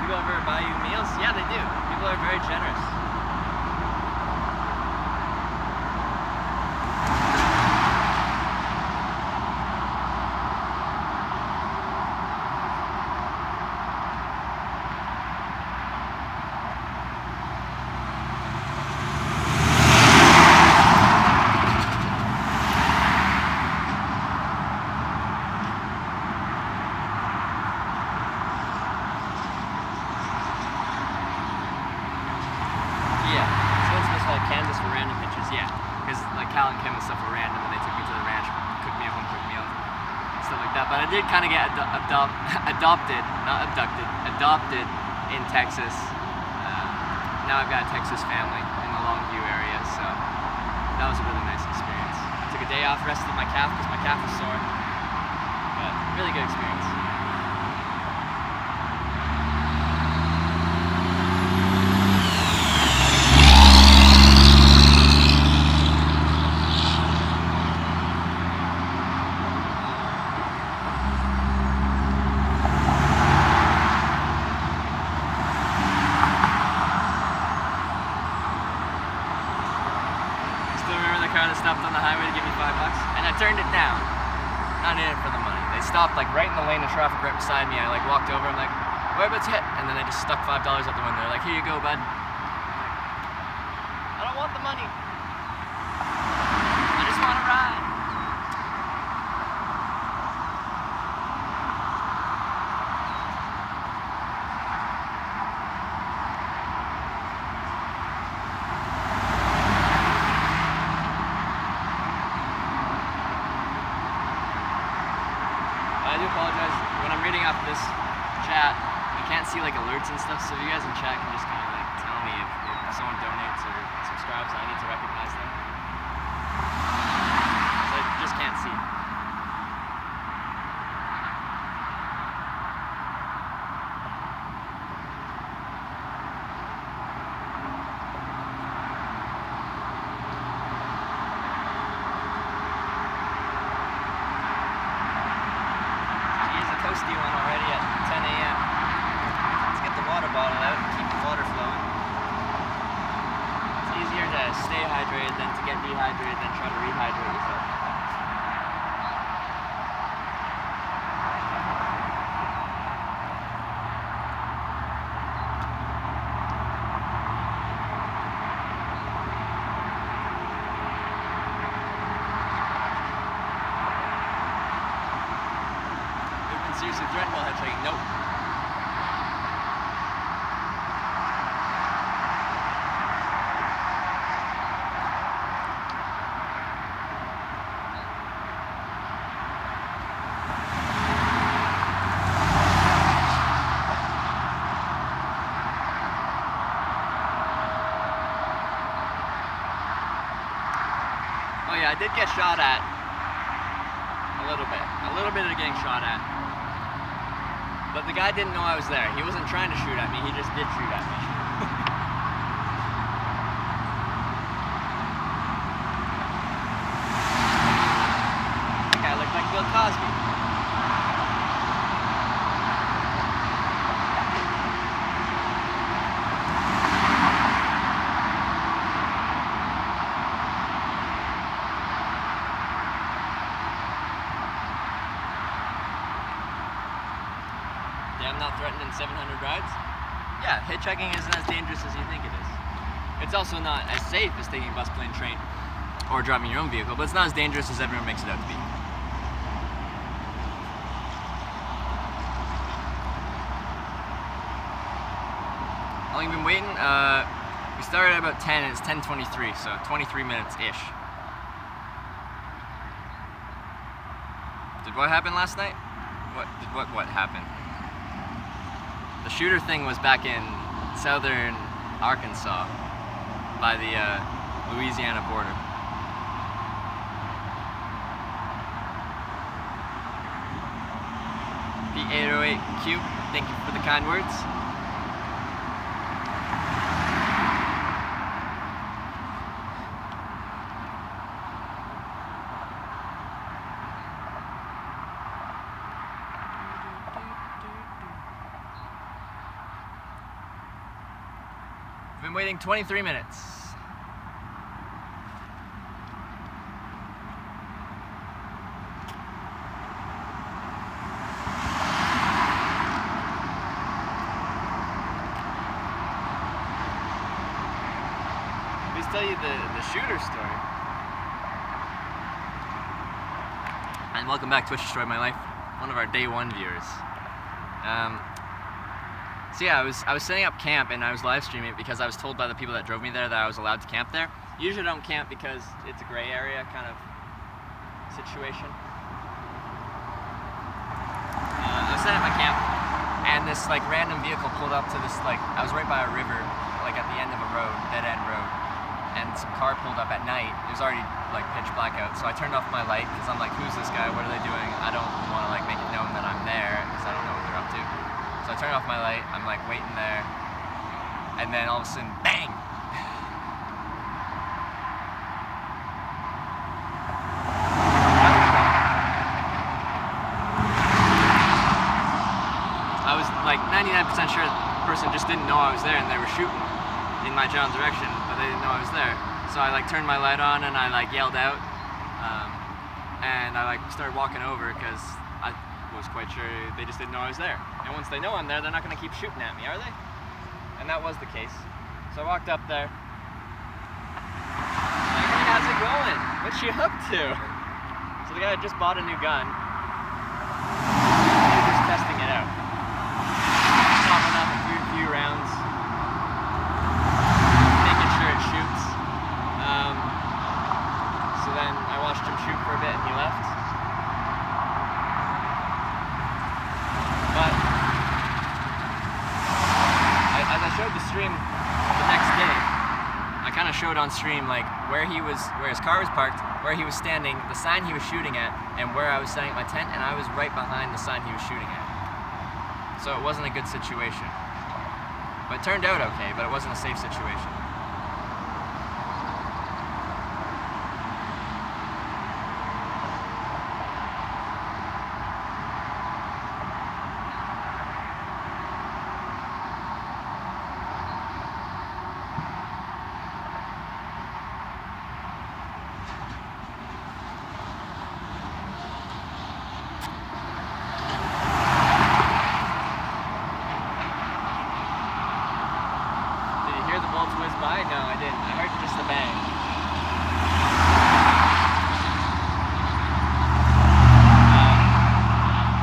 People ever buy you meals? Yeah, they do. People are very generous. stuff like that. But I did kind of get adopted in Texas. Now I've got a Texas family in the Longview area, so that was a really nice experience. I took a day off, rested my calf because my calf was sore. But really good experience. Car that stopped on the highway to give me $5, and I turned it down. Not in it for the money. They stopped like right in the lane of traffic right beside me. I like walked over. I'm like, whereabouts hit? And then they just stuck $5 out the window. They're like, here you go, bud. I don't want the money. I just want to ride. I do apologize, when I'm reading off this chat, you can't see like alerts and stuff, so if you guys in chat can just kind of like tell me if someone donates or subscribes, I need to recognize them. So I just can't see. Toasty one already at 10 a.m. Let's get the water bottle out and keep the water flowing. It's easier to stay hydrated than to get dehydrated than try to rehydrate yourself. Seriously threatened while hitchhiking? Nope. Oh yeah, I did get shot at. A little bit of getting shot at. But the guy didn't know I was there. He wasn't trying to shoot at me, he just did shoot at me. That guy looked like Bill Cosby. Yeah, I'm not threatened in 700 rides? Yeah, hitchhiking isn't as dangerous as you think it is. It's also not as safe as taking a bus, plane, train, or driving your own vehicle, but it's not as dangerous as everyone makes it out to be. How long have you been waiting? We started at about 10 and it's 10:23, so 23 minutes-ish. Did what happen last night? What happened? The shooter thing was back in southern Arkansas by the Louisiana border. P808Q, thank you for the kind words. I've been waiting 23 minutes. Let me tell you the shooter story. And welcome back to Twitch Destroyed My Life, one of our day one viewers. So yeah, I was setting up camp and I was live streaming it because I was told by the people that drove me there that I was allowed to camp there. Usually I don't camp because it's a gray area kind of situation. and this like random vehicle pulled up to this like, I was right by a river, like at the end of a road, dead end road, and some car pulled up at night. It was already like pitch black out, so I turned off my light because I'm like, who's this guy? What are they doing? I don't want to like make it known that I'm there because I don't know what they're up to. So I turned off my light. I'm like waiting there, and then all of a sudden, bang! I was like 99% sure the person just didn't know I was there and they were shooting in my general direction, but they didn't know I was there. So I like turned my light on and I like yelled out, and I like started walking over because I was quite sure they just didn't know I was there. And once they know I'm there, they're not going to keep shooting at me, are they? And that was the case. So I walked up there. Like, hey, how's it going? What you up to? So the guy had just bought a new gun. He was just testing it out. Popping up a few rounds, making sure it shoots. So then I watched him shoot for a bit and he left. But as I showed the stream the next day, I kind of showed on stream like where his car was parked, where he was standing, the sign he was shooting at, and where I was setting up my tent, and I was right behind the sign he was shooting at. So it wasn't a good situation. But it turned out okay, but it wasn't a safe situation. Whiz by? No, I didn't. I heard just the bang.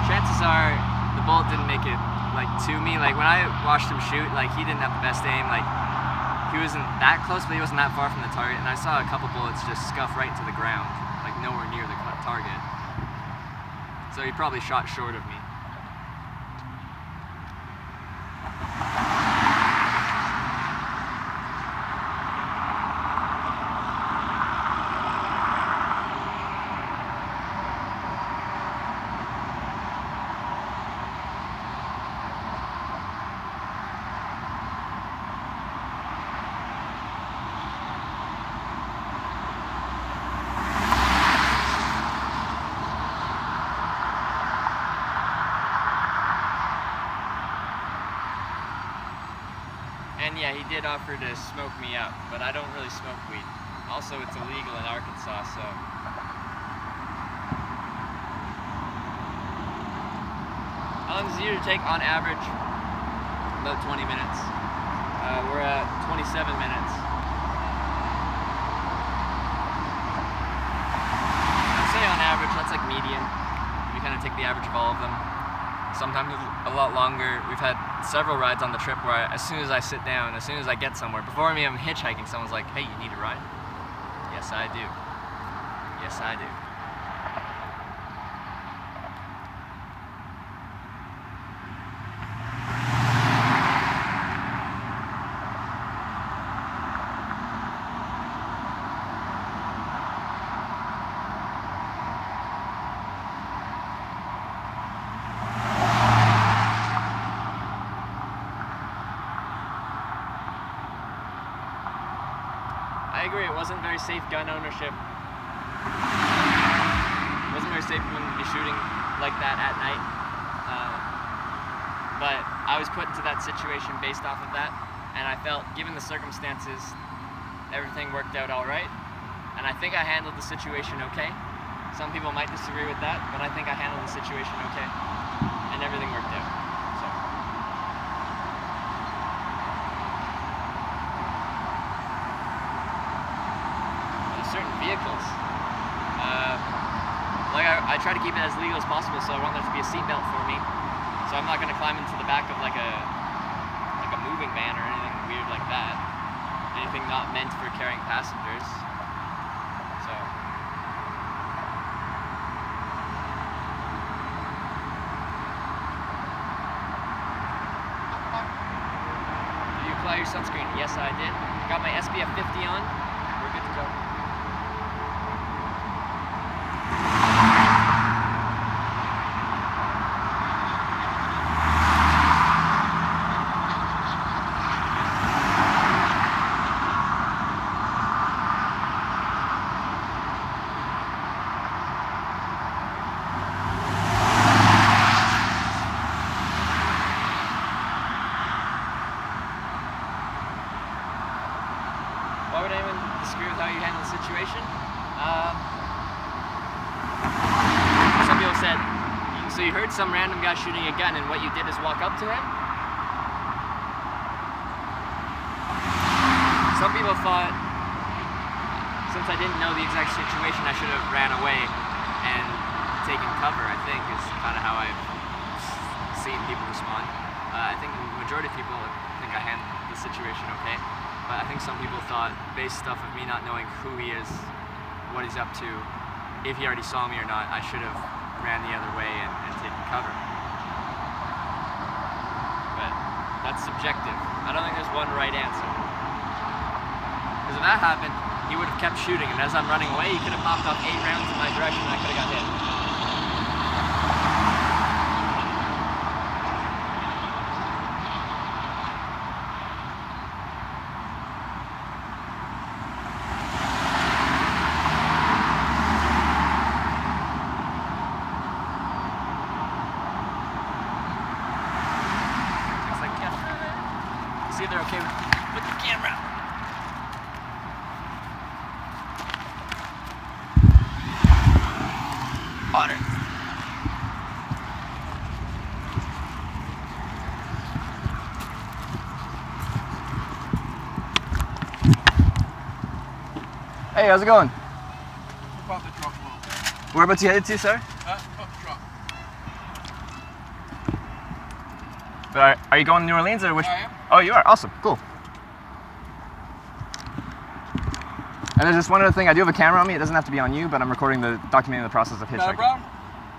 Chances are the bullet didn't make it like to me. Like when I watched him shoot, like he didn't have the best aim. Like he wasn't that close, but he wasn't that far from the target. And I saw a couple bullets just scuff right to the ground, like nowhere near the target. So he probably shot short of me. And yeah, he did offer to smoke me up, but I don't really smoke weed. Also, it's illegal in Arkansas, so. How long does it usually take on average? About 20 minutes. We're at 27 minutes. I'd say on average, that's like median. We kind of take the average of all of them. Sometimes a lot longer. We've had several rides on the trip where as soon as I sit down, as soon as I get somewhere, before me I'm hitchhiking, someone's like, hey, you need a ride? Yes, I do. Yes, I do. I agree, it wasn't very safe gun ownership. It wasn't very safe for them to be shooting like that at night. But I was put into that situation based off of that, and I felt, given the circumstances, everything worked out all right. And I think I handled the situation okay. Some people might disagree with that, but I think I handled the situation okay. And everything worked out. Certain vehicles. Like I try to keep it as legal as possible, so I want there to be a seatbelt for me. So I'm not going to climb into the back of like a moving van or anything weird like that. Anything not meant for carrying passengers. So. buy your sunscreen? Yes, I did. Got my SPF 50 on. We're good to go. Why would anyone disagree with how you handle the situation? Some people said, so you heard some random guy shooting a gun and what you did is walk up to him? Some people thought, since I didn't know the exact situation, I should have ran away and taken cover, I think, is kind of how I've seen people respond. I think the majority of people think I handled the situation okay. But I think some people thought, based off of me not knowing who he is, what he's up to, if he already saw me or not, I should have ran the other way and taken cover. But that's subjective. I don't think there's one right answer. Because if that happened, he would have kept shooting, and as I'm running away, he could have popped off 8 rounds in my direction and I could have got hit. See if they're okay with the camera. Water. Hey, how's it going? About the truck load. Whereabouts you headed to, sir? About the truck. But are you going to New Orleans or which? I am. Oh, you are? Awesome. Cool. And there's just one other thing. I do have a camera on me. It doesn't have to be on you, but I'm recording documenting the process of hitchhiking. Not a problem.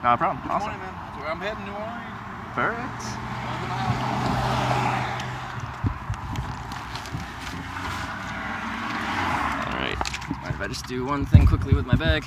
Not a problem. Good Awesome. morning, man. That's where I'm heading, New Orleans. Perfect. All right. Mind if I just do one thing quickly with my bag?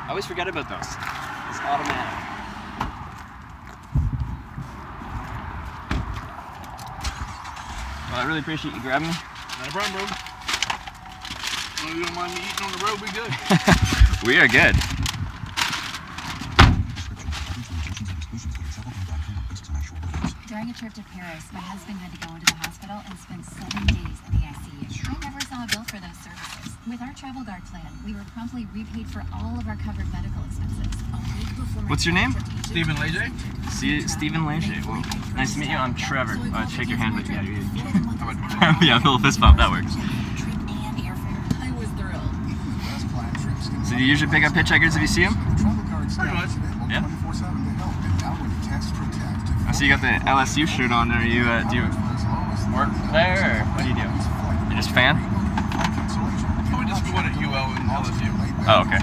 I always forget about those. It's automatic. Well, I really appreciate you grabbing me. Not a problem, bro. Well, you don't mind me eating on the road, we good. We are good. During a trip to Paris, my husband had to go into the hospital and spend 7 days in the ICU. I never saw a bill for those services. With our travel guard plan, we were promptly repaid for all of our covered medical expenses. A week before my What's your name? trip to Egypt, Stephen Leger. See, Stephen Leger. Well, nice to meet you. I'm Trevor. Shake your hand, but yeah, you How about yeah, a little fist bump. That works. trip and airfare. I was thrilled. So do you usually pick up hitchhikers if you see them? Pretty much. Yeah. I see you got the LSU shirt on there. You do you work there, or what do you do? You're just a fan? We just won at UL and LSU. Oh, okay.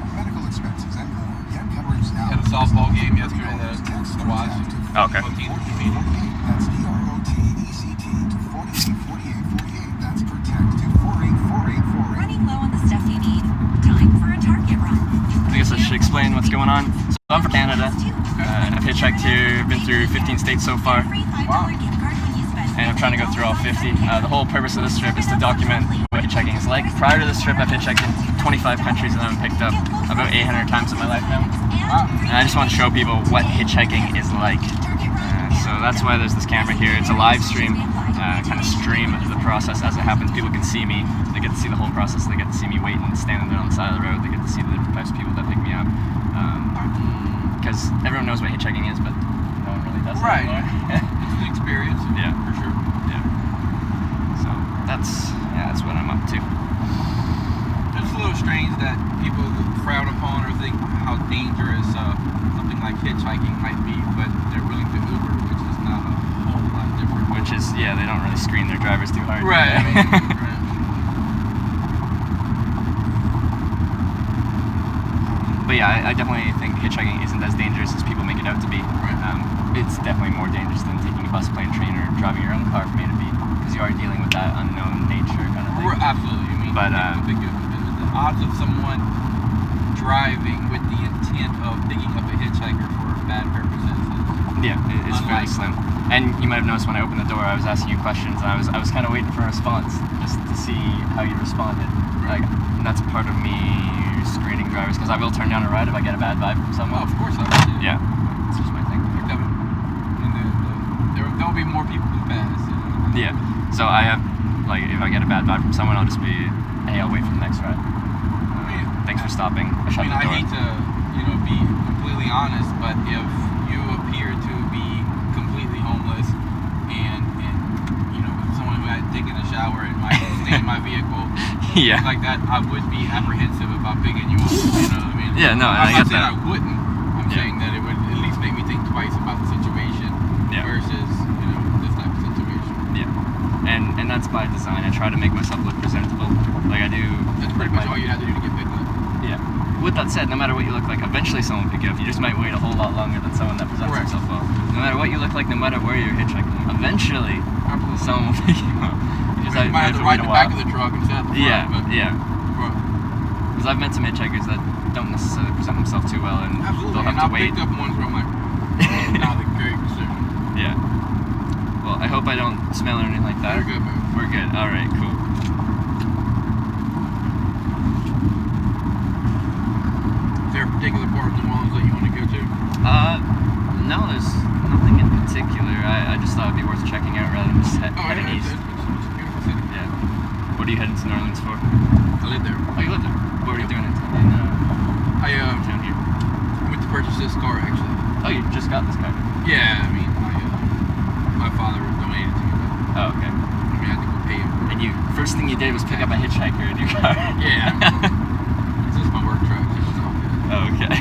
Had a softball game yesterday that I watched. Oh, okay. Both teams were competing. Running low on the stuff you need. Time for a Target run. I guess I should explain what's going on. So I'm from Canada. I've hitchhiked here, been through 15 states so far, and I'm trying to go through all 50. The whole purpose of this trip is to document what hitchhiking is like. Prior to this trip, I've hitchhiked in 25 countries and I've picked up about 800 times in my life now. And I just want to show people what hitchhiking is like. So that's why there's this camera here. It's a live stream, kind of stream the process as it happens. People can see me. They get to see the whole process. They get to see me waiting, standing there on the side of the road. They get to see the different types of people that pick me up. Because everyone knows what hitchhiking is, but no one really does it Right. anymore. It's an experience. Yeah. For sure. Yeah. So that's what I'm up to. Just a a little strange that people frown upon or think how dangerous something like hitchhiking might be, but they're willing to Uber, which is not a whole lot different. Which is, yeah, they don't really screen their drivers too hard. Right. I mean, right. But yeah, I definitely think hitchhiking isn't as dangerous as people make it out to be. Right. It's definitely more dangerous than taking a bus, plane, train, or driving your own car from A to B, because you are dealing with that unknown nature kind of thing. Absolutely. I mean, But, the odds of someone driving with the intent of picking up a hitchhiker for bad purposes is Yeah, it's fairly slim. And you might have noticed when I opened the door, I was asking you questions, and I was kind of waiting for a response, just to see how you responded. Like, and that's part of me screening drivers, because I will turn down a ride if I get a bad vibe from someone. Oh, of course I would. Yeah, it's just my thing. There'll be more people who pass. Yeah, so I have, like, if I get a bad vibe from someone, I'll just be, hey, I'll wait for the next ride. Thanks for stopping. I shut the door. I hate to, be completely honest, but if you appear to be completely homeless and someone who had taken a shower and might stay in my vehicle, Yeah. things like that, I would be apprehensive about picking you up. You know what I mean? Yeah, no, I'm I not get saying that. I wouldn't. I'm saying that it would at least make me think twice about the situation versus, this type of situation. Yeah. And that's by design. I try to make myself look presentable. Like I do. That's pretty much all you have to do to get picked up. Yeah. With that said, no matter what you look like, eventually someone will pick you up. You just might wait a whole lot longer than someone that presents Correct. himself well. No matter what you look like, no matter where you're hitchhiking, eventually Absolutely. someone will pick you up. You might have to ride the back of the truck instead of the front. Yeah, but, yeah. Because I've met some hitchhikers that don't necessarily present themselves too well, and Absolutely. they'll have And to I've wait. picked up ones where I'm like, not a great decision. Yeah. Well, I hope I don't smell or anything like that. You're good, man. We're good. All right. Cool. Is there a particular part of New Orleans that you want to go to? No, there's nothing in particular. I just thought it'd be worth checking out rather than just heading east. It's a beautiful city. Yeah. What are you heading to New Orleans for? I live there. Oh, you live there. What are you doing in I town here? went to purchase this car actually. Oh, you just got this car. Yeah, I mean, my father donated to me, but Oh, okay. I had to go pay him for it. And you first thing you did was pick up a hitchhiker in your car. Yeah. It's just my work truck. It's all good. Oh, okay.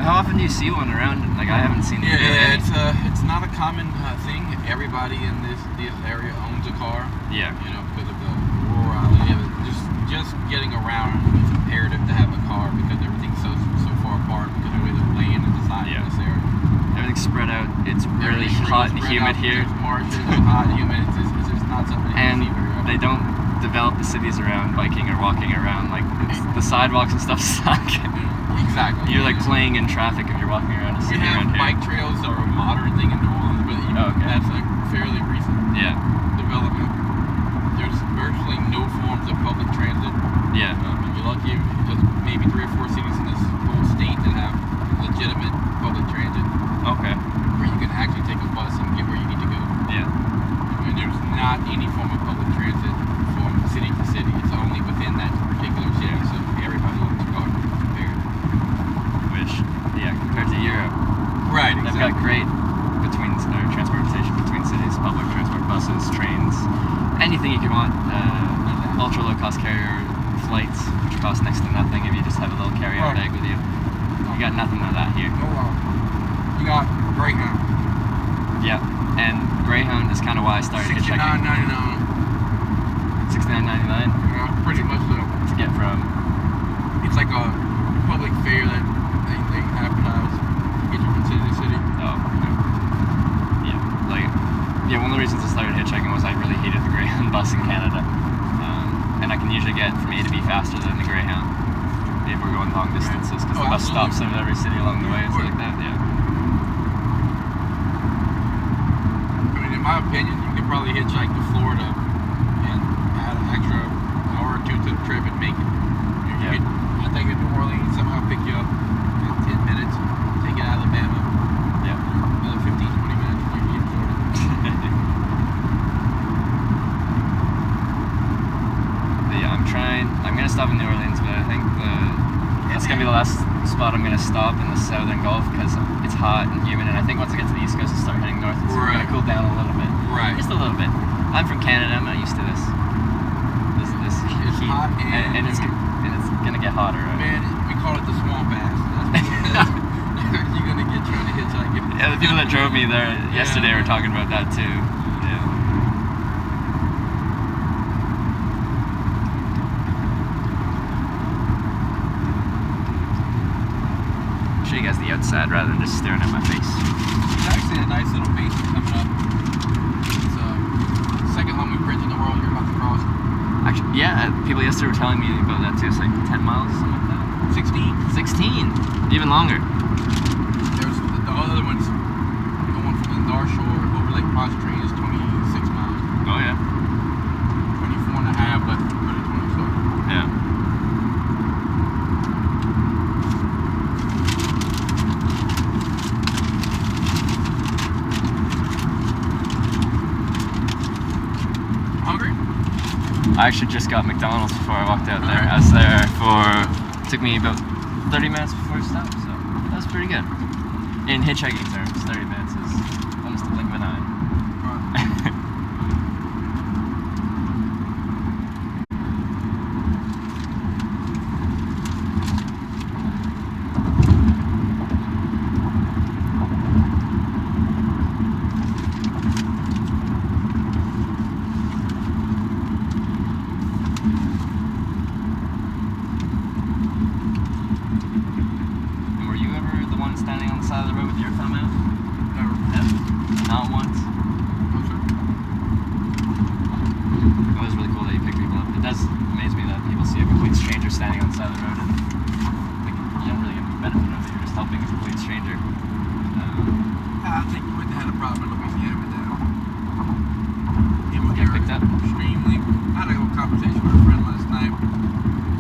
How often do you see one around? Like I haven't seen. Yeah, it's not a common thing. Everybody in this area owns a car. Yeah. Because of the rurality of it. Just getting around, it's imperative to have a car because everything's so far apart because of the way the land is designed in this area. Everything's spread out. It's really hot and humid here. It's marshes, it's hot, humid. It's just not something you And can see very often. they don't develop the cities around biking or walking around. Like the sidewalks and stuff suck. Exactly. You're like playing in traffic if you're walking around a We city have around here. bike trails that are a modern thing in New Orleans, but that's like fairly recent Yeah. development. There's virtually no forms of public transit. Yeah. You're lucky just maybe 3 or 4 cities in this whole state that have legitimate public transit Okay. where you can actually take a bus and get where you need to go. Yeah. And there's not any form of public transit from city to city. It's only within that particular city, so everybody owns a car compared. Which, yeah, compared to Europe, Right, they've got great transportation between cities, public transport, buses, trains, anything you could want. Ultra low cost carrier flights, which cost next to nothing if you just have a little carry-on bag with you. You got nothing of that here. You got Greyhound. Yeah, and Greyhound is kind of why I started hitchhiking. $69.99. $69.99 Yeah, pretty much so. to get from. It's like a public fare that they advertise. Get you from city to city. Oh, yeah, one of the reasons I started hitchhiking was I really hated the Greyhound bus in Canada. And I can usually get from A to B faster than the Greyhound if we're going long distances, because the bus stops in every city along the way and stuff like that, yeah. I mean, in my opinion, you could probably hitchhike to Florida and add an extra hour or 2 to the trip and make it. I take it to New Orleans, somehow pick you up in 10 minutes, take it out of Alabama. Yeah. Another 15, 20 minutes, and you're in Florida. But yeah, I'm gonna stop in New Orleans, but I think that's gonna be the last spot I'm gonna stop in the Southern Gulf, because it's hot and humid, and I think once I get to the East Coast and start heading north, it's going to cool down a little bit. Right. Just a little bit. I'm from Canada. I'm not used to this. This It's heat, hot and it's gonna get hotter. Right? Man, we call it the swamp ass. That's what it is. You're gonna get trying to hitchhike. Yeah, the people that drove me there yesterday were talking about that too. Yeah. Show you guys the outside rather than just staring at my face. It's actually a nice little basement coming up. It's the second longest bridge in the world you're about to cross. Actually, yeah, people yesterday were telling me about that too. It's like 10 miles, something like that. 16. 16, even longer. There's the other one's going from the North Shore over Lake Pontchartrain is 26 miles. Oh yeah. 24 and a half, but put it 20 so. Yeah. Hungry? I actually just got McDonald's before I walked out there. I was there took me about 30 minutes before we stopped, so that was pretty good. In hitchhiking terms, 30 minutes is almost a blink of an eye. Were you ever the one standing on the side of the road with your thumb out? Never. Never. Not once. No, sir. It was really cool that you pick people up. It does amaze me that people see a complete stranger standing on the side of the road and like, you don't really get the benefit of it. You're just helping a complete stranger. I think we wouldn't have had a problem in Louisiana with that. People Get here picked up? extremely. I had a little conversation with a friend last night.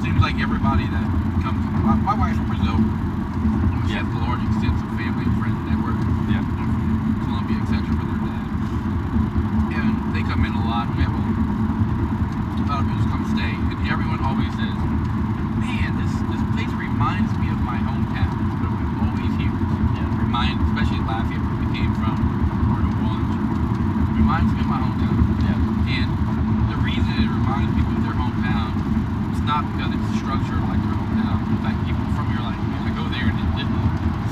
Seems like everybody that comes. My wife's from Brazil. She has a large extensive family and friend network. Yeah. From Colombia, etc. for their dad. And they come in a lot. We have a lot of people just come stay. And everyone always says, man, this place reminds me of my hometown. That's what we always hear. Yeah. Especially Lafayette, where we came from, or New Orleans. Reminds me of my hometown. Yeah. And the reason it reminds people of their hometown is not because it's structured like their hometown. In fact, people from your like, I go there and it didn't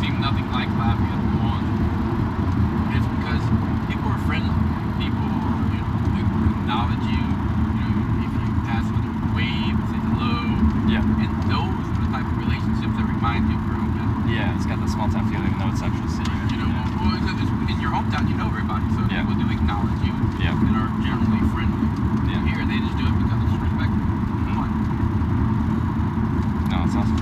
seem nothing like Lafayette or New Orleans. It's because people are friendly. People, they acknowledge you. If you pass with a wave, say hello. Yeah. And those are the type of relationships that remind you of your hometown. Yeah, it's got that small town feeling even though it's actually a city. Right? Well, it's in your hometown, you know everybody, so Yeah. people do acknowledge you Yeah. and are generally friendly. Yeah. Here, they just do it because it's respectful. Fun. No, it's awesome.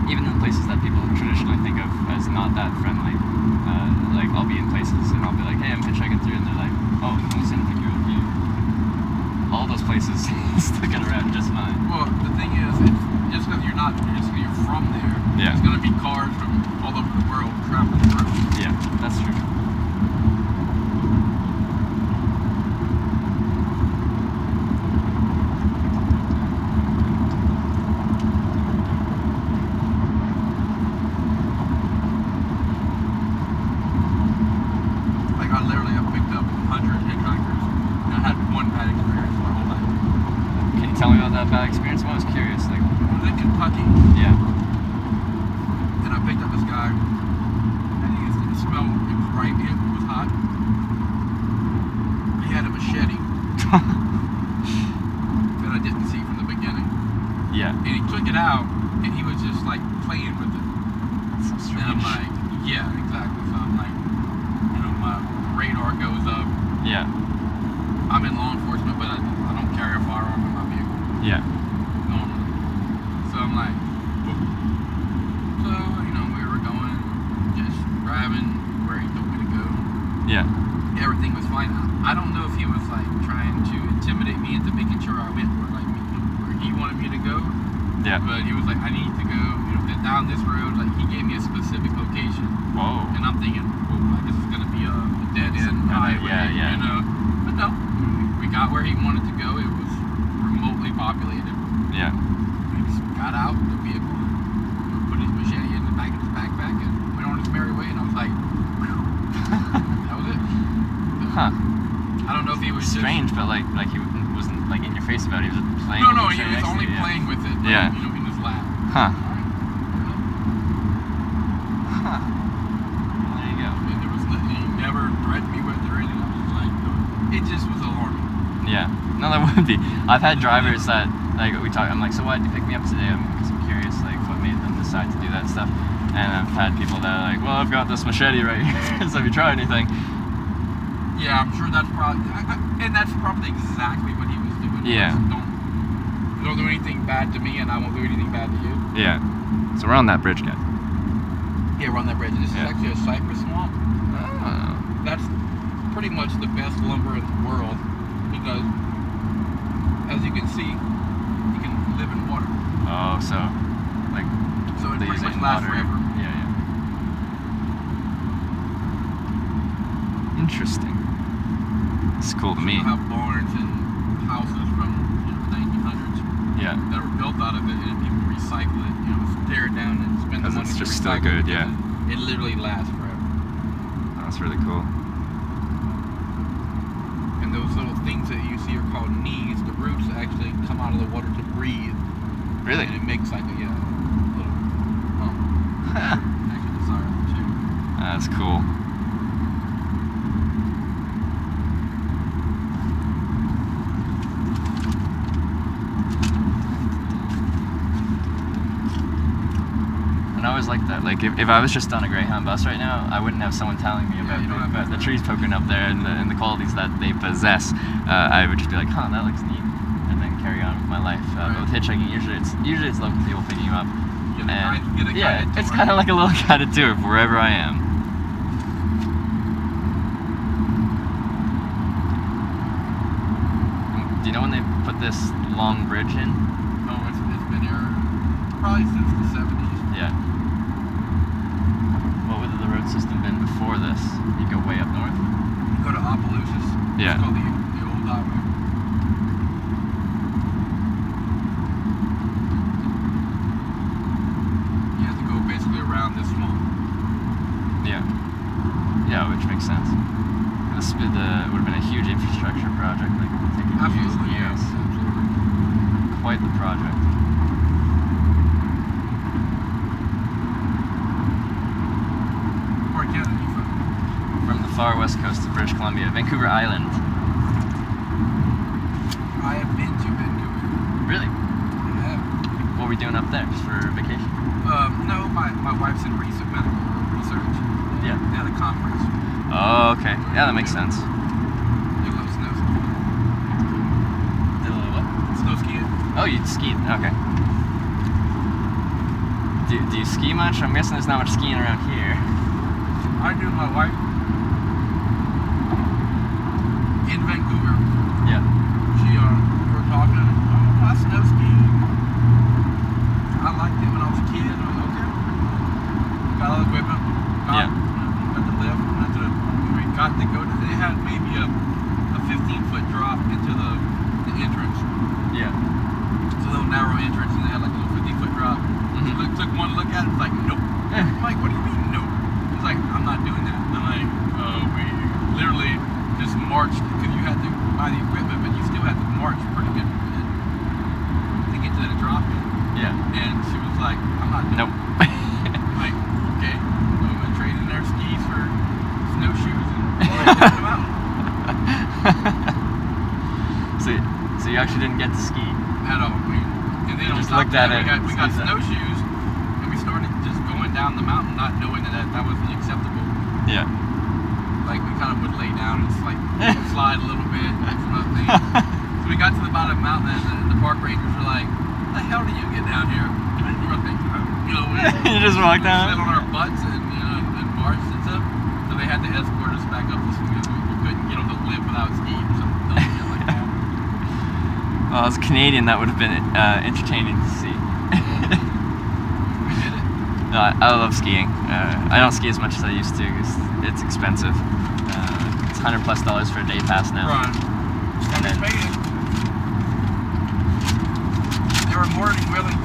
Even in places that people traditionally think of as not that friendly, like I'll be in places and I'll be like, hey, I'm hitchhiking through, and they're like, oh, I'm just gonna pick you up here. All those places still get around just fine. Well, the thing is, it's just because you're from there, Yeah. there's going to be cars from all over the world traveling through. Yeah, that's true. Like, I literally have picked up 100 hitchhikers, and I had one bad experience my whole life. Can you tell me about that bad experience? I'm always curious. Like, I was in Kentucky, yeah. and I picked up this guy, and it smelled, it was right, it was hot. He had a machete that I didn't see from the beginning. Yeah. And he took it out, and he was just like playing with it. That's so strange. And I'm like, yeah, exactly. So I'm like, my radar goes up. Yeah. I'm in law enforcement, but I don't carry a firearm in my vehicle Yeah. normally. So I'm like, whoop. So, we were going, just driving where he told me to go. Yeah. Everything was fine. I don't know if he was like trying to intimidate me into making sure I went where he wanted me to go. Yeah. But he was like, I need to go, down this road. Like, he gave me a specific location. Whoa. And I'm thinking, typical, like this is gonna be a dead end highway, yeah. But no, we got where he wanted to go. It was remotely populated. Yeah. He just got out the vehicle, put his machete in the back of his backpack, and went on his merry way. And I was like, that was it. Huh. I don't know if he was Strange, but like he wasn't like in your face about it. He was just playing. No, with he the was next to only you, playing with it. Like, Yeah. in his lap. Huh. All right. Huh. There you go. And there was nothing, he never threatened me with it or anything. I was just like, it just was alarming. Yeah. No, that would be. I've had drivers that like we talk. I'm like, so why did you pick me up today? Because I'm curious, like what made them decide to do that stuff. And I've had people that are like, well, I've got this machete right here. So have you tried anything? Yeah, I'm sure that's probably, and that's probably exactly what he was doing. Yeah. Don't do anything bad to me, and I won't do anything bad to you. Yeah. So we're on that bridge, guys. Yeah, we're on that bridge. This is Yeah. actually a cypress swamp. Oh. That's pretty much the best lumber in the world because, as you can see, you can live in water. Oh, so like So it they pretty use much like lasts water. forever. Yeah. Interesting. It's cool to me. You'll have barns and houses from the 1900s Yeah. that were built out of it, and people recycle it. Tear it down and spend the 'Cause money it's to just still recycle good, it yeah. because It literally lasts forever. That's really cool. And those little things that you see are called knees. The roots actually come out of the water to breathe. Really? And it makes like a little actually the siren too. That's cool. And I always like that. Like if I was just on a Greyhound bus right now, I wouldn't have someone telling me about, you don't have about the that. trees poking up there and the qualities that they possess. I would just be like, huh, that looks neat, and then carry on with my life. But with hitchhiking, usually it's local people picking you up. Get a And guided yeah, tour. it's kind of like a little guided tour for wherever I am. Do you know when they put this long bridge in? Oh, it's been here probably since the 70s. Yeah. What would the road system been before this? You go way up north? You go to Opelousas. Yeah. It's called the old highway. You have to go basically around this swamp. Yeah. Yeah, which makes sense. This would have been a huge infrastructure project. Like it would take years and Absolutely, years. yes. Absolutely. Quite the project. Where Canada you from? From the far west coast of British Columbia, Vancouver Island. I have been to Vancouver. Really? I have. What were we doing up there? Just for vacation? No, my wife's in recent medical research. Yeah. They had a conference. Oh, okay. Yeah, that makes sense. They love snow skiing. Did a little what? Snow skiing? Oh, you skied. Okay. Do you ski much? I'm guessing there's not much skiing around here. I do my wife in Vancouver. Yeah. She we were talking. Oh, I snow skied. I liked it when I was a kid. I was okay. Got all the equipment. Yeah. Got the lift. We got to go to. They had maybe a 15-foot drop into the entrance. Yeah. It's a little narrow entrance, and they had like a little 15-foot drop. Mhm. She took one look at it. Was like, nope. I'm like, what do you mean, nope? He's like, I'm not doing that. I'm like, we literally just marched because you had to buy the equipment, but you still had to march pretty good to get to the drop in. Yeah. And she was like, I'm not doing Nope. it. I'm like, okay, so I'm gonna trade in their skis for snowshoes and go down the mountain. So you actually didn't get to ski. At all. And then on Just top looked of at that, it we and got skis up. snowshoes, and we started just going down the mountain, not knowing that wasn't acceptable. Yeah. Like we kind of would lay down and just like slide a little bit, and some other things. So we got to the bottom of the mountain, and the park rangers were like, "The hell did you get down here?" And we were thinking, You just walked we down? sat on our butts and and marched and stuff. So they had to escort us back up the ski. We couldn't get on the lift without skiing or something dumb shit like that. Well, as a Canadian, that would have been entertaining to see. We did it. No, I love skiing. I don't ski as much as I used to. 'Cause it's expensive. It's $100+ for a day pass now. Right. And then, they were more than willing to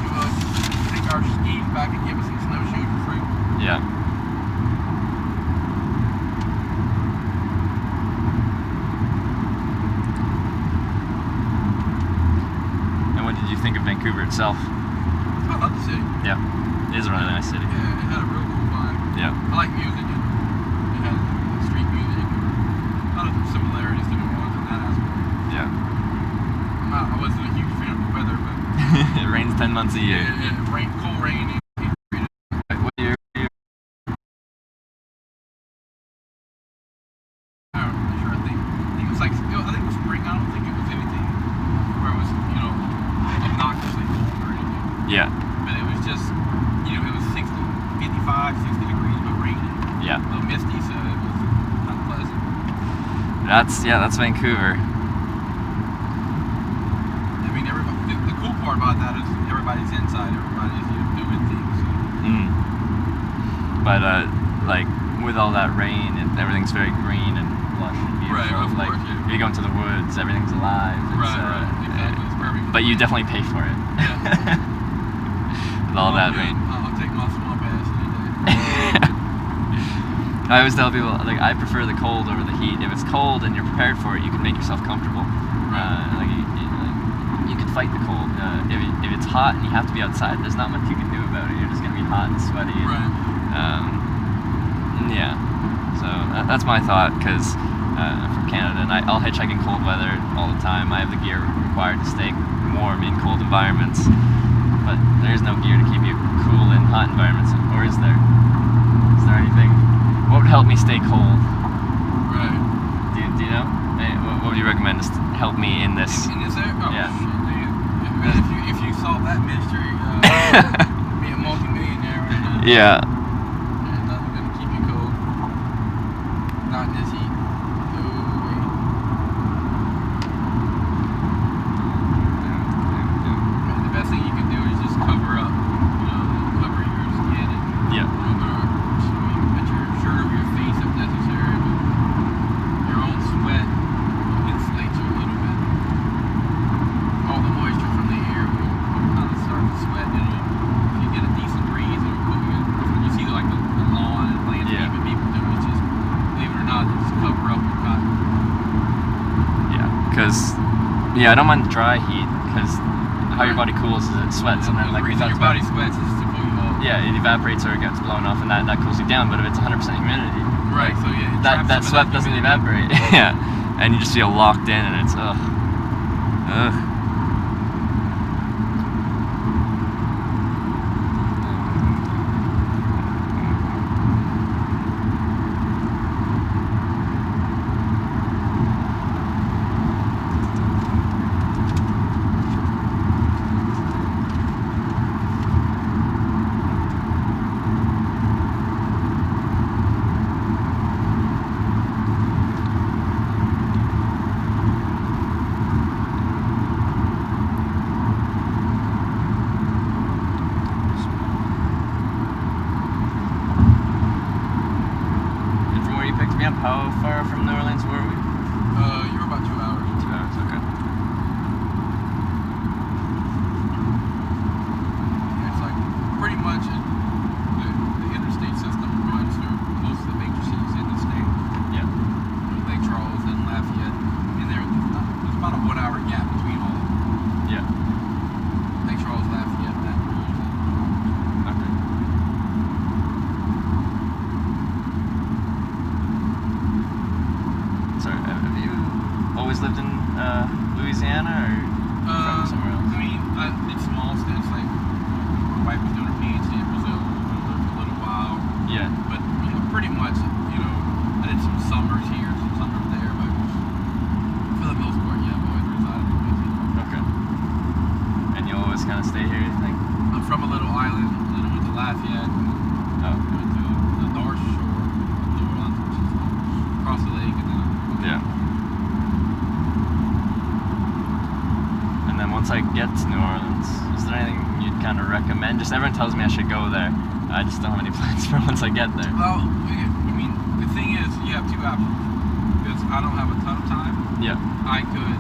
take our skis back and give us some snowshoes for free. yeah. And what did you think of Vancouver itself? I love the city. Yeah, it is a really nice city. Yeah, it had a real cool vibe. Yeah. I like music. It had street music. A lot of similarities to New Orleans in that aspect. Yeah. I wasn't a huge fan of the weather, but It rains 10 months a year. cold rain. What year? I'm not sure. I think it was like, I think it was spring. I don't think it was anything where it was, obnoxiously cold or anything. Yeah. But it was just, it was 55, 60 degrees, but raining. Yeah. A little misty, so it was unpleasant. That's Vancouver. I mean, everybody. The cool part about that is everybody's inside. Everybody's doing things. But like with all that rain, everything's very green and lush and beautiful. Right, of like course, yeah. you go into the woods, everything's alive. It's, Right. Exactly. It's perfect. But you definitely pay for it. Yeah. With all that Yeah, rain. I'll take my swamp ass any day. I always tell people, like, I prefer the cold over the heat. If it's cold and you're prepared for it, you can make yourself comfortable. You can fight the cold. If it's hot and you have to be outside, there's not much you can do about it. You're just gonna be hot and sweaty. Right. Yeah. So that's my thought, because from Canada, and I'll hitchhike in cold weather all the time. I have the gear required to stay warm in cold environments, but there's no gear to keep you cool in hot environments, or is there? Is there anything? What would help me stay cold? Right. Do you know? Hey, what would you recommend to help me in this? And is there? Oh, Yeah. shit, dude. If you solve that mystery, be a multi-millionaire right now. Yeah. There's nothing gonna keep you cold. Not in this heat. No way. I mean, the best thing you can do is just cover up. Cover your skin and Yeah. put your shirt over your face if necessary. But your own sweat insulates you a little bit. All the moisture from the air will kind of start to sweat. If you get a decent breeze, it'll cool you. That's when you see like the lawn and landscaping people do. It's just, believe it or not, they just cover up with cotton. Yeah. Because I don't mind the dry heat, because how your body cools is it sweats, and then the like we reason talked your about. body sweats is to cool you off. Yeah, it evaporates or it gets blown off, and that cools you down. But if it's 100% humidity, Right. So yeah, it traps that some sweat of doesn't humidity. evaporate. Yeah, and you just feel locked in, and it's ugh. And from where you picked me up, how far from New Orleans were we? You were about 2 hours. 2 hours. Okay. It's like pretty much the interstate system runs through most of the major cities in the state. Yeah. Lake Charles and Lafayette. And there's about a 1 hour gap between all of them. Yeah. Lake Charles, Lafayette, Baton Rouge. Okay. Sorry, have you always lived in Louisiana, or from somewhere else? I mean, I did small stints. Like my wife was doing her PhD in Brazil for a little while. Yeah. But pretty much, I did some summers here, some summers there. But for the most part, yeah, I've always resided in Louisiana. Okay. And you always kind of stay here, you think? I'm from a little island, and then I went to Lafayette, and Oh. went to the North Shore of New Orleans, which is across the lake, and then Yeah. And then once I get to New Orleans, is there anything you'd kind of recommend? Just everyone tells me I should go there. I just don't have any plans for once I get there. Well, I mean, the thing you have two options. Because I don't have a ton of time. Yeah. I could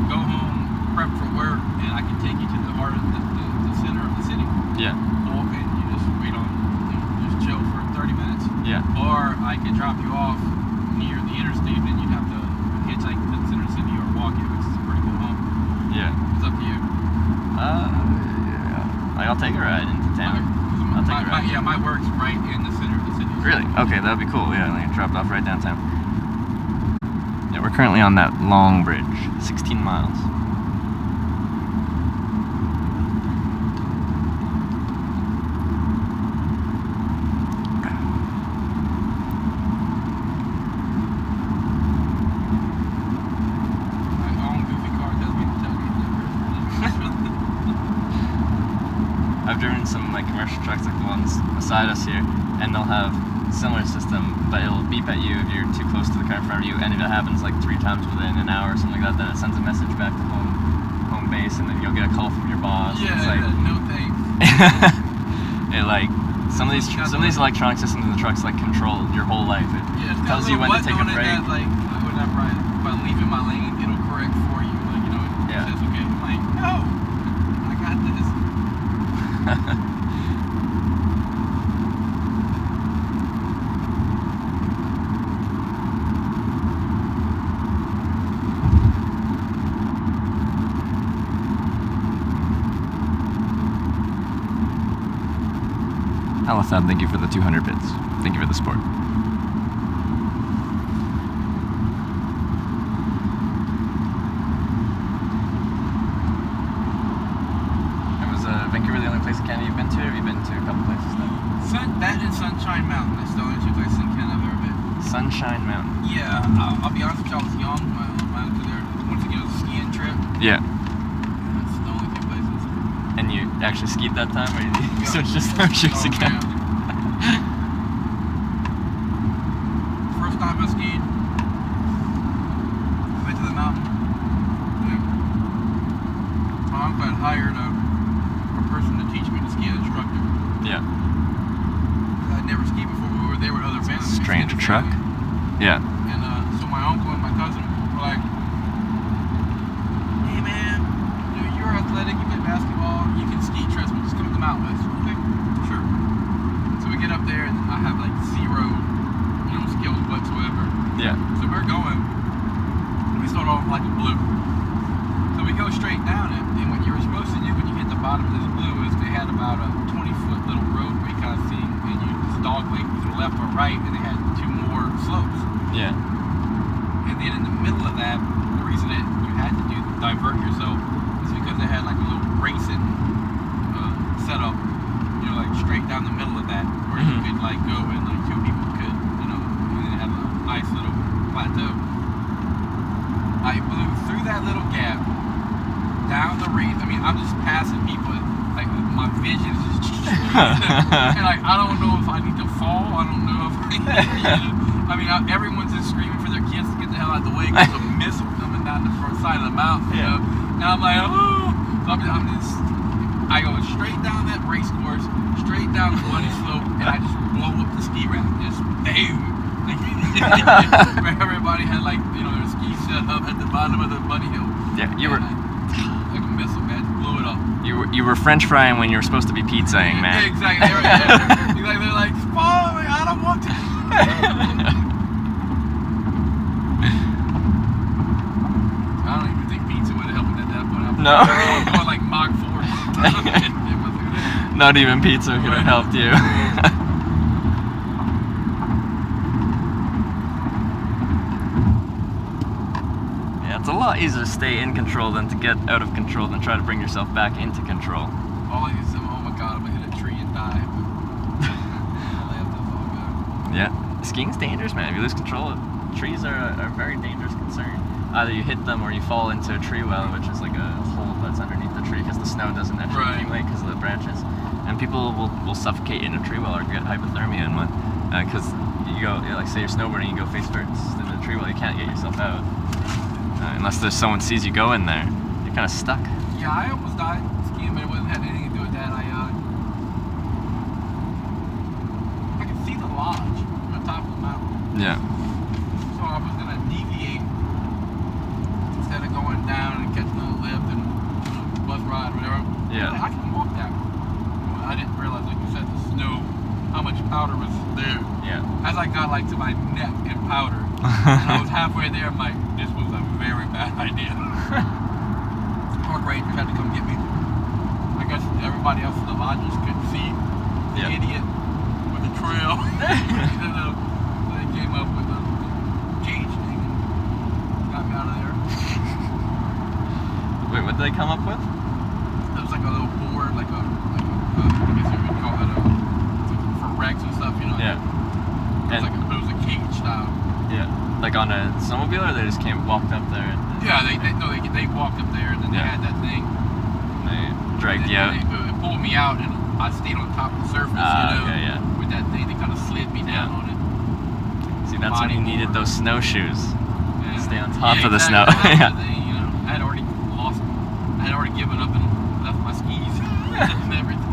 go home, prep for work, and I can take you to the heart of the center of the city. Yeah. Or and you just wait on, just chill for 30 minutes. Yeah. Or I could drop you off near the interstate, and you'd have to hitchhike to the center of the city or walk it, which is a pretty cool home. Yeah. It's up to you. Yeah. I'll take a ride into town. I'll take a ride. Yeah, my work's right in the center of the city. Really? Okay, that'd be cool. Yeah, like dropped off right downtown. Yeah, we're currently on that long bridge, 16 miles. My own goofy car tells me to tell you that. I've driven some like commercial trucks like the ones beside us here, and they'll have similar system, but it'll beep at you if you're too close to the car in front of you, and if it happens like 3 times within an hour or something like that, then it sends a message back to home base, and then you'll get a call from your boss. Yeah, it's like, no thanks. it like some of these electronic systems in the trucks like control your whole life. It tells you when to take a break. That, like whenever if I leave in my lane, it'll correct for you. Like it Yeah. says okay. I'm like, no, I got this. Lafayette, thank you for the 200 bits. Thank you for the support. Was Vancouver the only place in Canada you've been to, or have you been to a couple places now? That and Sunshine Mountain. That's the only two places in Canada I've ever been. Sunshine Mountain. Yeah, I'll be honest with you, I was young when I went to there. Once again, it was a skiing trip. Yeah. That's the only two places. And you actually skied that time, or you switched to snowshoes again? Man. First time I skied, went to the mountain. And my uncle had hired a person to teach me to ski, an instructor. Yeah. I'd never skied before. We were there with other families. Strange truck. Yeah. And so my uncle and my cousin were like, "Hey man, you're athletic, you play basketball, you can ski, trust me, just come to the mountain with us." Okay, sure. So we get up there and I have like zero, skills whatsoever. Yeah. So we're going, and we start off like a blue. So we go straight down it, and what you were supposed to do when you hit the bottom of this blue is they had about a 20-foot little roadway kind of thing, and you just dog leg to the left or right, and they had 2 more slopes. Yeah. And then in the middle of that, the reason that you had to divert yourself is because they had like a little racing setup, like straight down the middle of that, where you could like go and like 2 people could, and then have a nice little plateau. I blew through that little gap, down the race. I mean, I'm just passing people, like my vision is just and like I don't know if I need to fall. I don't know if I mean, everyone's just screaming for their kids to get the hell out of the way because of a missile coming down the front side of the mountain, And I'm like, oh. So I go straight down that race course, straight down the bunny slope, and I just blow up the ski ramp. Just boom. Where everybody had like, their skis set up at the bottom of the bunny hill. Yeah, you were like a missile, man. Just blew it up. You were French frying when you were supposed to be pizzaing, man. Yeah, exactly. They're like, follow me, I don't want to. I don't even think pizza would have helped at that point. No. I'm going like Mach 4. Not even pizza could have helped you. Yeah, it's a lot easier to stay in control than to get out of control than try to bring yourself back into control. All I need is, oh my god, I'm gonna hit a tree and die. Yeah, skiing's dangerous, man. If you lose control, trees are a very dangerous concern. Either you hit them or you fall into a tree well, which is like a hole that's underneath the tree because the snow doesn't actually accumulate because of the branches. And people will suffocate in a tree well or get hypothermia in one. Because you go, like say you're snowboarding, you go face first in the tree well, you can't get yourself out. Unless there's someone sees you go in there. You're kind of stuck. Yeah, I almost died skiing, but it wasn't had anything to do with that. I can see the lodge from the top of the mountain. Yeah. as I got like to my neck in powder, and I was halfway there, I'm like, this was a very bad idea. Park rangers had to come get me. I guess everybody else in the lodges could see the idiot with the trail. So they came up with a gauge thing and got me out of there. Wait, what did they come up with? It was like a little board, like a I guess you would call it for wrecks and stuff, you know? Yeah. It was a cage style. Yeah. Like on a snowmobile, or they just walked up there? Yeah, they walked up there and then they had that thing. They dragged you out. They pulled me out and I stayed on top of the surface, Okay, yeah. with that thing. They kind of slid me down on it. See, that's when you needed those snowshoes. Yeah. Stay on top of the snow. Exactly. Yeah. The thing, you know, I had already given up and left my skis and everything.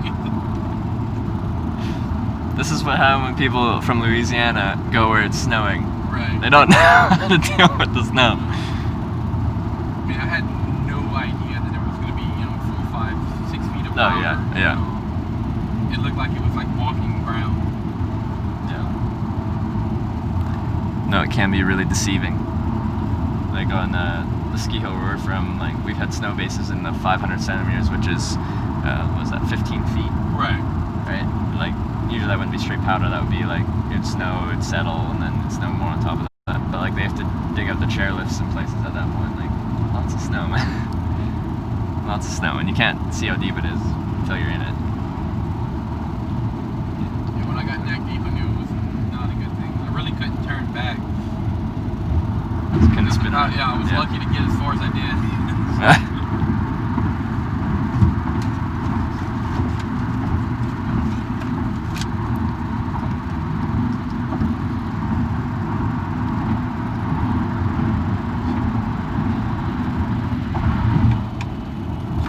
This is what happens when people from Louisiana go where it's snowing. Right. They don't know how to deal with the snow. I mean, I had no idea that there was going to be, 4, 5, 6 feet of Oh, water. yeah. You know. It looked like it was like walking ground. Yeah. No, it can be really deceiving. Like on the ski hill where we're from, like we've had snow bases in the 500 centimeters, which is, what was that, 15 feet? Right. Right? Like, usually that wouldn't be straight powder, that would be like, it'd snow, it'd settle, and then it'd snow more on top of that. But like, they have to dig up the chairlifts in places at that point, like, lots of snow, man. Lots of snow, and you can't see how deep it is until you're in it. Yeah, when I got neck deep, I knew it was not a good thing. I really couldn't turn back. Couldn't spin out. Yeah, I was lucky to get as far as I did.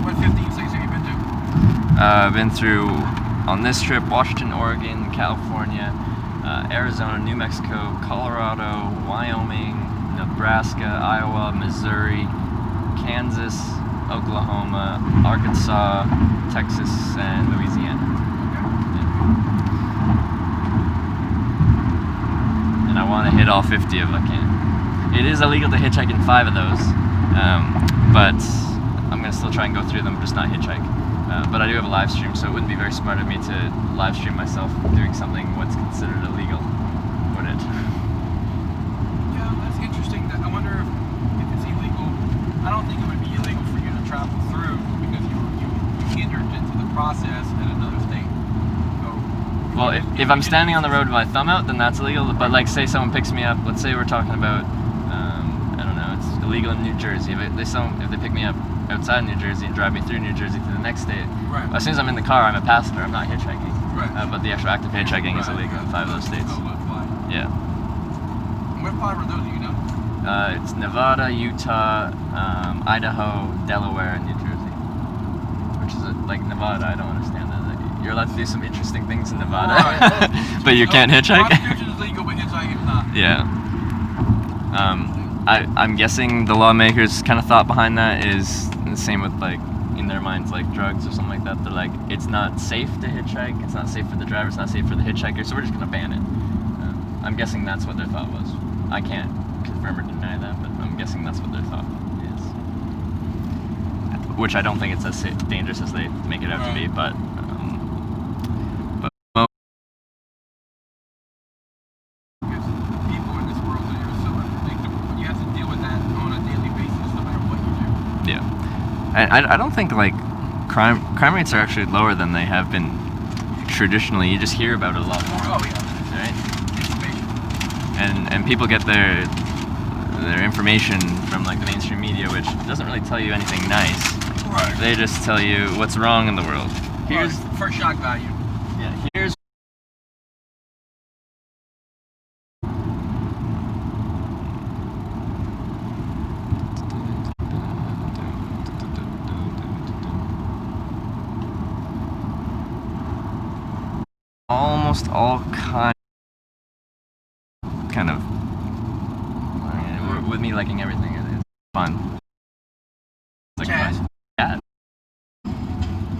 What 15 states have you been to? I've been through, on this trip, Washington, Oregon, California, Arizona, New Mexico, Colorado, Wyoming, Nebraska, Iowa, Missouri, Kansas, Oklahoma, Arkansas, Texas, and Louisiana. Yeah. And I want to hit all 50 if I can. It is illegal to hitchhike in 5 of those, but I'm going to still try and go through them, just not hitchhike. But I do have a live stream, so it wouldn't be very smart of me to live stream myself doing something what's considered illegal, would it? Yeah, that's interesting. I wonder if it's illegal. I don't think it would be illegal for you to travel through because you entered into the process in another state. So, Well, if I'm standing on the road with my thumb out, then that's illegal. But like, say someone picks me up. Let's say we're talking about, I don't know, it's illegal in New Jersey. If they pick me up outside New Jersey and drive me through New Jersey to the next state, right. As soon as I'm in the car, I'm a passenger. I'm not hitchhiking. Right. But the actual act of hitchhiking is illegal in 5 of those states. Oh, that's why. Yeah. What 5 are those? Do you know? It's Nevada, Utah, Idaho, Delaware, and New Jersey. Which is like Nevada. I don't understand that. Like, you're allowed to do some interesting things in Nevada, Right. but you can't hitchhike. Prostitution is legal, but hitchhiking is not. Yeah. I'm guessing the lawmakers' kind of thought behind that is the same with, like, in their minds, like drugs or something like that. They're like, it's not safe to hitchhike, it's not safe for the driver, it's not safe for the hitchhiker, so we're just gonna ban it. I'm guessing that's what their thought was. I can't confirm or deny that, but I'm guessing that's what their thought is. Which I don't think it's as dangerous as they make it out to be, but People in this world are so unpredictable. You have to deal with that on a daily basis, no matter what you do. yeah. And I don't think, like, crime rates are actually lower than they have been traditionally. You just hear about it a lot more. Oh yeah. Right? Information. And people get their information from, like, the mainstream media, which doesn't really tell you anything nice. Right. They just tell you what's wrong in the world. Here's For shock value. here's almost all kind of with me liking everything. It's fun. It's like Jazz. yeah.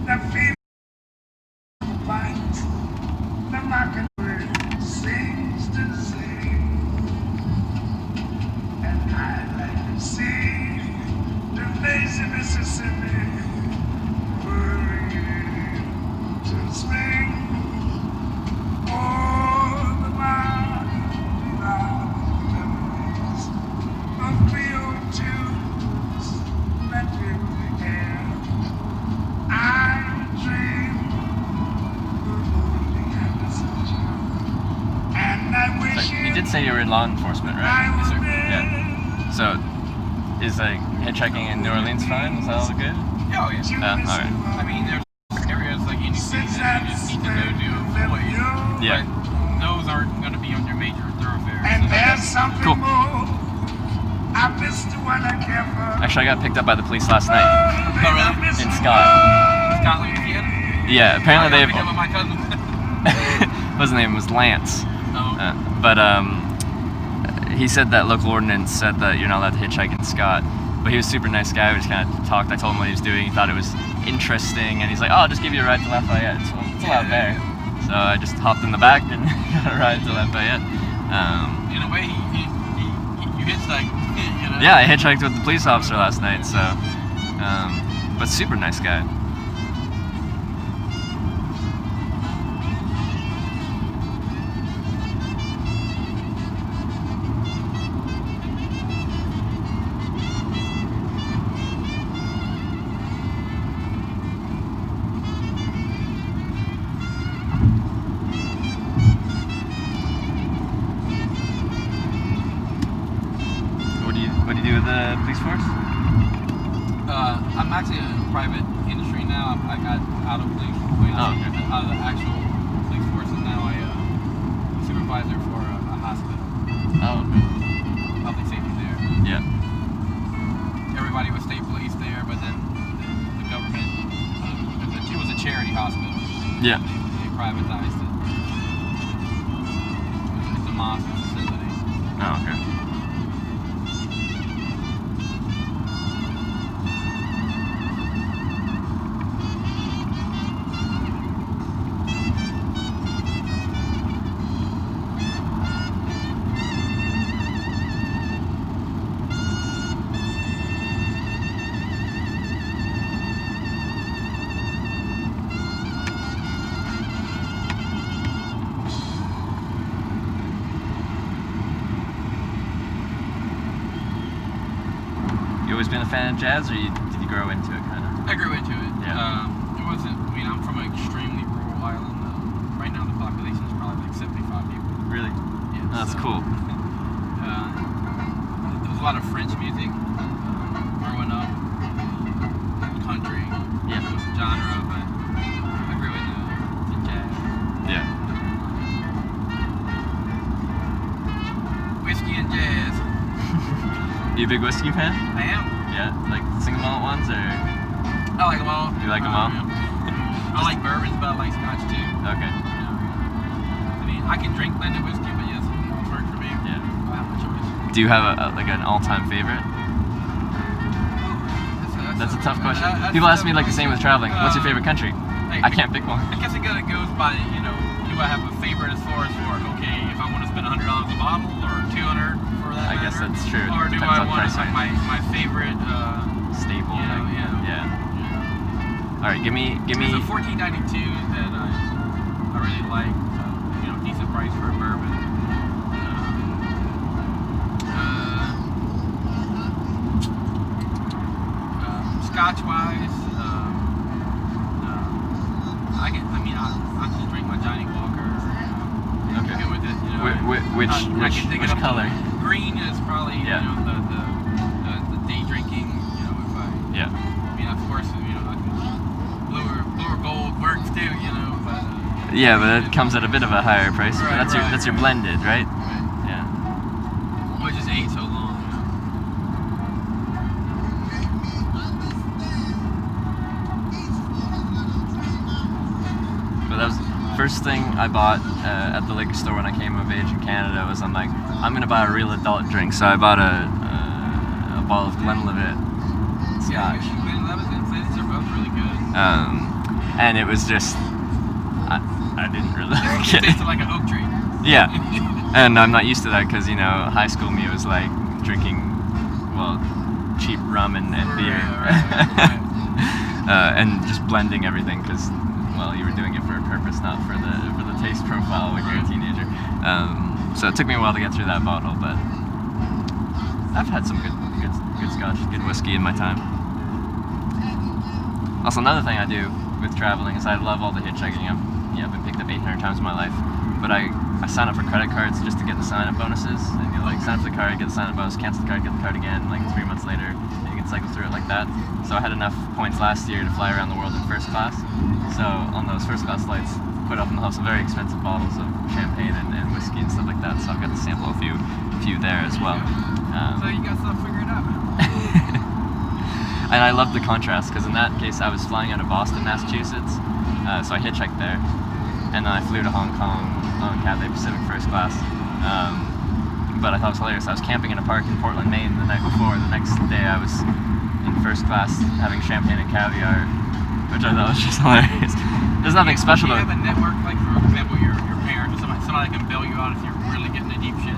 The female bites, the mockingbird sings to see the lazy Mississippi whirring to swing all the miles memories of Creole tunes that fill the air. I dream of holding hands as a child, and I wish You did say you were in law enforcement, right? I was there. Yeah. So, is like hitchhiking in New Orleans fine? Is that all good? Oh yeah. Alright. I mean, there's areas like any city that you just need to know to avoid. Yeah. But those aren't going to be on your major thoroughfares. And So there's something Cool. more. I miss the one I care for. Actually, I got picked up by the police last night Oh, really? in Scott. Scotland, Indiana. Yeah, apparently I they've. got picked up by my cousin. His name was Lance. Oh. But he said that local ordinance said that you're not allowed to hitchhike in Scott. But he was a super nice guy. We just kind of talked. I told him what he was doing. He thought it was interesting, and he's like, "Oh, I'll just give you a ride to Lafayette. It's a lot there." So I just hopped in the back and got a ride to Lafayette. In a way, you hitchhiked, you know? Yeah, I hitchhiked with the police officer last night. So, but super nice guy. What do you do with the police force? I'm actually in a private industry now. I got out of police, Oh, okay. out of the actual police force, and now I'm supervisor for a hospital, Oh, okay. public safety there. Yeah. Everybody was state police there, but then the government, because it was a charity hospital. Yeah. They privatized it. It's a mosque facility. Oh, okay. You always been a fan of jazz, or did you grow into it, kind of? I grew into it. Yeah. It wasn't. I mean, I'm from an extremely rural island. Right now, the population is probably like 75 people. Really? Yeah, Oh, that's so, cool. There was a lot of French music growing up. Country. Yeah. It was a genre, but I grew into jazz. Yeah. Whiskey and jazz. You a big whiskey fan? I am. Yeah. Like single malt ones, or? I like them all. You like them all? Yeah. I like bourbons, but I like scotch too. Okay. I mean, I can drink blended whiskey, but yes, it's worked for me. Yeah. I have my choice. Do you have like an all-time favorite? That's a tough question. People ask me like the same with traveling. What's your favorite country? I can't pick one. I guess it kind of goes by, you know, do I have a favorite as far as okay, if I want to spend $100 a bottle or 200 for that I guess matter? that's true. Or do Depends I on want price like range. my favorite, Staple. you know, like, yeah. All right, give me. There's a 1492 that I really like. You know, decent price for a bourbon. Scotch wise, I can drink my Johnny Walker. Okay. Good with it, you know. Which I can dig it up. color? Green is probably Yeah. you know the day drinking. You know, if I Yeah. I mean, of course, you know, I can blue or gold works too. You know, but Yeah, but it comes at a bit of a higher price. But Right, that's your blended, right? right. Yeah. Which just ate so long. You know. But that was the first thing I bought at the liquor store when I came of age in Canada. Was I'm like, I'm gonna buy a real adult drink. So I bought a bottle of Glenlivet Scotch. These are both really good. And it was just, I didn't really like It it. tasted like an oak tree. Yeah, and I'm not used to that because, you know, high school me was like drinking, well, cheap rum and beer. Right. And just blending everything because, well, you were doing it for a purpose, not for the taste profile when you're a teenager. So it took me a while to get through that bottle, but I've had some good scotch, good whiskey in my time. Also, another thing I do with traveling is I love all the hitchhiking. I've been picked up 800 times in my life, but I sign up for credit cards just to get the sign-up bonuses. And you like sign up for the card, get the sign-up bonus, cancel the card, get the card again. Like 3 months later, and you can cycle through it like that. So I had enough points last year to fly around the world in first class. So on those first class flights, put up in the house some very expensive bottles of champagne and whiskey and stuff like that. So I've got to sample a few there as well. So you got stuff figured out, man. And I love the contrast because in that case I was flying out of Boston, Massachusetts, so I hitchhiked there, and then I flew to Hong Kong on Cathay Pacific first class. But I thought it was hilarious. I was camping in a park in Portland, Maine the night before. The next day I was in first class having champagne and caviar, which I thought was just hilarious. There's nothing special Do you about have a network, like for example, your parents or somebody that can bail you out if you're really getting the deep shit?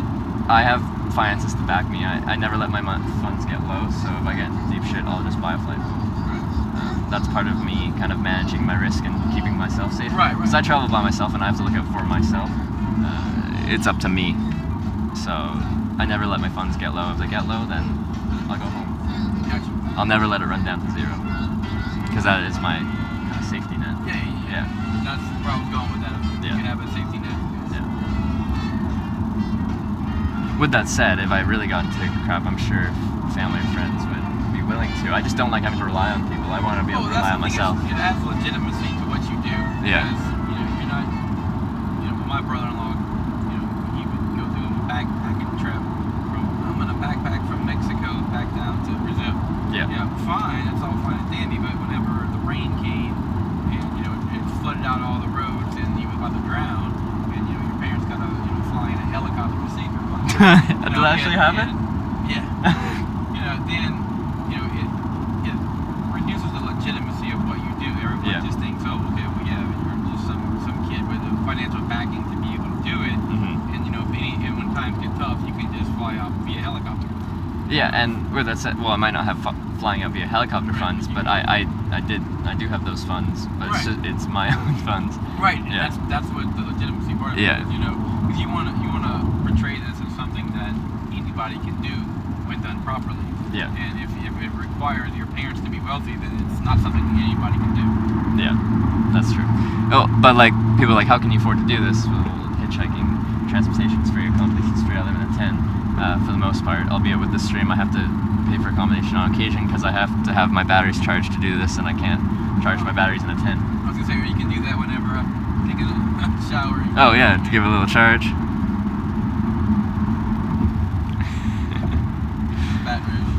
I have finances to back me. I never let my funds get low, so if I get into deep shit, I'll just buy a flight. That's part of me kind of managing my risk and keeping myself safe. Right. Because I travel by myself and I have to look out for myself. It's up to me. So I never let my funds get low. If they get low, then I'll go home. Gotcha. I'll never let it run down to zero. Because that is my kind of safety net. Yeah. That's where I was going with that. Yeah. You can have a safety net. Yeah. With that said, if I really got into crap, I'm sure family and friends would be willing to. I just don't like having to rely on people. I want to be able to rely on myself. It adds legitimacy to what you do. Yeah. Because, you're not, my brother-in-law, he would go through a backpacking trip I'm gonna backpack from Mexico back down to Brazil. Yeah. Yeah, fine, it's all fine and dandy, but whenever the rain came and, it flooded out all the roads and he was about to drown and, your parents got to, fly in a helicopter to save him. Did that actually happen? Yeah. Then, it reduces the legitimacy of what you do. Everybody Yeah. just thinks, oh, okay, well, yeah, you're just some kid with the financial backing to be able to do it. Mm-hmm. And when times get tough, you can just fly out via helicopter. Yeah, and with that said, well, I might not have flying out via helicopter funds, but I do have those funds, but Right. it's my own funds. Right, and Yeah. that's what the legitimacy part of Yeah. it is, because you want to portray this as something that anybody can do when done properly. Yeah. And if it requires your parents to be wealthy, then it's not something that anybody can do. Yeah, that's true. Oh, but like people are like, how can you afford to do this? Well, hitchhiking, transportation's free, accommodation's free. I live in a tent for the most part. Albeit with this stream, I have to pay for accommodation on occasion because I have to have my batteries charged to do this, and I can't charge my batteries in a tent. I was gonna say you can do that whenever I'm taking a shower. Oh yeah, to give it a little charge. Baton Rouge.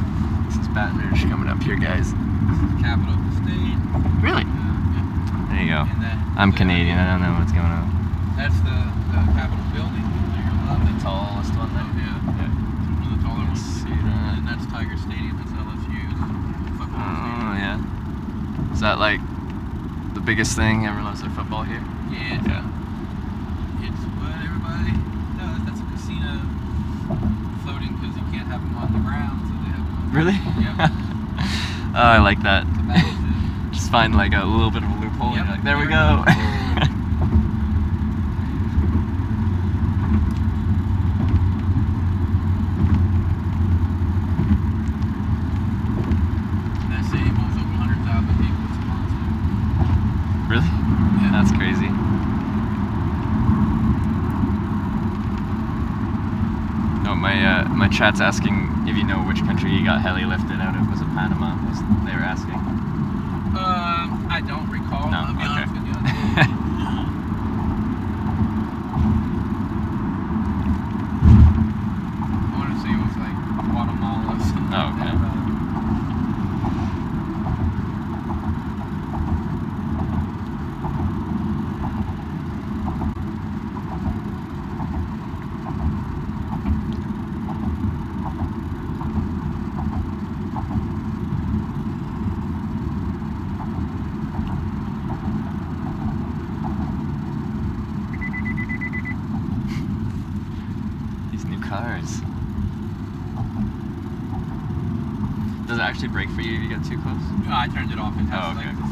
This is Baton Rouge coming up here, guys. This is the capital of the state. Really? Yeah. There you go. And I'm Canadian. I don't know what's going on. That's the Capitol building. The tallest one there. Yeah. One of the taller ones. See that? And that's Tiger Stadium. That's LSU's football Oh stadium. yeah. Is that like the biggest thing? Everyone loves their football here. Yeah. It's what everybody does. That's a casino floating because you can't have them on the ground, so they have them. Really? Yeah. Oh, I like that. The back is Just find like a little bit of a loophole. Yep. And you're like, there we go. that stadium holds over 100,000 people. It's a monster. Really? Yeah. That's crazy. No, my chat's asking if you know which country you got heli lifted out of. Was it Panama? They were asking. I don't recall. No, I'll be okay. honest with you. I want to say it was like Guatemala or something. Oh, like okay. that. These new cars. Does it actually break for you if you get too close? No, I turned it off. It has Oh, okay. like this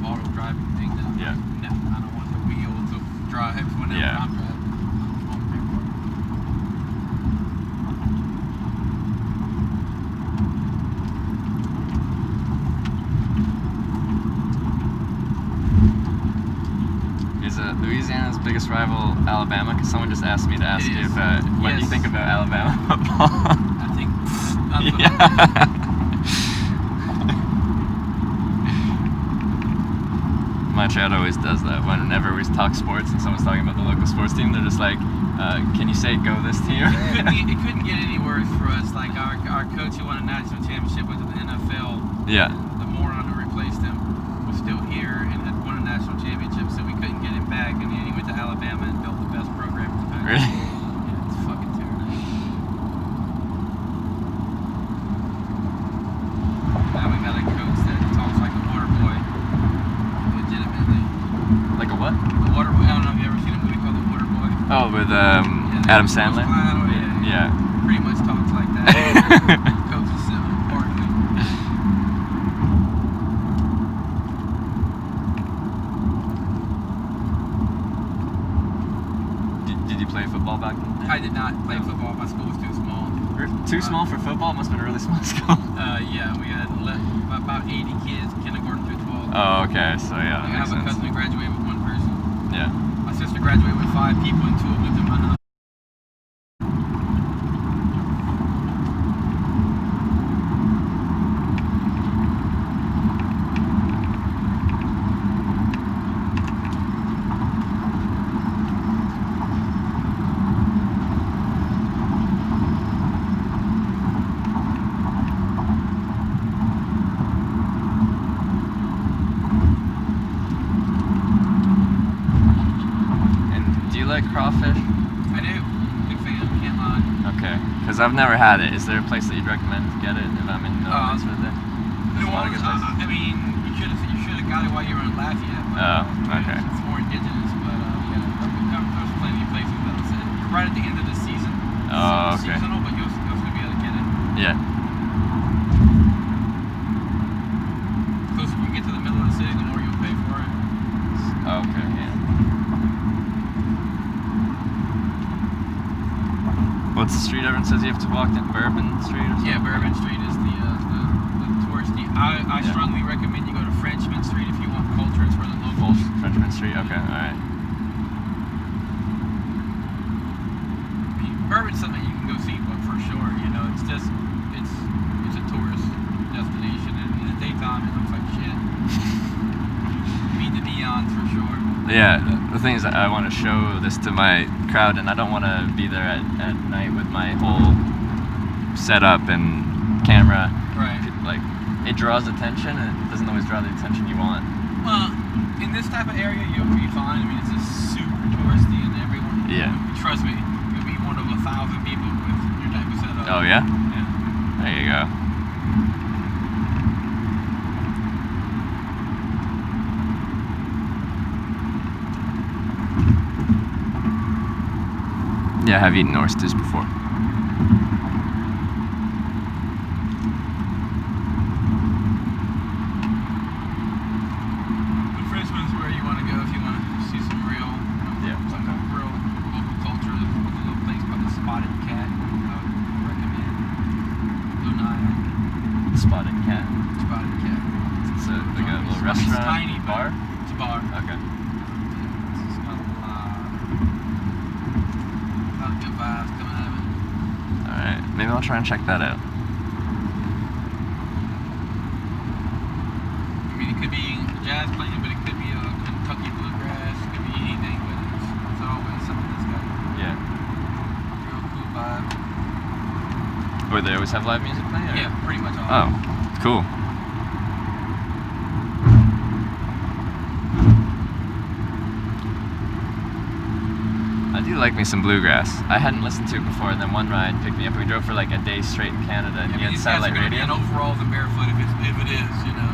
auto driving thing now. Yeah. No, I don't want the wheel to drive whenever Yeah. I'm driving. Won't pay for it. Is Louisiana's biggest rival Alabama? Because someone just asked me to ask It you is. what do you Yes. think about Alabama football? I think that's Yeah. My chat always does that. Whenever we talk sports and someone's talking about the local sports team, they're just like, can you say go this team? it couldn't get any worse for us. Like our coach who won a national championship went to the NFL. Yeah. The moron who replaced him was still here and had won a national championship, so we couldn't get him back. And then he went to Alabama and built the best program in the country. Really? Yeah, it's fucking terrible. Now we got a coach that talks like a water boy. Legitimately. Like a what? The water boy. I don't know if you ever seen a movie called The Water Boy. Oh, with Yeah, Adam Coach Sandler? Klein, Yeah. Pretty much talks like that. Coach is partly. Did you play football back then? I did not play football. My school was too small. Too small for football? Must have been a really small school. Yeah, we had about 80 kids, kindergarten through 12. Oh, okay. So yeah, that I makes have a sense. cousin who graduated with one person. Yeah. My sister graduated with 5 people, and 2 of them lived in my house. And do you like crawfish? I do. Big fan. Can't lie. Okay. Because I've never had it. Is there a place that you'd recommend to get it if I'm in New Orleans for the day? There's New a lot of Orleans, good places. I mean, you should have got it while you were in Lafayette. But, Oh, okay. It's more indigenous, but yeah, there's plenty of places that will say you're right at the end of the season. Oh, It's okay. seasonal, but you'll still be able to get it. Yeah. The closer you get to the middle of the city, the more you'll pay for it. Okay. Yeah. What's the street everyone says you have to walk down? Bourbon Street or something? Yeah, Bourbon Street is the touristy. I Yeah. strongly recommend you go to Frenchman Street if you want culture. It's where the locals. Frenchman Street. Okay. All right. I mean, Bourbon's something you can go see, but for sure, you know, it's just it's a tourist destination, and in the daytime it looks like shit. Beat the neons for sure. Yeah, the thing is that I want to show this to my crowd, and I don't want to be there at night with my whole setup and camera. Right. Like, it draws attention, and it doesn't always draw the attention you want. Well, in this type of area, you'll be fine. I mean, it's just super touristy, and everyone. Yeah. Trust me, you'll be one of 1,000 people with your type of setup. Oh yeah? Yeah. There you go. Yeah, I've eaten oysters before. The Frenchman's where you want to go if you want to see some real, some real local culture. There's a little place called the Spotted Cat. I would recommend. Blue Nile. Spotted cat. Spotted Cat. It's like a little It's restaurant. tiny, but bar. It's a bar. Okay. It's got a lot of good vibes coming out of it. All right. Maybe I'll try and check that out. I mean, it could be jazz playing, but it could be a Kentucky bluegrass. It could be anything, but it's always something that's got Yeah. a real cool vibe. Or they always have live music playing? Or? Yeah, pretty much all. Oh, cool. I do like me some bluegrass. I hadn't listened to it before, and then one ride picked me up. We drove for like a day straight in Canada, and I he mean, had these guys are satellite going to be radio. in overalls and barefoot if it is, you know.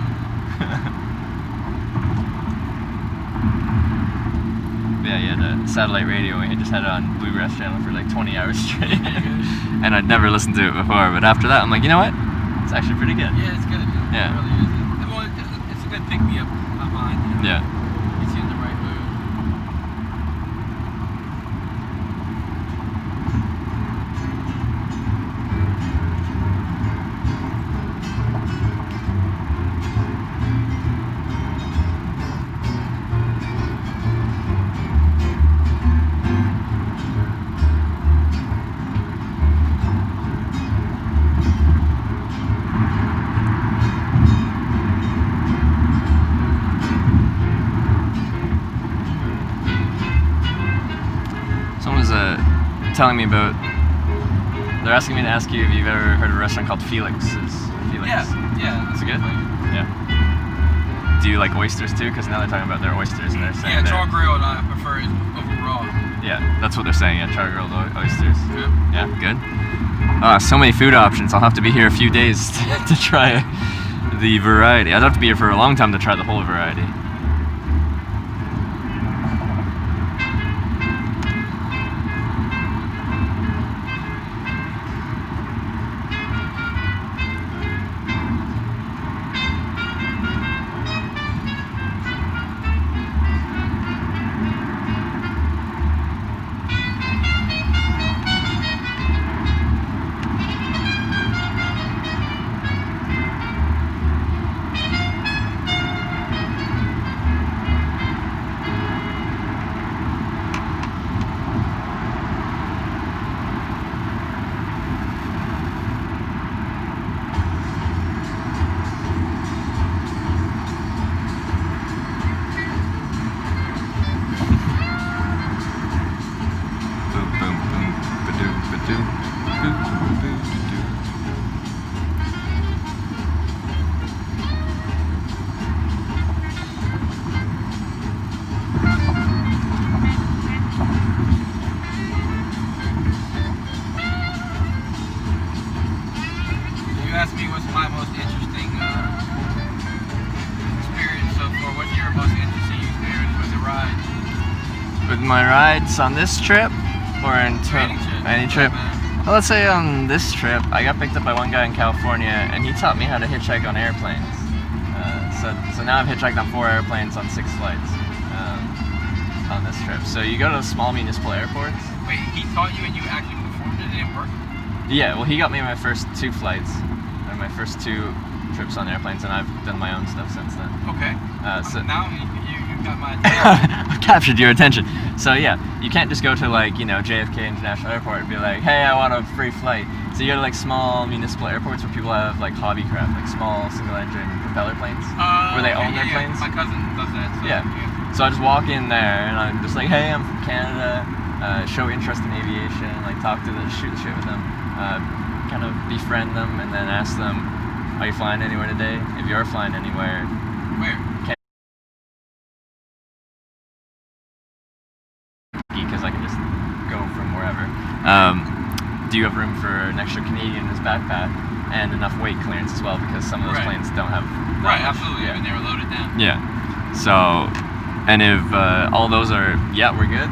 Yeah, he had a satellite radio, and he just had it on Bluegrass Channel for like 20 hours straight. And I'd never listened to it before, but after that, I'm like, you know what? It's It's actually pretty good. Yeah, it's good. Yeah. It really is. Well, it's a good pick me up of mine. You know? Yeah. Gets you in the right mood. Someone was telling me about. They're asking me to ask you if you've ever heard of a restaurant called Felix's. Felix. Yeah. Is it good? Yeah. Do you like oysters too? Because now they're talking about their oysters and they're saying. Yeah, char grilled I prefer it over raw. Yeah, that's what they're saying. Yeah, char grilled oysters. Good. Yeah, good. So many food options. I'll have to be here a few days to try the variety. I'd have to be here for a long time to try the whole variety. You asked me what's my most interesting experience so far. What's your most interesting experience with the ride? With my rides on this trip, or in any trip. Well, let's say on this trip, I got picked up by one guy in California, and he taught me how to hitchhike on airplanes. So now I've hitchhiked on 4 airplanes on 6 flights on this trip. So you go to small municipal airports. Wait, he taught you and you actually performed it and it worked? Yeah, well, he got me my first 2 flights, or my first 2 trips on airplanes, and I've done my own stuff since then. Okay. So now you got my attention. I've captured your attention. So yeah, you can't just go to like, JFK International Airport and be like, hey, I want a free flight. So you go to like small municipal airports where people have like hobby craft, like small single engine propeller planes, where they own their planes. My cousin does that. So, Yeah. So I just walk in there and I'm just like, hey, I'm from Canada, show interest in aviation, like talk to them, shoot the shit with them, kind of befriend them, and then ask them, are you flying anywhere today? If you're flying anywhere, Where? because I can just go from wherever. Do you have room for an extra Canadian in his backpack and enough weight clearance as well, because some of those Right. planes don't have that Right, much. absolutely. Yeah. I mean, they were loaded down. Yeah. So, and if all those are, yeah, we're good,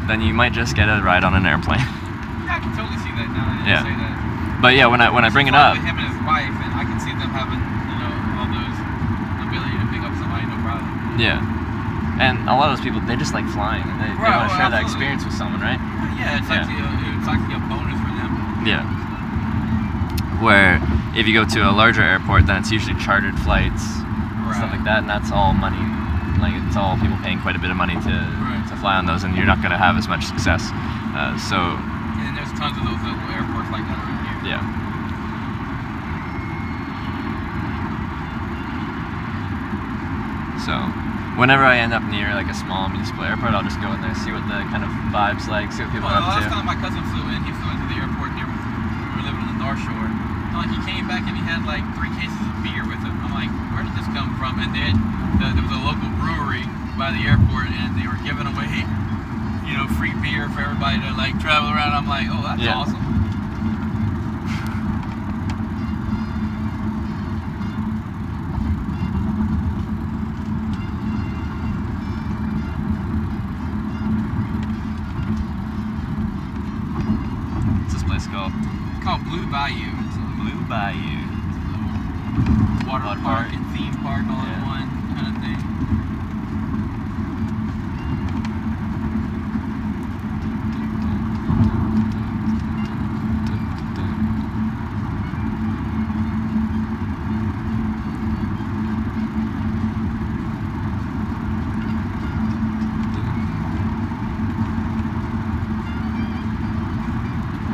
then you might just get a ride on an airplane. Yeah, I can totally see that now. I didn't Yeah. say that. But yeah, when I bring it up, With him and his wife, and I can see them having, all those ability to pick up somebody, no problem. yeah, and a lot of those people, they just like flying, and they Right, want to well, share that absolutely. experience with someone, right? Yeah, it's Yeah. actually a bonus for them. Yeah. Where if you go to a larger airport, then it's usually chartered flights, stuff like that, and that's all money. Like it's all people paying quite a bit of money to fly on those, and you're not going to have as much success. So And there's tons of those little airports like that around here. yeah. So whenever I end up near like a small municipal airport, I'll just go in there, see what the kind of vibes like, see what people Well, are up last to. time my cousin flew into the airport near when we were living on the North Shore. And like he came back and he had like 3 cases of beer with him. I'm like, where did this come from? And then there was a local brewery by the airport, and they were giving away, free beer for everybody to like travel around. I'm like, oh, that's awesome. What's this place called? It's called Blue Bayou. Blue Bayou. Water park and theme park all in Yeah. one kind of thing.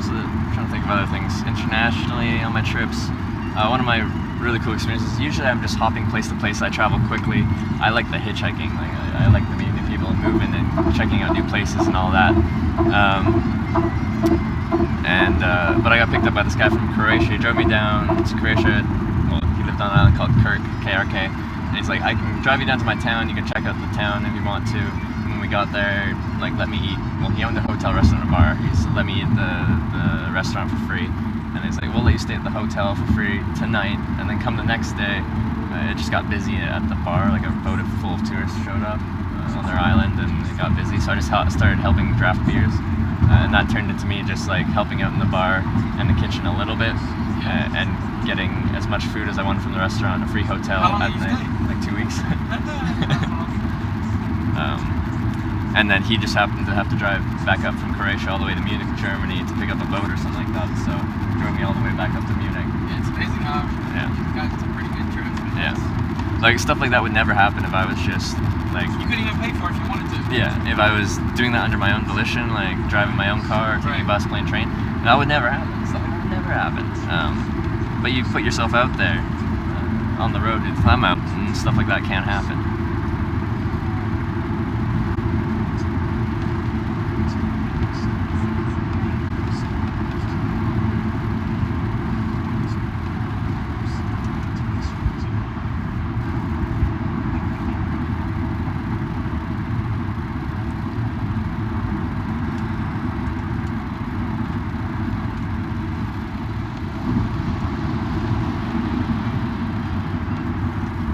So, trying to think of other things. Internationally on my trips, one of my really cool experiences, usually I'm just hopping place to place. I travel quickly. I like the hitchhiking. Like I like the meeting new people and moving and checking out new places and all that. But I got picked up by this guy from Croatia. He drove me down to Croatia. Well, he lived on an island called KRK. And he's like, I can drive you down to my town. You can check out the town if you want to. And when we got there, like, let me eat. Well, he owned a hotel, restaurant, and bar. He said, let me eat the restaurant for free. And he's like, we'll let you stay at the hotel for free tonight. And then come the next day, it just got busy at the bar. Like a boat full of tourists showed up on their island, and it got busy. So I just started helping draft beers. And that turned into me just like helping out in the bar and the kitchen a little bit, and getting as much food as I wanted from the restaurant, a free hotel How long at did you night, stay? like 2 weeks. And then he just happened to have to drive back up from Croatia all the way to Munich, Germany, to pick up a boat or something like that. So he drove me all the way back up to Munich. Yeah, it's amazing how you've got some pretty good trips. Yeah. Like stuff like that would never happen if I was just like. You couldn't even pay for it if you wanted to. Yeah, if I was doing that under my own volition, like driving my own car, taking a bus, plane, train, that would never happen. Stuff like that would never happen. But you put yourself out there on the road to climb out, and stuff like that can't happen.